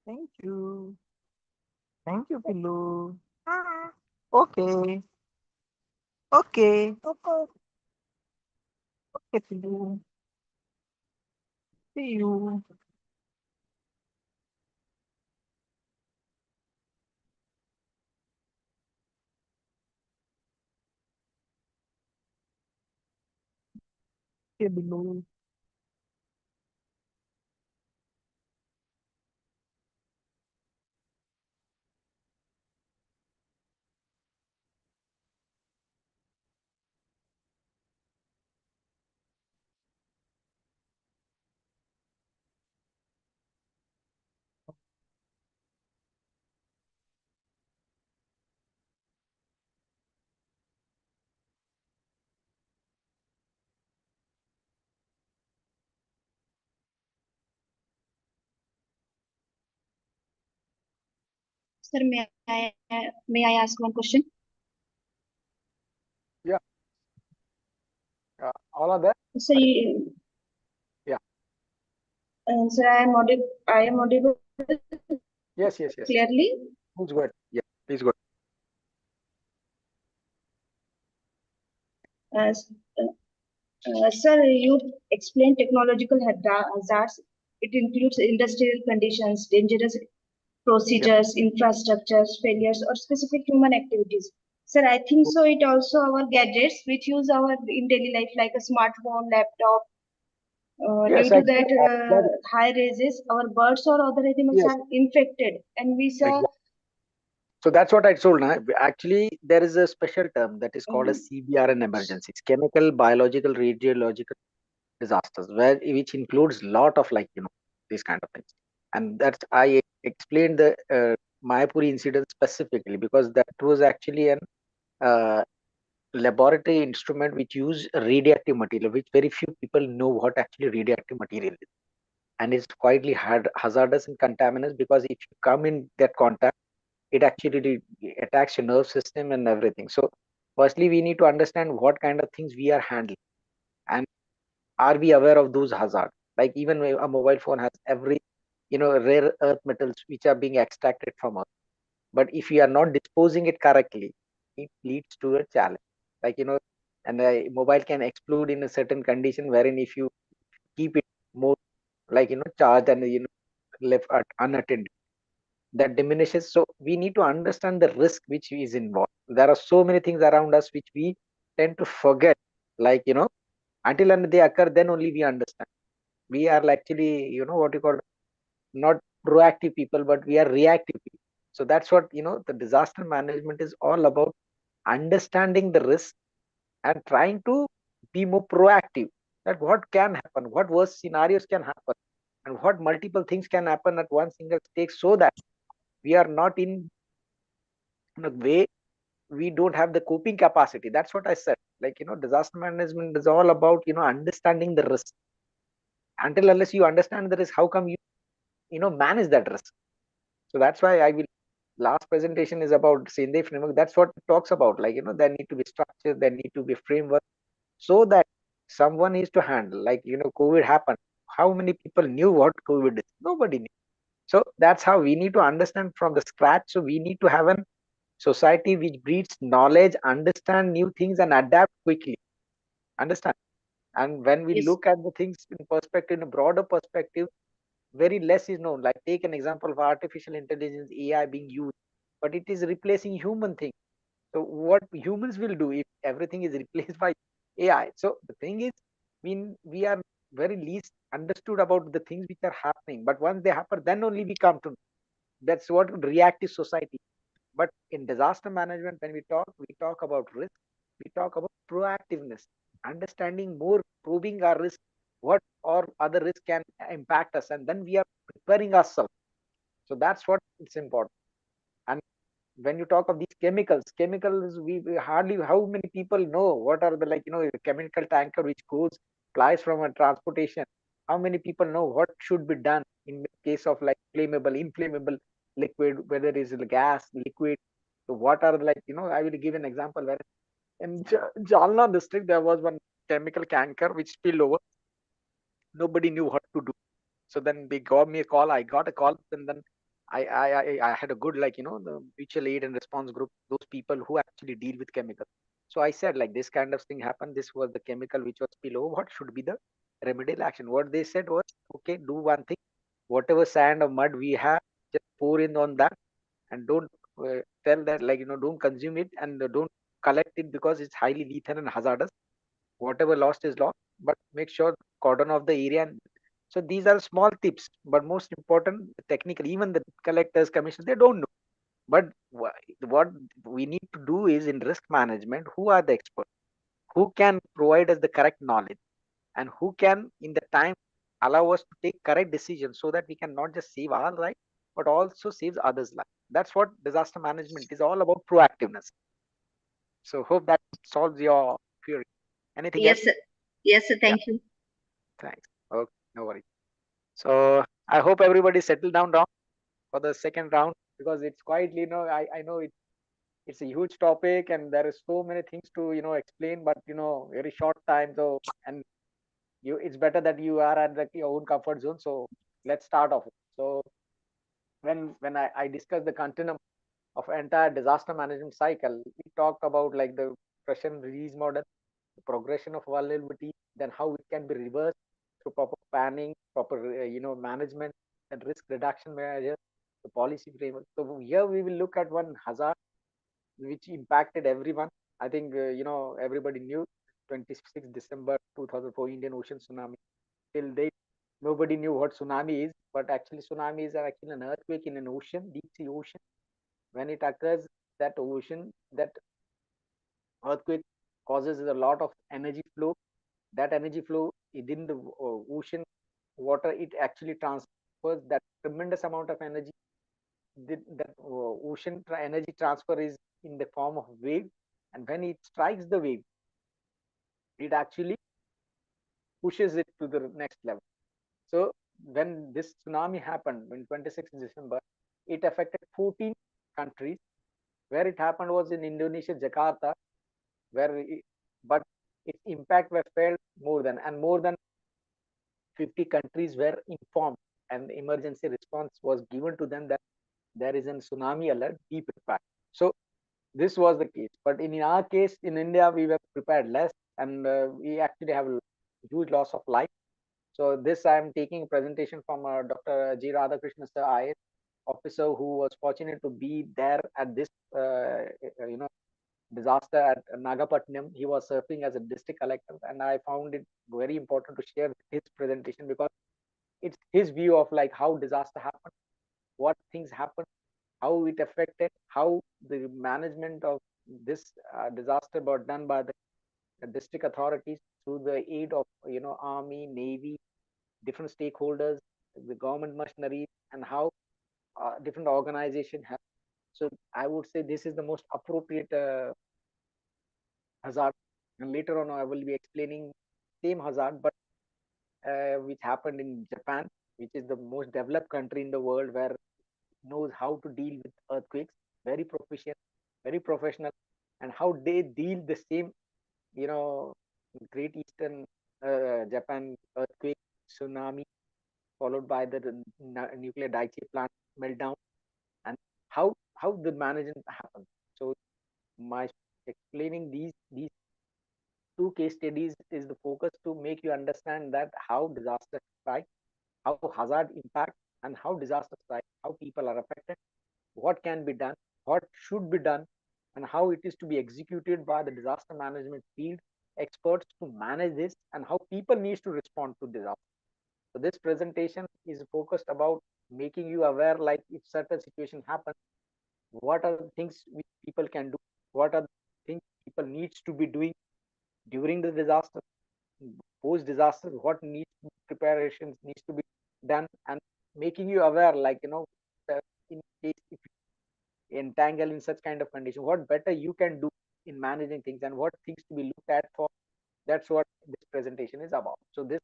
Thank you. Thank you, Pillu. Okay. Okay. Okay, Pillu. See you. Okay, Pillu.
Sir, may I ask one question?
All of that.
Sir,
Yeah.
Sir, I am audible
Yes.
clearly.
Please go ahead. Yeah. Please go
Sir, you explained technological hazards. It includes industrial conditions, dangerous procedures, infrastructures, failures, or specific human activities. Sir, I think so. It also our gadgets which use our in daily life, like a smartphone, laptop.
Yes,
Due to that
actually,
high raises, our birds or other animals
Yes.
are infected, and we saw.
Exactly. So that's what I told. Now, actually, there is a special term that is called as CBRN emergencies, chemical, biological, radiological disasters, which includes lot of these kind of things. And that's I explained the Mayapuri incident specifically because that was actually an laboratory instrument which used radioactive material, which very few people know what actually radioactive material is. And it's quietly hazardous and contaminants because if you come in that contact, it actually attacks your nerve system and everything. So firstly, we need to understand what kind of things we are handling. And are we aware of those hazards? Like even a mobile phone has every, rare earth metals which are being extracted from us. But if you are not disposing it correctly, it leads to a challenge. Like, and a mobile can explode in a certain condition wherein if you keep it more like, charged and, left unattended, that diminishes. So we need to understand the risk which is involved. There are so many things around us which we tend to forget. Like, until and they occur, then only we understand. We are actually, what you call, not proactive people, but we are reactive people. So that's what, the disaster management is all about: understanding the risk and trying to be more proactive. That what can happen, what worst scenarios can happen, and what multiple things can happen at one single stake, so that we are not in a way we don't have the coping capacity. That's what I said. Like, disaster management is all about, understanding the risk. Until unless you understand the risk, how come you, manage that risk? So that's why I will, last presentation is about Sendai framework. That's what it talks about. Like, there need to be structure, there need to be framework, so that someone is to handle. Like, COVID happened. How many people knew what COVID is? Nobody knew. So that's how we need to understand from the scratch. So we need to have a society which breeds knowledge, understand new things, and adapt quickly. Understand? And when we
Yes.
look at the things in perspective, in a broader perspective, very less is known. Like, take an example of artificial intelligence, AI being used, but it is replacing human things. So what humans will do if everything is replaced by AI? So the thing is, we are very least understood about the things which are happening. But once they happen, then only we come to know. That's what reactive society. But in disaster management, when we talk about risk, we talk about proactiveness, understanding more, probing our risk, what or other risk can impact us, and then we are preparing ourselves. So that's what it's important. And when you talk of these chemicals, we hardly, how many people know what are the, like, the chemical tanker which flies from a transportation. How many people know what should be done in case of like flammable, inflammable liquid, whether it is a gas, liquid? So what are, like, I will give an example where in Jalna district there was one chemical tanker which spilled over. Nobody knew what to do. So then they got me a call. I got a call, and then I had a good, like, the mutual aid and response group, those people who actually deal with chemicals. So I said, like, this kind of thing happened. This was the chemical which was spill over. What should be the remedial action? What they said was, okay, do one thing. Whatever sand or mud we have, just pour in on that, and don't tell that, like, don't consume it, and don't collect it because it's highly lethal and hazardous. Whatever lost is lost, but make sure cordon off the area. And so these are small tips, but most important, technical. Even the collectors, commissioners, they don't know. But what we need to do is, in risk management, who are the experts? Who can provide us the correct knowledge, and who can, in the time, allow us to take correct decisions, so that we can not just save our life, but also save others' life. That's what disaster management is all about: proactiveness. So hope that solves your query. Anything
Yes,
else?
sir. Yes, sir.
Yeah,
Thank you.
thanks. Okay, no worries. So I hope everybody settled down now for the second round, because it's quite, I know it's a huge topic and there is so many things to, explain, but, very short time. So, and it's better that you are at your own comfort zone. So let's start off. So when I discussed the continuum of entire disaster management cycle, we talked about, like, the pressure and release model, the progression of vulnerability, then how it can be reversed through proper planning, proper, management, and risk reduction measures, the policy framework. So here we will look at one hazard which impacted everyone. I think, everybody knew 26 December 2004 Indian Ocean tsunami. Till date, nobody knew what tsunami is, but actually tsunami is actually an earthquake in an ocean, deep sea ocean. When it occurs, that earthquake causes a lot of energy flow. That energy flow within the ocean water, it actually transfers that tremendous amount of energy. That energy transfer is in the form of wave, and when it strikes the wave, it actually pushes it to the next level. So when this tsunami happened in 26th December, it affected 14 countries. Where it happened was in Indonesia, Jakarta, but its impact were felt more than 50 countries were informed, and the emergency response was given to them that there is a tsunami alert, be prepared. So this was the case. But in our case, in India, we were prepared less, and we actually have a huge loss of life. So this I am taking a presentation from Dr. G. Radhakrishnan sir, IS officer, who was fortunate to be there at this disaster at Nagapattinam. He was serving as a district collector, and I found it very important to share his presentation because it's his view of like how disaster happened, what things happened, how it affected, how the management of this disaster was done by the district authorities through the aid of army, navy, different stakeholders, the government machinery, and how different organizations have. So I would say this is the most appropriate hazard, and later on I will be explaining same hazard, but which happened in Japan, which is the most developed country in the world, where knows how to deal with earthquakes, very proficient, very professional, and how they deal the same, Great Eastern Japan earthquake, tsunami, followed by the nuclear Daiichi plant meltdown, and how the management happens. So my explaining these two case studies is the focus to make you understand that how disaster strike, how hazard impact, and how disaster strike, how people are affected, what can be done, what should be done, and how it is to be executed by the disaster management field experts to manage this, and how people needs to respond to disaster. So this presentation is focused about making you aware, like if certain situation happens, what are the things which people can do, what are the things people needs to be doing during the disaster, post disaster, what needs preparations needs to be done, and making you aware, like in case if you entangle in such kind of condition, what better you can do in managing things, and what things to be looked at for. That's what this presentation is about. So this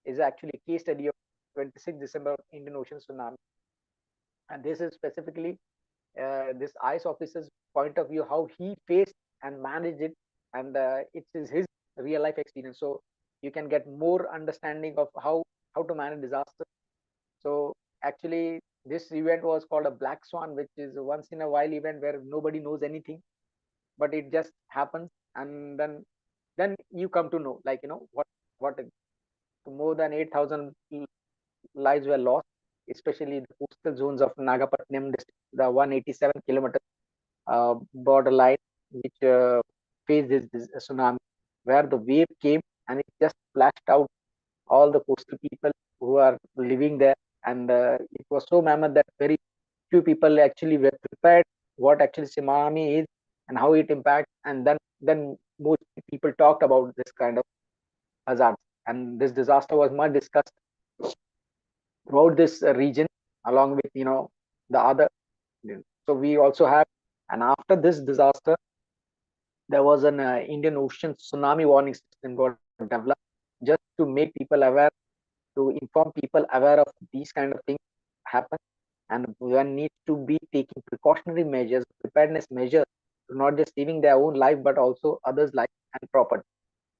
is actually a case study of 26 December Indian Ocean tsunami, and this is specifically this ICE officer's point of view, how he faced and managed it, and it is his real life experience. So you can get more understanding of how to manage disaster. So actually, this event was called a black swan, which is a once in a while event where nobody knows anything, but it just happens, and then you come to know, like what more than 8,000 lives were lost, especially the coastal zones of Nagapattinam district, the 187 kilometer borderline, which faced this tsunami, where the wave came and it just splashed out all the coastal people who are living there, and it was so mammoth that very few people actually were prepared what actually tsunami is and how it impacts, and then most people talked about this kind of hazards, and this disaster was much discussed throughout this region, along with the other. So we also have, and after this disaster, there was an Indian Ocean tsunami warning system got developed just to make people aware, to inform people aware of these kind of things happen, and one needs to be taking precautionary measures, preparedness measures, to not just saving their own life but also others' life and property,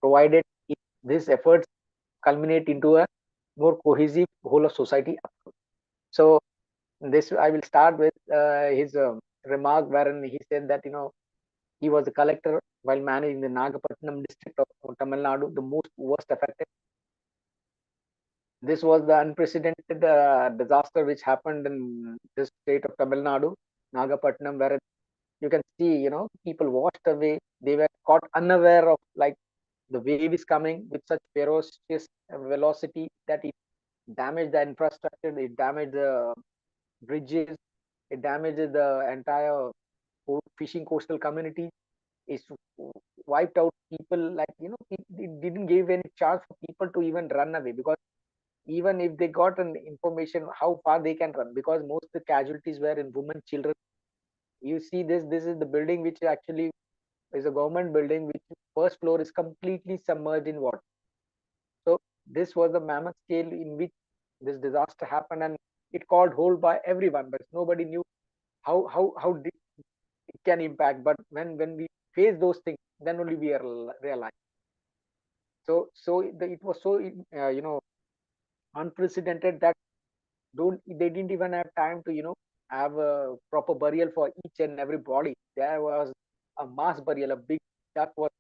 provided if these efforts culminate into a more cohesive whole of society approach. So this I will start with his remark, wherein he said that he was a collector while managing the Nagapattinam district of Tamil Nadu, the most worst affected. This was the unprecedented disaster which happened in this state of Tamil Nadu, Nagapattinam, where you can see, people washed away. They were caught unaware of, like, the wave is coming with such ferocious velocity that it damaged the infrastructure, it damaged the bridges, it damaged the entire fishing coastal community. It wiped out people, like, it didn't give any chance for people to even run away, because even if they got an information how far they can run, because most of the casualties were in women, children. You see this is the building which actually is a government building, which first floor is completely submerged in water. So this was the mammoth scale in which this disaster happened, and it called hold by everyone, but nobody knew how deep it can impact. But when we face those things, then only we realize. It was so unprecedented that they didn't even have time to have a proper burial for each and every body. There was a mass burial. A big duck was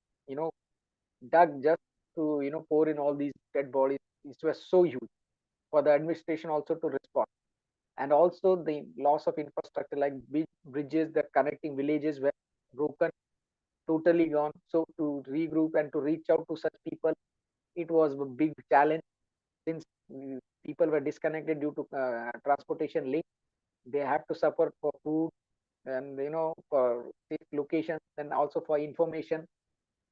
dug just to pour in all these dead bodies. It was so huge for the administration also to respond, and also the loss of infrastructure like bridges that connecting villages were broken, totally gone. So to regroup and to reach out to such people, it was a big challenge since people were disconnected due to transportation link. They have to suffer for food and for safe locations, and also for information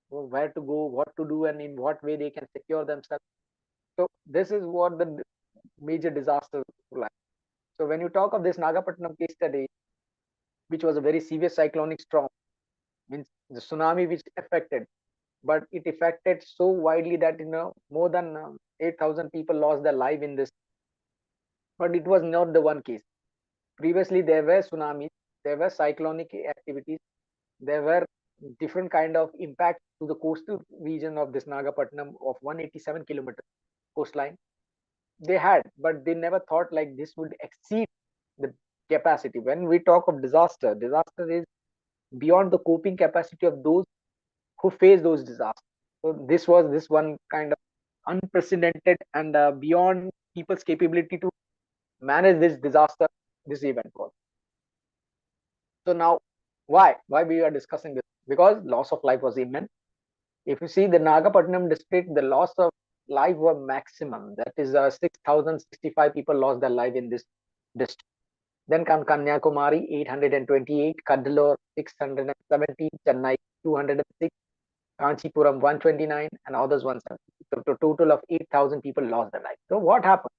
where to go, what to do, and in what way they can secure themselves. So this is what the major disaster like. So when you talk of this Nagapattinam case study, which was a very severe cyclonic storm, means the tsunami which affected, but it affected so widely that more than 8,000 people lost their life in this. But it was not the one case. Previously there were tsunamis, there were cyclonic activities, there were different kind of impact to the coastal region of this Nagapattinam of 187 kilometers coastline. They had, but they never thought like this would exceed the capacity. When we talk of disaster is beyond the coping capacity of those who face those disasters. So this was this one kind of unprecedented and beyond people's capability to manage this disaster. This event was. So now, why we are discussing this? Because loss of life was immense. If you see the Nagapattinam district, the loss of life were maximum. That is 6,065 people lost their life in this district. Then come Kanyakumari, 828, Cuddalore, 617, Chennai, 206, Kanchipuram, 129, and others 170. So a total of 8,000 people lost their life. So what happened?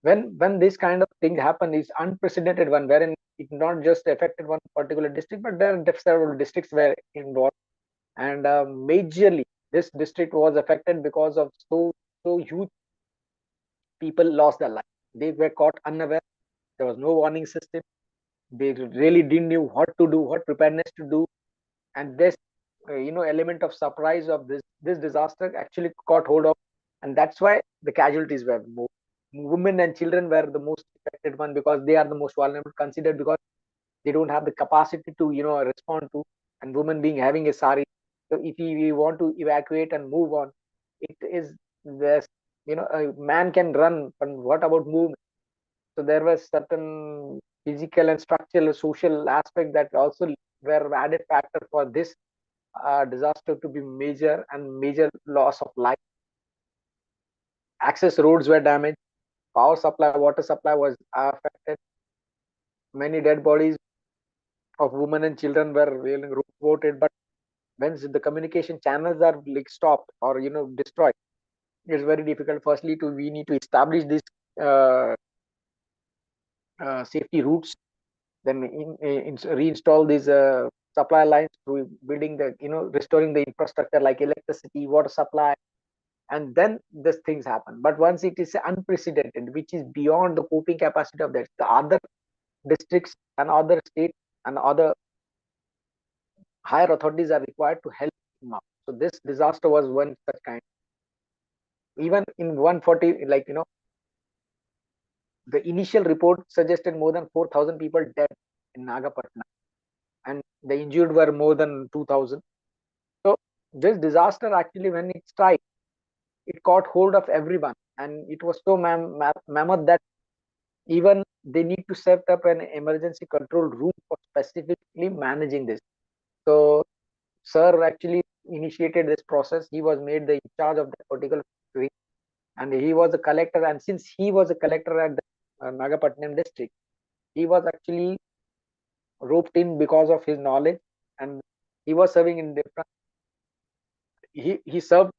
When this kind of thing happened is unprecedented one, wherein it not just affected one particular district, but there are several districts were involved, and majorly this district was affected because of so huge people lost their life. They were caught unaware. There was no warning system. They really didn't know what to do, what preparedness to do, and this element of surprise of this disaster actually caught hold of, and that's why the casualties were more. Women and children were the most affected one because they are the most vulnerable considered, because they don't have the capacity to respond to, and women being having a sari. So if we want to evacuate and move on, it is this a man can run, but what about movement? So there was certain physical and structural social aspect that also were added factor for this disaster to be major, and major loss of life. Access roads were damaged, power supply, water supply was affected. Many dead bodies of women and children were really reported, but when the communication channels are like stopped or destroyed, it's very difficult. Firstly, we need to establish this safety routes, then reinstall these supply lines through building the restoring the infrastructure like electricity, water supply, and then these things happen. But once it is unprecedented, which is beyond the coping capacity of that, the other districts and other states and other higher authorities are required to help them out. So this disaster was one such kind. Even in 140, the initial report suggested more than 4,000 people dead in Nagapattinam, and the injured were more than 2,000. So this disaster actually, when it struck, it caught hold of everyone, and it was so mammoth that even they need to set up an emergency control room for specifically managing this. So sir actually initiated this process. He was made the in charge of that particular thing, and he was a collector, and since he was a collector at the Nagapattinam district, he was actually roped in because of his knowledge, and he was serving in different, he served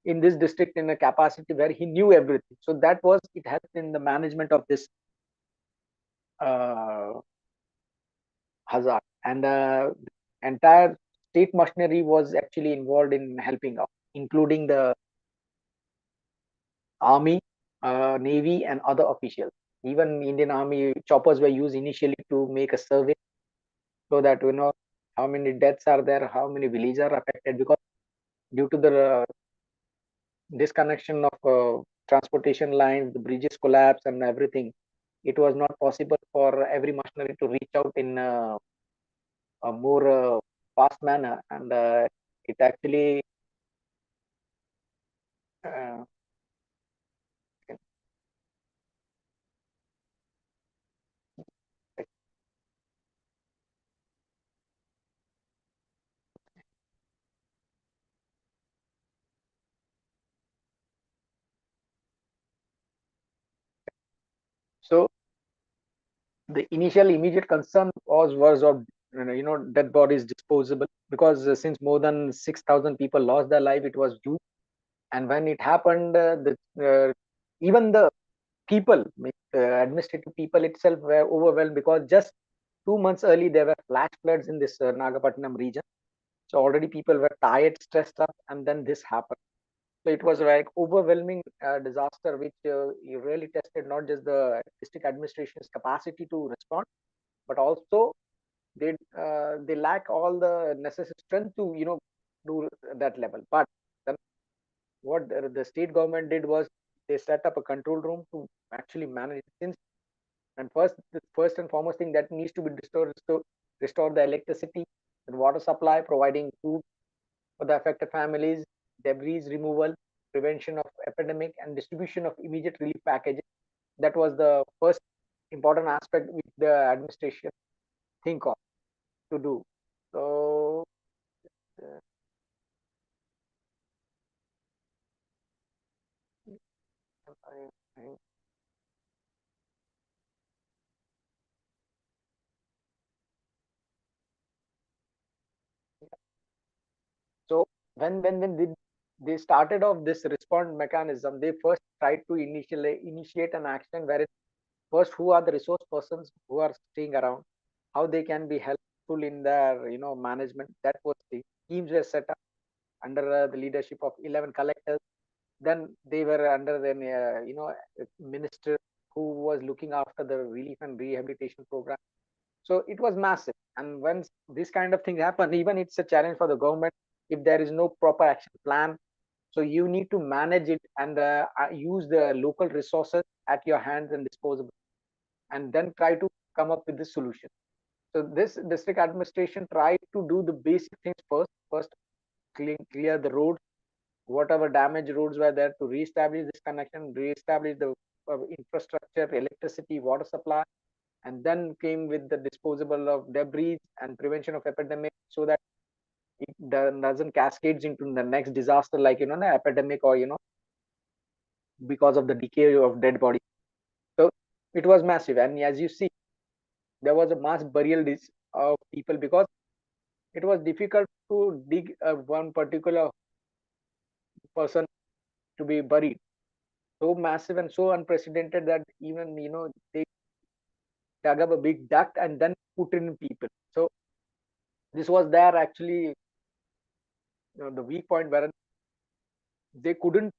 in this district in a capacity where he knew everything. So that was, it helped in the management of this hazard, and entire state machinery was actually involved in helping out, including the army, navy, and other officials. Even Indian Army choppers were used initially to make a survey, so that how many deaths are there, how many villages are affected, because due to the disconnection of transportation lines, the bridges collapse and everything, it was not possible for every machinery to reach out in a more fast manner, and it actually uh, so the initial immediate concern was of dead bodies disposable, because since more than 6,000 people lost their life, it was huge. And when it happened, even the people, administrative people itself were overwhelmed, because just 2 months early there were flash floods in this Nagapattinam region. So already people were tired, stressed up, and then this happened. So it was like overwhelming disaster, which really tested not just the district administration's capacity to respond, but also they lack all the necessary strength to do that level. But then what the state government did was they set up a control room to actually manage things. And the first and foremost thing that needs to be restore the electricity and water supply, providing food for the affected families, debris removal, prevention of epidemic, and distribution of immediate relief packages. That was the first important aspect which the administration think of to do. So so when they started off this response mechanism, they first tried to initiate an action where first, who are the resource persons who are staying around, how they can be helpful in their management. That was the teams were set up under the leadership of 11 collectors. Then they were under the minister who was looking after the relief and rehabilitation program. So it was massive. And when this kind of thing happen, even it's a challenge for the government if there is no proper action plan. So you need to manage it and use the local resources at your hands and disposable, and then try to come up with the solution. So this district administration tried to do the basic things first. First, clear the roads, whatever damaged roads were there, to reestablish this connection, reestablish the infrastructure, electricity, water supply, and then came with the disposable of debris and prevention of epidemic, so that it doesn't cascades into the next disaster, like the epidemic, or because of the decay of dead body. So it was massive, and as you see, there was a mass burial of people, because it was difficult to dig one particular person to be buried. So massive and so unprecedented that even they dug up a big duct and then put in people. So this was their actually the weak point, where they couldn't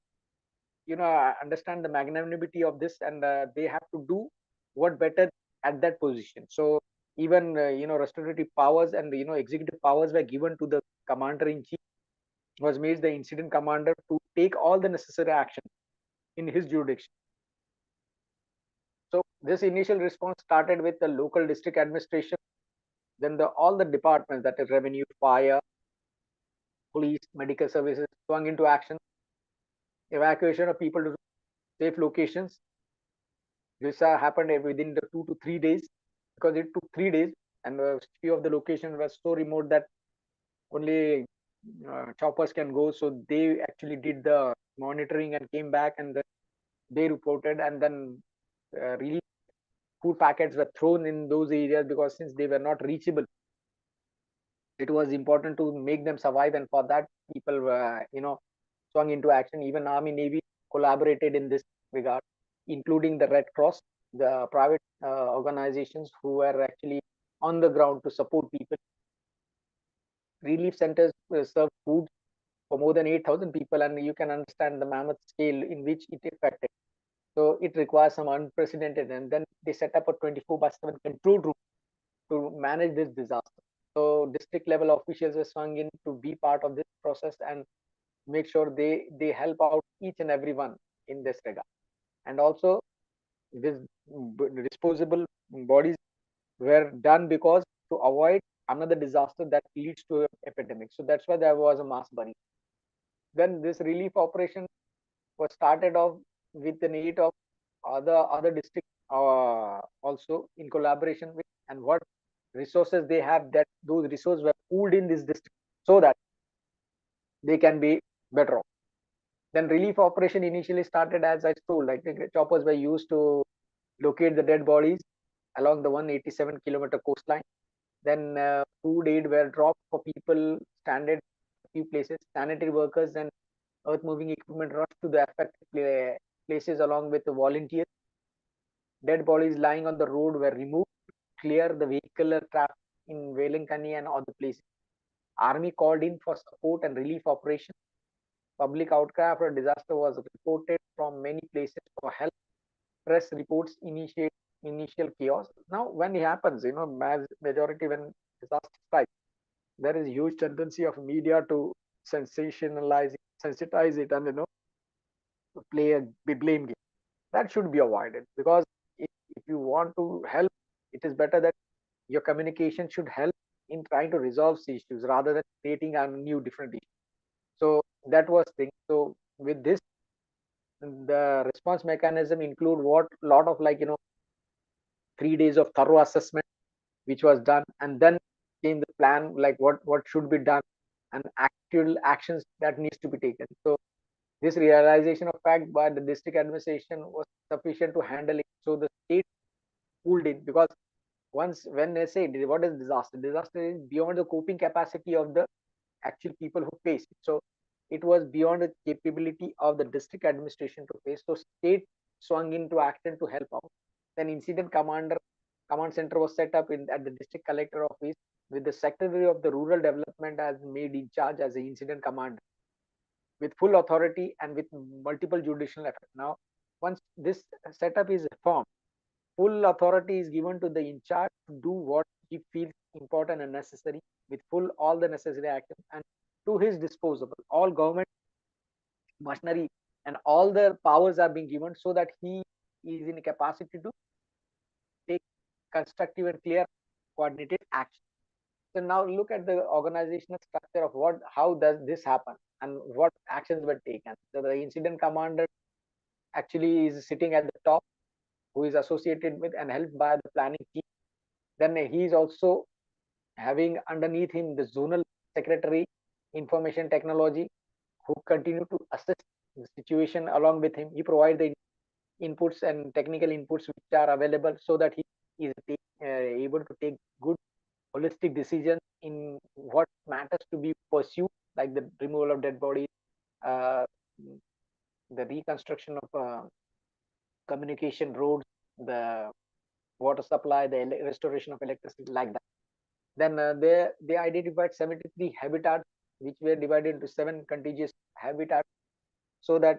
understand the magnanimity of this, and they have to do what better at that position. So even restorative powers and executive powers were given to the commander in chief, was made the incident commander to take all the necessary action in his jurisdiction. So this initial response started with the local district administration, then all the departments, that is revenue, fire, police, medical services, swung into action. Evacuation of people to safe locations. This happened within the 2 to 3 days, because it took 3 days, and a few of the locations were so remote that only choppers can go. So they actually did the monitoring and came back, and they reported, and then relief food packets were thrown in those areas, because since they were not reachable, it was important to make them survive, and for that people were swung into action. Even Army, Navy collaborated in this regard, including the Red Cross, the private organizations who were actually on the ground to support people. Relief centers serve food for more than 8,000 people, and you can understand the mammoth scale in which it affected. So it requires some unprecedented, and then they set up a 24/7 control room to manage this disaster. So district level officials were swung in to be part of this process, and make sure they help out each and everyone in this regard. And also this disposable bodies were done because to avoid another disaster that leads to an epidemic. So that's why there was a mass burial. Then this relief operation was started off with the need of other districts also in collaboration with, and what resources they have, that those resources were pooled in this district so that they can be better off. Then relief operation initially started, as I told, like the choppers were used to locate the dead bodies along the 187-kilometer coastline. Then food aid were dropped for people stranded a few places. Sanitary workers and earth moving equipment rushed to the affected places along with the volunteers. Dead bodies lying on the road were removed to clear the vehicular traffic in Velankani and other places. Army called in for support and relief operation. Public outcry after disaster was reported from many places for help. Press reports initial chaos. Now, when it happens, majority when disaster strikes, there is huge tendency of media to sensationalize it, sensitize it, and play a blame game. That should be avoided, because if you want to help, it is better that your communication should help in trying to resolve the issues rather than creating a new different issue. So that was thing. So with this, the response mechanism include what lot of 3 days of thorough assessment which was done, and then came the plan like what should be done and actual actions that needs to be taken. So this realization of fact by the district administration was sufficient to handle it. So the state pulled in, because when they say what is disaster is beyond the coping capacity of the actual people who face it. So it was beyond the capability of the district administration to face. So state swung into action to help out. Then incident command center was set up at the district collector office, with the secretary of the rural development as made in charge as the incident commander, with full authority and with multiple judicial effect. Now, once this setup is formed, full authority is given to the in charge to do what he feels important and necessary, with all the necessary action, and to his disposable all government machinery and all the powers are being given, so that he is in a capacity to take constructive and clear coordinated action. So now look at the organizational structure of how does this happen and what actions were taken. So the incident commander actually is sitting at the top, who is associated with and helped by the planning team. Then he is also having underneath him the zonal secretary, information technology, who continue to assess the situation along with him. He provides the inputs and technical inputs which are available, so that he is able to take good holistic decisions in what matters to be pursued, like the removal of dead bodies, the reconstruction of communication roads, the water supply, the restoration of electricity, like that. Then they identified 73 habitats, which were divided into 7 contiguous habitats, so that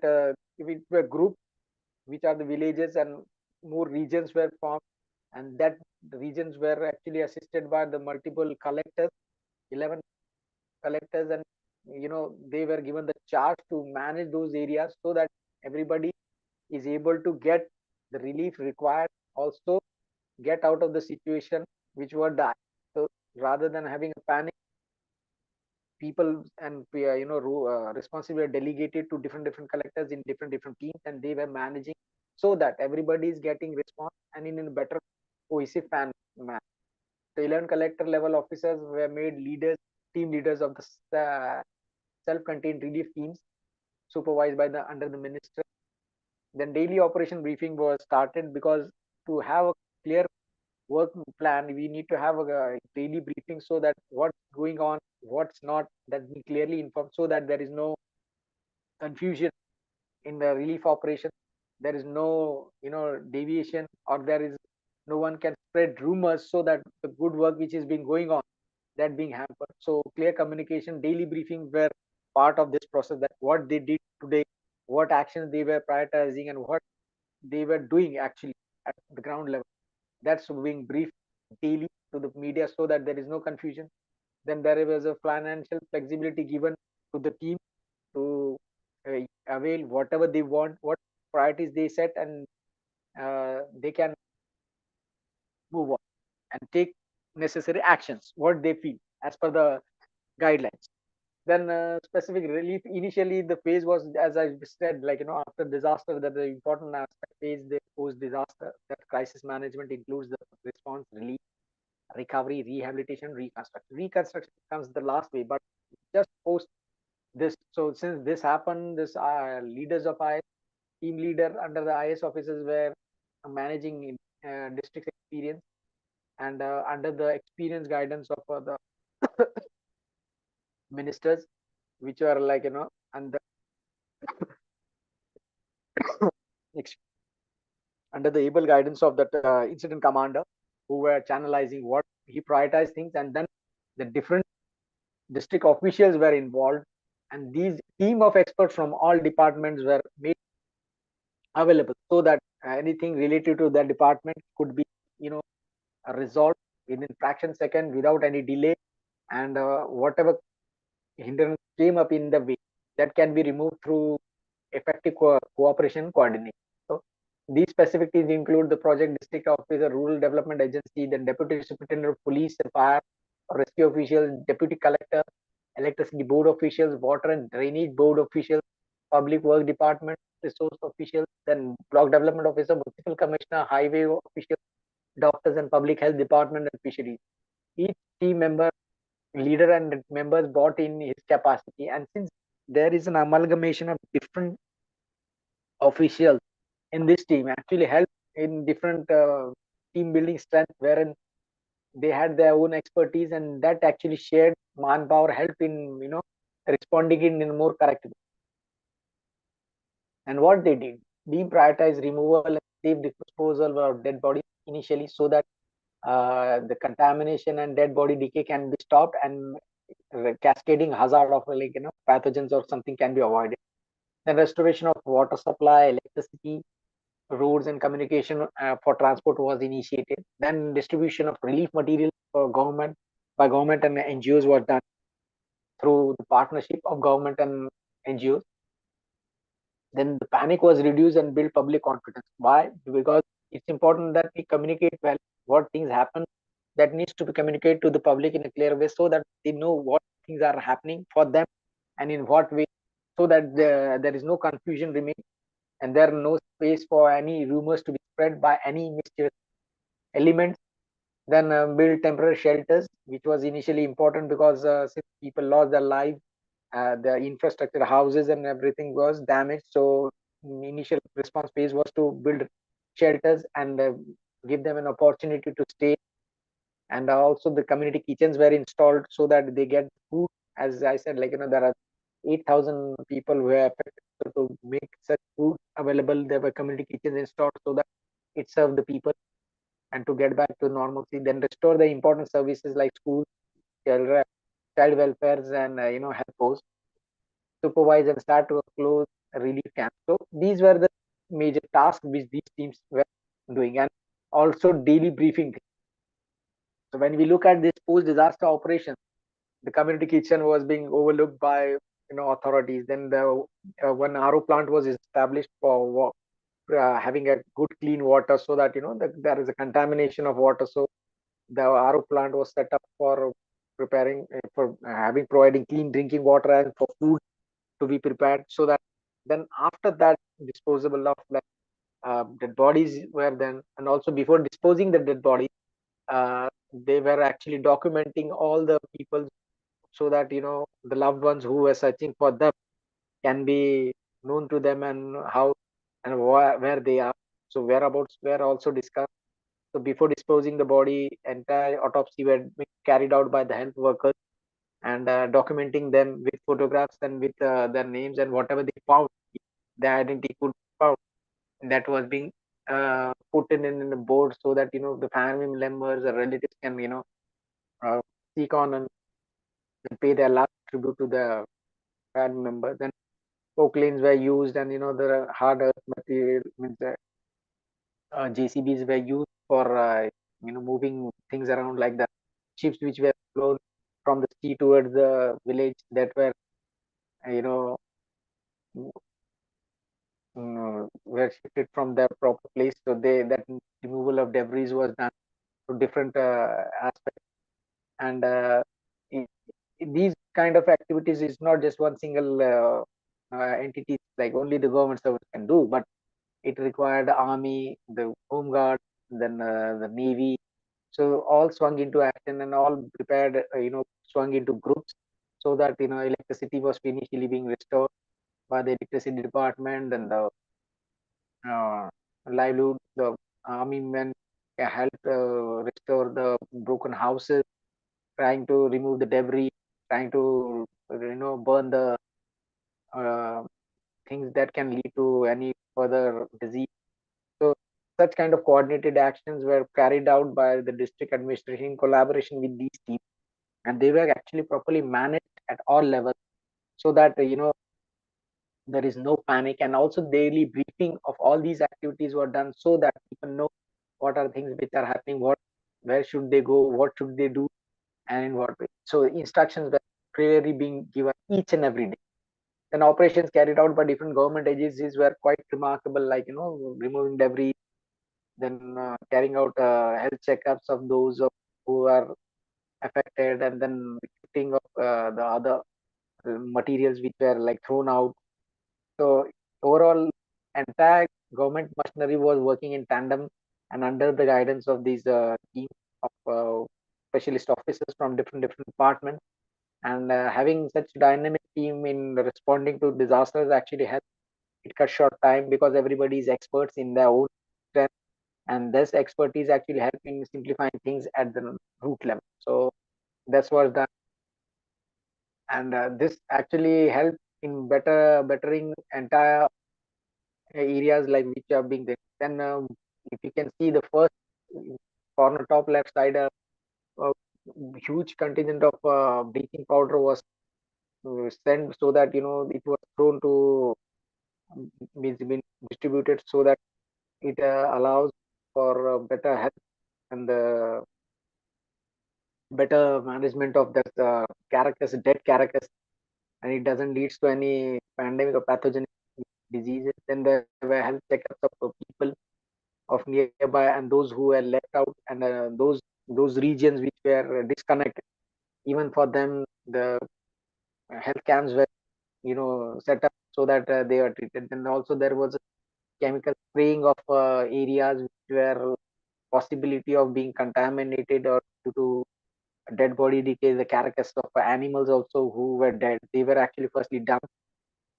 if it were grouped, which are the villages, and more regions were formed, and that the regions were actually assisted by the multiple collectors, 11 collectors, and they were given the charge to manage those areas, so that everybody is able to get the relief required, also get out of the situation which were dire. So rather than having a panic, people and responsibility were delegated to different collectors in different teams, and they were managing, so that everybody is getting response and in a better cohesive manner. The 11 collector level officers were made team leaders of the self-contained relief teams, supervised by under the minister. Then daily operation briefing was started, because to have a clear work plan, we need to have a daily briefing, so that what's going on, what's not, that be clearly informed, so that there is no confusion in the relief operation. There is no deviation, or there is no one can spread rumors, so that the good work which is being going on, that being hampered. So clear communication, daily briefing were part of this process, that what they did today, what actions they were prioritizing, and what they were doing actually at the ground level. That's being briefed daily to the media, so that there is no confusion. Then there was a financial flexibility given to the team, to avail whatever they want, what priorities they set, and they can move on and take necessary actions, what they feel as per the guidelines. Then specific relief, initially the phase was, as I said, like, after disaster, that the important aspect phase, the post disaster, that crisis management includes the response, relief, recovery, rehabilitation, reconstruction. Reconstruction comes the last way, but just post this. So since this happened, this leaders of IS, team leader under the IS officers were managing district experience, and under the experience guidance of the ministers, which are like, and under the able guidance of that incident commander, who were channelizing what he prioritized things, and then the different district officials were involved, and these team of experts from all departments were made available, so that anything related to that department could be, resolved within fraction second without any delay, and whatever hindrance came up in the way, that can be removed through effective cooperation coordination. So these specific things include the project district officer, rural development agency, then deputy superintendent of police and fire, rescue officials, deputy collector, electricity board officials, water and drainage board officials, public work department, resource officials, then block development officer, municipal commissioner, highway officials, doctors and public health department, and fisheries. Each team member, leader and members brought in his capacity, and since there is an amalgamation of different officials in this team, actually help in different team building strength, wherein they had their own expertise, and that actually shared manpower help in, responding in a more correct way. And what they did, deprioritize removal and safe disposal of dead bodies initially, so that the contamination and dead body decay can be stopped, and cascading hazard of, like, pathogens or something can be avoided. Then restoration of water supply, electricity, roads and communication for transport was initiated. Then distribution of relief materials for government by government and NGOs was done through the partnership of government and NGOs. Then the panic was reduced and build public confidence. Why? Because it's important that we communicate well what things happen, that needs to be communicated to the public in a clear way, so that they know what things are happening for them and in what way, so that there is no confusion remain, and there are no space for any rumors to be spread by any mischievous elements. Then build temporary shelters, which was initially important because since people lost their lives, the infrastructure, houses and everything was damaged. So initial response phase was to build shelters and give them an opportunity to stay. And also the community kitchens were installed so that they get food. As I said, like, there are 8,000 people who are affected. So to make such food available, there were community kitchens installed so that it served the people, and to get back to normalcy. Then restore the important services like schools, child welfares, and health posts. Supervise and start to close relief camps. So these were the major tasks which these teams were doing, and also daily briefing. So when we look at this post-disaster operation, the community kitchen was being overlooked by authorities. Then the one RO plant was established for having a good clean water, so that there is a contamination of water. So the RO plant was set up for preparing for providing clean drinking water and for food to be prepared, so that then after that disposable of dead bodies were then, and also before disposing the dead bodies, they were actually documenting all the people, so that the loved ones who were searching for them can be known to them, and how and where they are. So whereabouts were also discussed. So before disposing the body, entire autopsy were carried out by the health workers, and documenting them with photographs and with their names, and whatever they found, the identity could be found. And that was being put in the board, so that the family members or relatives can seek on and pay their last tribute to the family member. Then folk lanes were used, and the hard earth material means JCBs were used for moving things around, like the ships which were flown from the sea towards the village, that were were shifted from their proper place. So that removal of debris was done to different aspects. And these kind of activities is not just one single entity, like only the government service can do, but it required the army, the home guard, then the navy. So all swung into action and all prepared, swung into groups, so that electricity was initially being restored by the electricity department, and the livelihood. The army men helped restore the broken houses, trying to remove the debris, trying to burn the uh, things that can lead to any further disease. So such kind of coordinated actions were carried out by the district administration in collaboration with these teams, and they were actually properly managed at all levels, so that there is no panic. And also daily briefing of all these activities were done, so that people know what are things which are happening, where should they go, what should they do, and in what way. So instructions were clearly being given each and every day. Then operations carried out by different government agencies were quite remarkable, like removing debris, then carrying out health checkups of those who are affected, and then shifting of the other materials which were like thrown out. So overall, entire government machinery was working in tandem and under the guidance of these team of specialist officers from different departments. And having such dynamic team in responding to disasters actually helped it cut short time, because everybody is experts in their own strength, and this expertise actually help in simplifying things at the root level. So that's what done, and this actually helped in bettering entire areas like which are being there. Then if you can see the first corner top left side, a huge contingent of bleaching powder was sent, so that it was thrown to been distributed, so that it allows for better health and the better management of that dead carcass, and it doesn't lead to any pandemic or pathogenic diseases. Then there were health checkups of people of nearby and those who were left out, and those regions which were disconnected. Even for them, the health camps were set up, so that they are treated. And also there was a chemical spraying of areas which were possibility of being contaminated or due to dead body decay. The carcass of animals also who were dead, they were actually firstly dumped,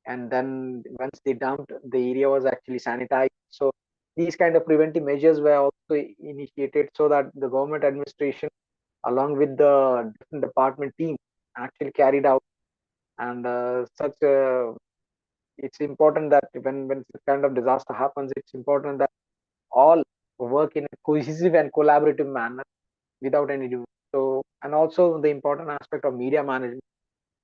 and then once they dumped, the area was actually sanitized. So these kind of preventive measures were also initiated, so that the government administration along with the different department team actually carried out. And it's important that when this kind of disaster happens, it's important that all work in a cohesive and collaborative manner without any division. So, and also the important aspect of media management.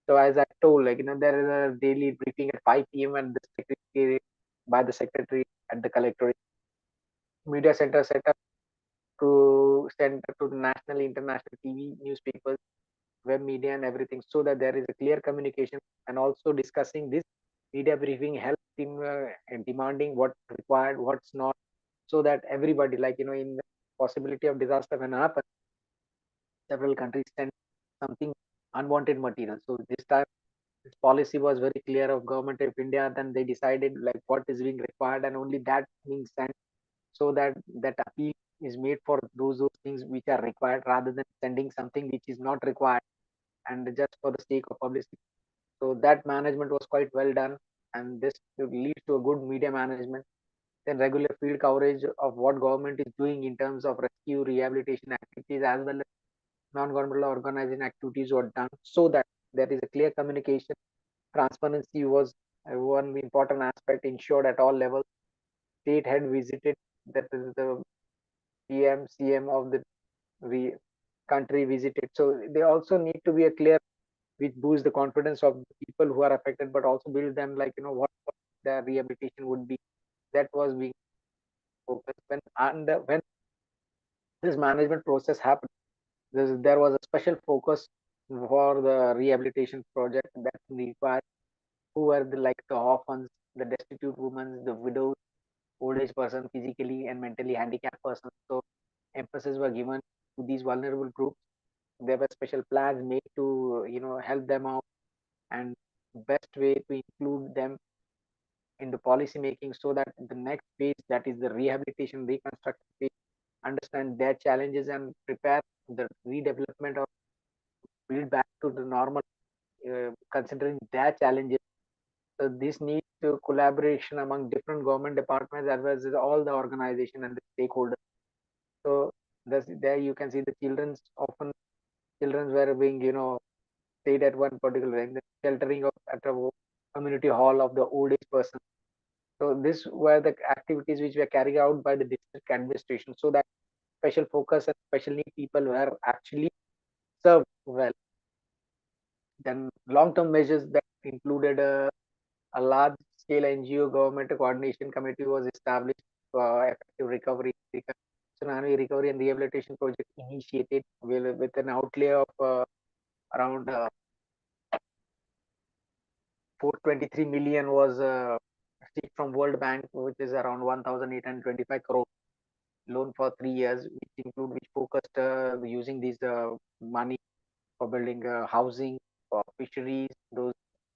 So as I told, there is a daily briefing at 5 p.m. and the secretary by the secretary at the collectorate. Media center set up to send to the national, international TV, newspapers, web media, and everything, so that there is a clear communication. And also discussing this media briefing helps in demanding what's required, what's not, so that everybody, in the possibility of disaster when happens, several countries send something unwanted material. So this time this policy was very clear of government of India. Then they decided like what is being required, and only that being sent, so that that appeal is made for those things which are required, rather than sending something which is not required and just for the sake of publicity. So that management was quite well done, and this leads to a good media management. Then regular field coverage of what government is doing in terms of rescue rehabilitation activities, as well as non-governmental organization activities were done, so that there is a clear communication. Transparency was one important aspect ensured at all levels. State head visited, that is the PM, CM of the country visited. So they also need to be a clear, which boosts the confidence of the people who are affected, but also build them what their rehabilitation would be. That was being focused when this management process happened. There was a special focus for the rehabilitation project that required who are the orphans, the destitute women, the widows, old age person, physically and mentally handicapped persons. So emphasis were given to these vulnerable groups. There were special plans made to help them out, and best way to include them in the policy making, so that the next phase, that is the rehabilitation reconstruction phase, understand their challenges and prepare the redevelopment or build back to the normal, considering their challenges. So this needs to collaboration among different government departments as well as all the organization and the stakeholders. So there you can see the children were being stayed at one particular in the sheltering of at a community hall of the old age person. So this were the activities which were carried out by the district administration, so that special focus and special need people were actually served well. Then long-term measures that included a large-scale NGO government coordination committee was established for effective recovery. Tsunami recovery and rehabilitation project initiated with an outlay of around 423 million was received from World Bank, which is around 1,825 crore loan for 3 years, which focused using these money for building housing for fisheries, those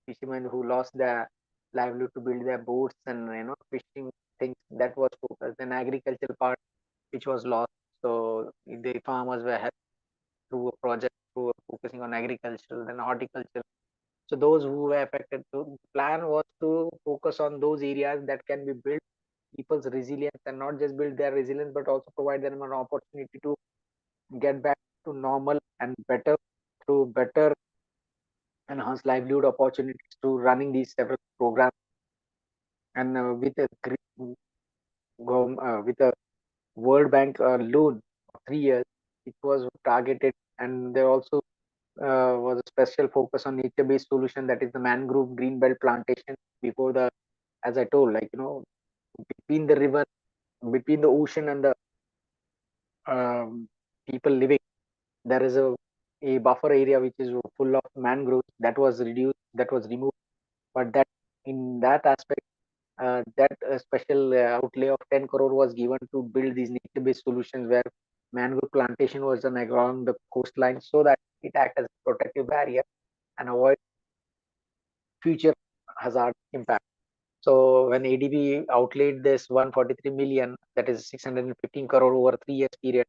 fishermen who lost their livelihood to build their boats and fishing things. That was focused. Then agricultural part, which was lost, so the farmers were helped through a project through focusing on agriculture, then horticulture. So those who were affected, so the plan was to focus on those areas that can be built people's resilience, and not just build their resilience but also provide them an opportunity to get back to normal and better through better enhanced livelihood opportunities through running these several programs. And with a World Bank loan of 3 years, it was targeted, and there also was a special focus on nature-based solution, that is the mangrove green belt plantation before the, as I told, between the river, between the ocean and the people living, there is a buffer area which is full of mangroves that was removed. But that in that aspect, that special outlay of 10 crore was given to build these nature-based solutions where mangrove plantation was done along the coastline, so that it acts as a protective barrier and avoid future hazard impact. So when ADB outlaid this 143 million, that is 615 crore over 3 years period,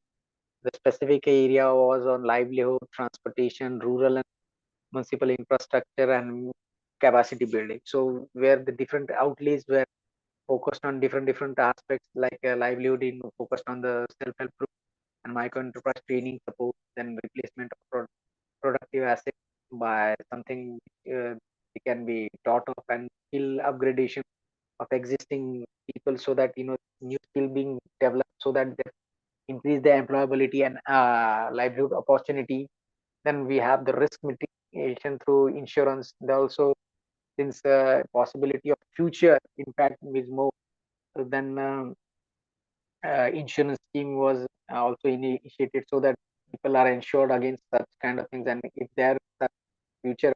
the specific area was on livelihood, transportation, rural and municipal infrastructure, and capacity building. So where the different outlays were focused on different aspects, like livelihood in focused on the self-help group and micro enterprise training support, then replacement of productive assets by something it can be taught of, and skill upgradation of existing people, so that new skill being developed, so that they increase their employability and livelihood opportunity. Then we have the risk mitigation through insurance. There also, since possibility of future impact is more, then insurance scheme was also initiated, so that people are insured against such kind of things, and if there such future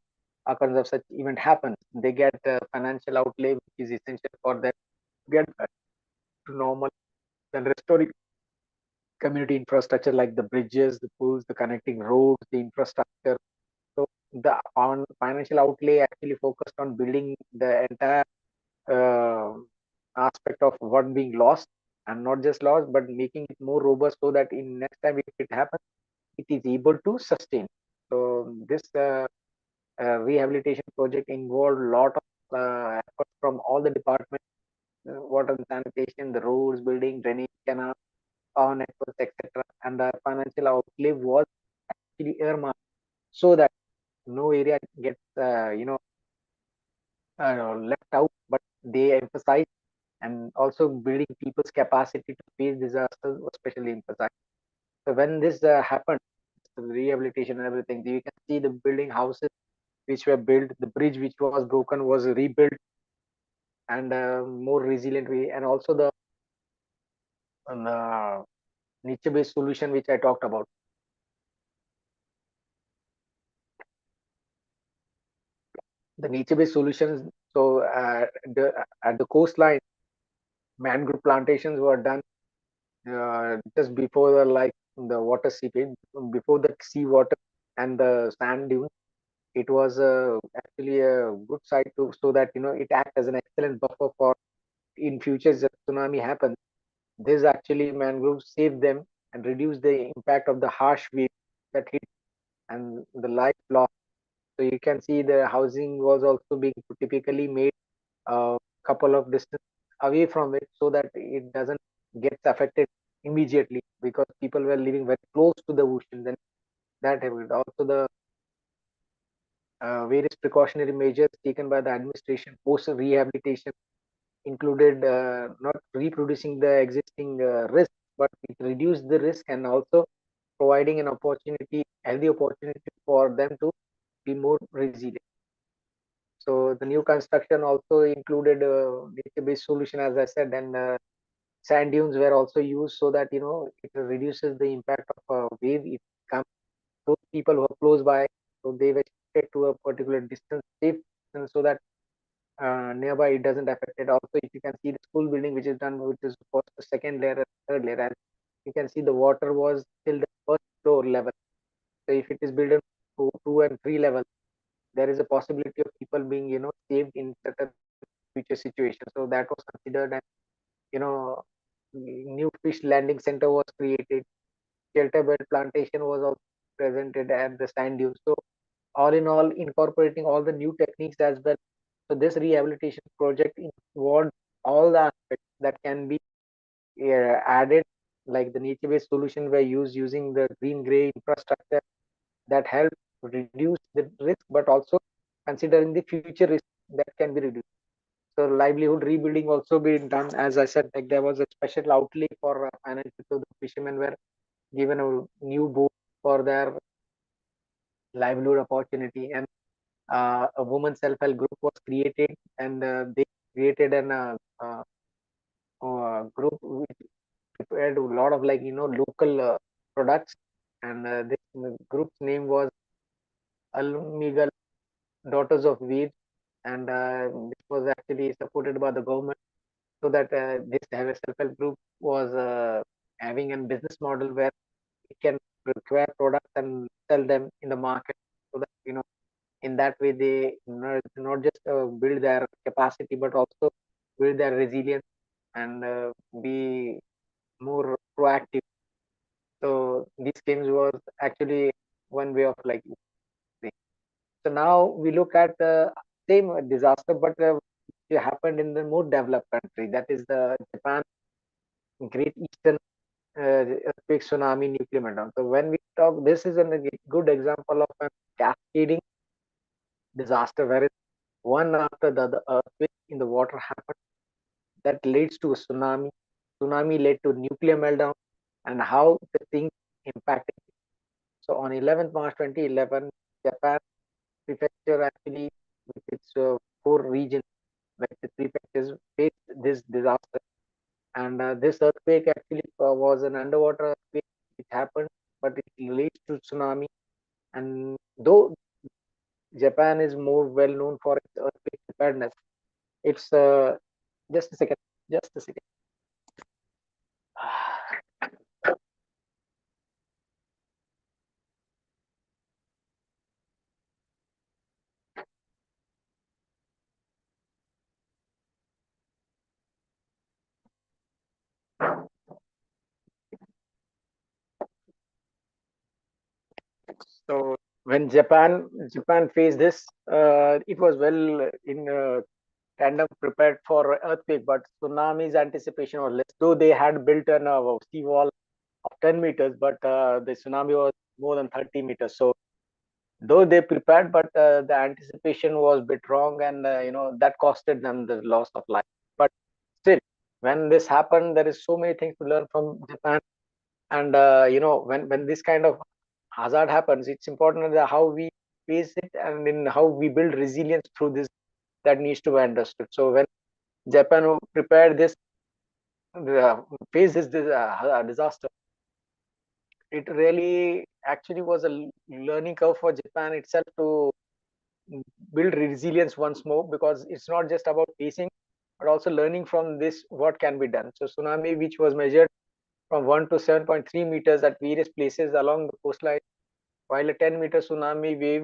occurrence of such event happens, they get financial outlay which is essential for them to get back to normal. Then restoring community infrastructure like the bridges, the pools, the connecting roads, the infrastructure. So the financial outlay actually focused on building the entire uh, aspect of what being lost, and not just lost, but making it more robust, so that in next time if it happens, it is able to sustain. So this rehabilitation project involved a lot of effort from all the departments, water and sanitation, the roads, building, drainage, canal, power networks, etc. And the financial outlay was actually earmarked, so that no area gets left out, but they emphasize, and also building people's capacity to face disasters was especially emphasized. So when this happened, the rehabilitation and everything, you can see the building houses which were built, the bridge which was broken was rebuilt, and more resilient way, and also the nature-based solution which I talked about. the nature-based solutions. So at the coastline, mangrove plantations were done just before the water seepage, before the seawater and the sand dunes. It was actually a good site to, so that it acts as an excellent buffer for in future if tsunami happens. This actually mangroves save them and reduce the impact of the harsh waves that hit and the life loss. So you can see the housing was also being typically made a couple of distance away from it so that it doesn't get affected immediately, because people were living very close to the ocean. Then that happened. Also the various precautionary measures taken by the administration post rehabilitation included not reproducing the existing risk, but it reduced the risk and also providing an opportunity, healthy opportunity for them to be more resilient. So the new construction also included nature-based solution, as I said, and sand dunes were also used so that it reduces the impact of a wave if it comes. Those people who are close by, so they were shifted to a particular distance, safe distance, so that nearby it doesn't affect it. Also, if you can see the school building which is done, which is first, second layer, and third layer, as you can see the water was till the first floor level. So if it is built on two and three levels, there is a possibility of people being saved in certain future situations. So that was considered, and new fish landing center was created. Shelter bed plantation was also presented at the sand dunes. So all in all, incorporating all the new techniques as well. So this rehabilitation project involved all the aspects that can be added, like the nature-based solution were used using the green gray infrastructure that help reduce the risk, but also considering the future risk that can be reduced. So livelihood rebuilding also been done, as I said, like there was a special outlay for financial, so the fishermen were given a new boat for their livelihood opportunity, and a woman self-help group was created, and they created an group which prepared a lot of local products, and this group's name was Almigal Daughters of Weed, and this was actually supported by the government, so that this self-help group was having a business model where it can acquire products and sell them in the market, so that in that way they not just build their capacity but also build their resilience and be more proactive. So these schemes was actually one way of thing. So now we look at the same disaster, but it happened in the more developed country, that is the Japan Great Eastern earthquake, tsunami, nuclear meltdown. So when we talk, this is a good example of a cascading disaster where one after the other earthquake in the water happened that leads to a tsunami. Tsunami led to nuclear meltdown, and how the things impacted. So on 11th March 2011, Japan prefecture actually with its four regions, like the prefectures, faced this disaster. And this earthquake actually was an underwater earthquake. It happened, but it leads to tsunami. And though Japan is more well known for its earthquake preparedness, it's just a second, just a second. So when Japan faced this, it was well in tandem prepared for earthquake, but tsunami's anticipation was less. Though they had built an seawall of 10 meters, but the tsunami was more than 30 meters. So though they prepared, but the anticipation was a bit wrong, and that costed them the loss of life. But still, when this happened, there is so many things to learn from Japan. And when this kind of hazard happens, it's important that how we face it and in how we build resilience through this, that needs to be understood. So when Japan prepared this, face this disaster, it really actually was a learning curve for Japan itself to build resilience once more, because it's not just about facing, but also learning from this what can be done. So tsunami, which was measured from 1 to 7.3 meters at various places along the coastline, while a 10-meter tsunami wave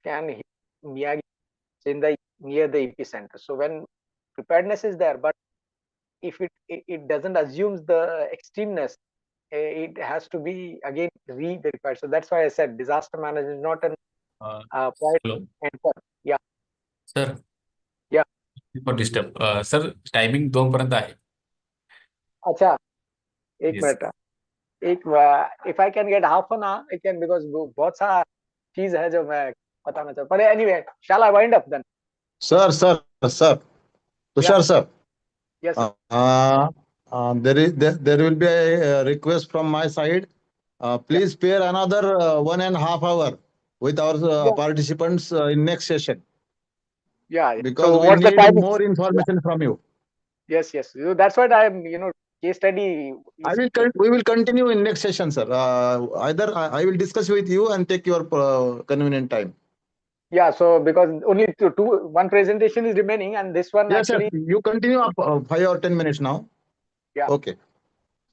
can hit Miyagi, Sendai, near the epicenter. So when preparedness is there, but if it doesn't assume the extremeness, it has to be again re-verified. So that's why I said disaster management is not an point
Hello,
and point. Yeah,
sir.
Yeah.
For disturb. Sir, timing 2 पर्यंत आहे.
अच्छा, एक
Yes.
Minute, if I can get half an hour, I can, because बहुत सारा चीज है जो मैं बताना चाहता हूँ. But anyway, shall I wind up then?
Sir, Tushar sir.
Yes, sir.
There will be a request from my side. Please spare another 1.5 hours with our
Yeah.
participants in next session,
Yeah.
because
So
we
what's the
need
timing?
more information from you.
Yes. So that's what I'm, case study.
We will continue in next session, sir. Either I will discuss with you and take your convenient time.
Yeah. So because only one presentation is remaining, and this one
Yes,
actually.
sir. You continue up 5 or 10 minutes now.
Yeah.
Okay.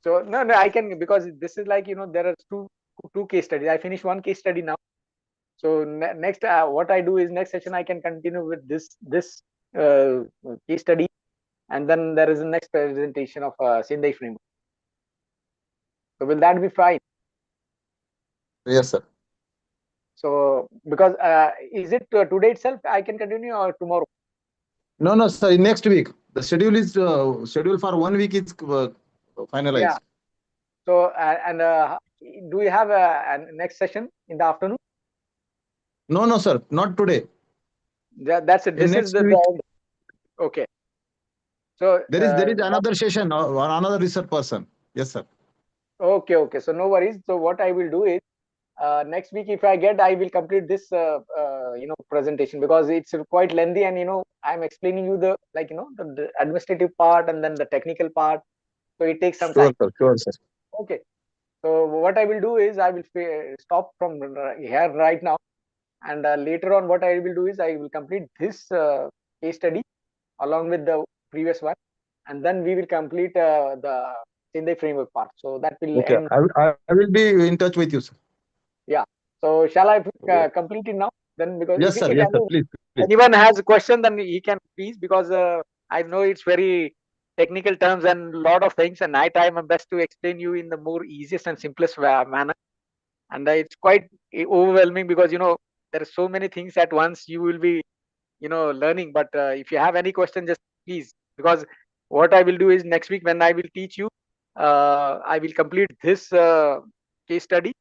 So no, I can, because this is like, there are two case studies. I finished one case study now. So next, what I do is next session I can continue with this case study, and then there is a next presentation of Sendai framework. So will that be fine?
Yes, sir.
So because is it today itself I can continue, or tomorrow?
No, sir. Next week. The schedule is scheduled for 1 week. It's finalized.
Yeah. So do you have a next session in the afternoon?
No, sir. Not today.
That's it. This is
next
the
week.
Okay. So
There is another session or another research person. Yes, sir.
Okay. So no worries. So what I will do is, next week, if I will complete this presentation, because it's quite lengthy, and I'm explaining you the the administrative part and then the technical part, so it takes some time.
Sure, sir.
Okay. So what I will do is I will stop from here right now, and later on what I will do is I will complete this case study along with the previous one, and then we will complete the Sendai framework part. So that will
Okay.
end.
I will be in touch with you, sir.
Yeah. So shall I complete it now? Then, because
Yes, sir. Yes, sir. Please.
anyone has a question, then he can please, because I know it's very technical terms and a lot of things, and I try my best to explain you in the more easiest and simplest manner. And it's quite overwhelming, because there are so many things at once you will be learning. But if you have any question, just please, because what I will do is next week when I will teach you, I will complete this case study,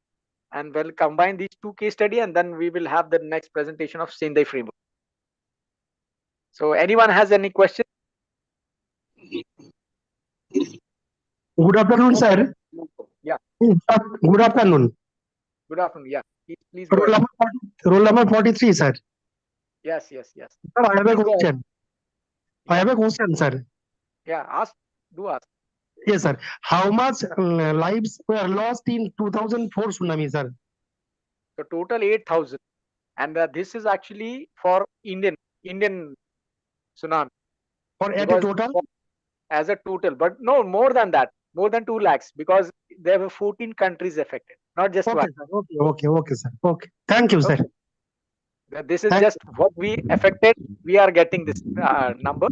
and we'll combine these two case study, and then we will have the next presentation of Sendai framework. So anyone has any question?
Good afternoon, sir.
Yeah.
Good afternoon.
Good afternoon. Yeah. Please go ahead.
Roll number 43, sir.
Yes.
Sir, I have a question. I have a question, sir.
Yeah. Ask. Do ask.
Yes, sir. How much lives were lost in 2004 tsunami, sir?
So total 8,000, and this is actually for Indian tsunami.
Or at a total?
As a total, but no, more than that, more than 2 lakhs, because there were 14 countries affected, not just one.
Okay, sir. Okay. Thank you, sir.
This is just what we affected. We are getting this number,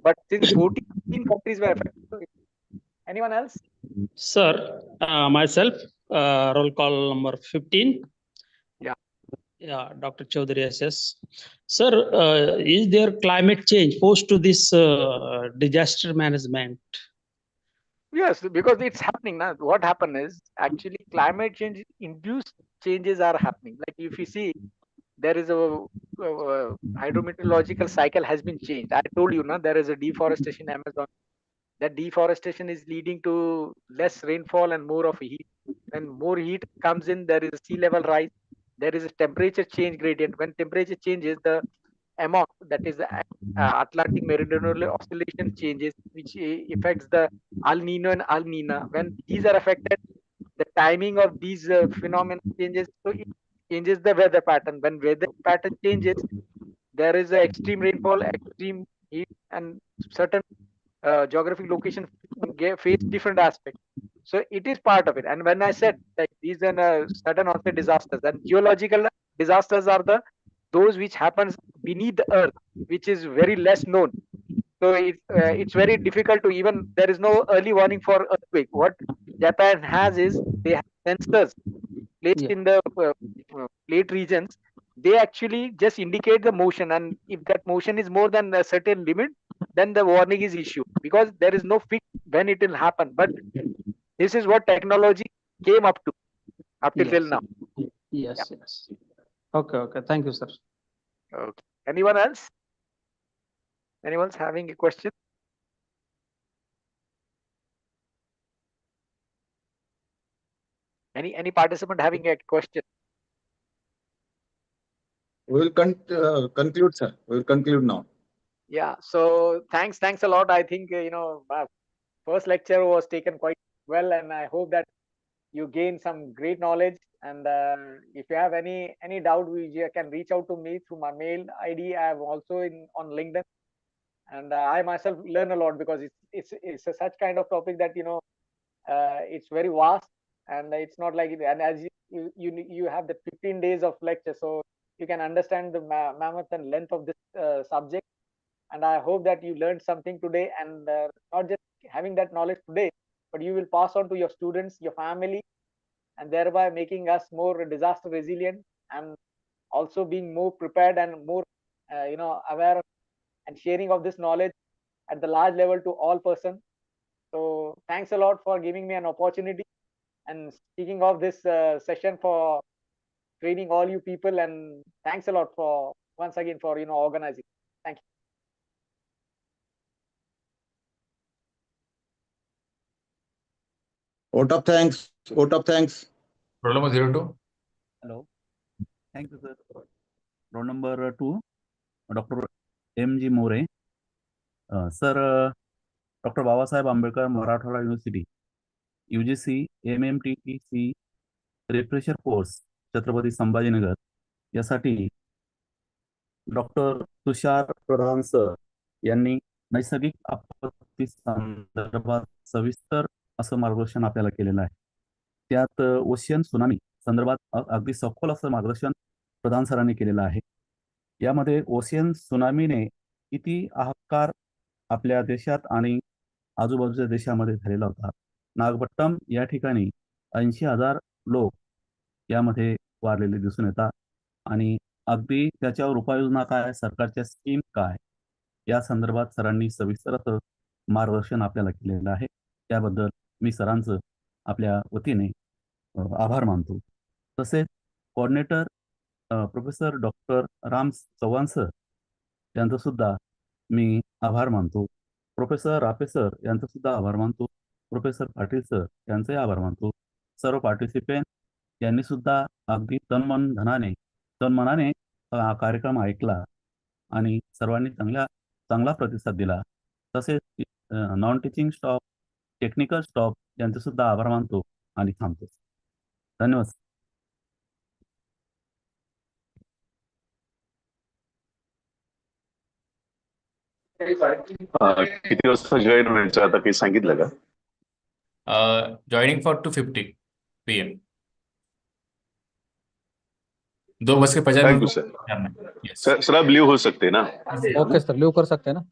but since 14 countries were affected. Anyone else?
Sir, myself, roll call number 15. Yeah, Dr. Chaudhary SS. Sir, is there climate change post to this disaster management?
Yes, because it's happening now. What happened is actually climate change induced changes are happening. Like if you see, there is a hydrometeorological cycle has been changed. I told you, there is a deforestation in Amazon. That deforestation is leading to less rainfall and more of heat. When more heat comes in, there is a sea level rise. There is a temperature change gradient. When temperature changes, the amount, that is the Atlantic Meridional Oscillation changes, which affects the El Nino and El Nina. When these are affected, the timing of these phenomena changes. So it changes the weather pattern. When weather pattern changes, there is a extreme rainfall, extreme heat, and certain geographic location face different aspects. So it is part of it. And when I said like these are sudden onset disasters, and geological disasters are those which happens beneath the earth, which is very less known. So it's very difficult to even, there is no early warning for earthquake. What Japan has is they have sensors placed in the plate regions. They actually just indicate the motion, and if that motion is more than a certain limit, then the warning is issued, because there is no fix when it will happen. But this is what technology came up to till now.
Yes, yes. Okay. Thank you, sir.
Okay. Anyone else? Anyone's having a question? Any participant having a question?
We will conclude, sir. We will conclude now.
Yeah. So thanks a lot. I think first lecture was taken quite well, and I hope that you gain some great knowledge. And if you have any doubt, you can reach out to me through my mail ID. I am also on LinkedIn, and I myself learn a lot, because it's such kind of topic that it's very vast, and it's not like it. And as you have the 15 days of lecture, so you can understand the mammoth and length of this subject. And I hope that you learned something today, and not just having that knowledge today, but you will pass on to your students, your family, and thereby making us more disaster resilient, and also being more prepared and more aware and sharing of this knowledge at the large level to all persons. So thanks a lot for giving me an opportunity and speaking of this session for training all you people, and thanks a lot for once again for organizing. Thank you.
Vote of thanks. Vote of thanks.
Roll number 02.
Hello. Thank you, sir. Roll number 2, Dr. M.G. More. Sir, Dr. Babasaheb Ambedkar Marathwada University, UGC-MMTTC refresher course Chhatrapati Sambhajinagar यासाठी doctor Tushar प्रधान sir यांनी नैसर्गिक आपत्ती संदर्भात सविस्तर असं मार्गदर्शन आपल्याला केलेलं आहे. त्यात ओशियन सुनामी संदर्भात अगदी सखोल असं मार्गदर्शन प्रधान सरांनी केलेलं आहे. यामध्ये ओशियन सुनामीने किती हाहाकार आपल्या देशात आणि आजूबाजूच्या देशामध्ये झालेला होता. नागपट्टम या ठिकाणी 80,000 लोक यामध्ये वारलेले दिसून येतात, आणि अगदी त्याच्यावर उपाययोजना काय, सरकारच्या स्कीम काय, या संदर्भात सरांनी सविस्तर असं मार्गदर्शन आपल्याला केलेलं आहे. त्याबद्दल मी सरांचं आपल्या वतीने आभार मानतो. तसेच coordinator professor doctor Ram Chavan sir यांचं सुद्धा मी आभार मानतो. प्रोफेसर रापे सर यांचं सुद्धा आभार मानतो. प्रोफेसर पाटील सर यांचंही आभार मानतो. सर्व पार्टिसिपेंट यांनी सुद्धा अगदी तनमनाने हा कार्यक्रम ऐकला आणि सर्वांनी चांगला प्रतिसाद दिला. तसेच non teaching staff, technical staff यांचे सुद्धा आभार मानतो आणि थांबतो. धन्यवाद.
किती वाजता जॉईन व्हायचं आता काही सांगितलं का?
Joining for 2:50 PM. 2:50
thank you sir. Sir आप लीव हो सकते हैं ना?
ओके सर, लीव कर सकते हैं ना.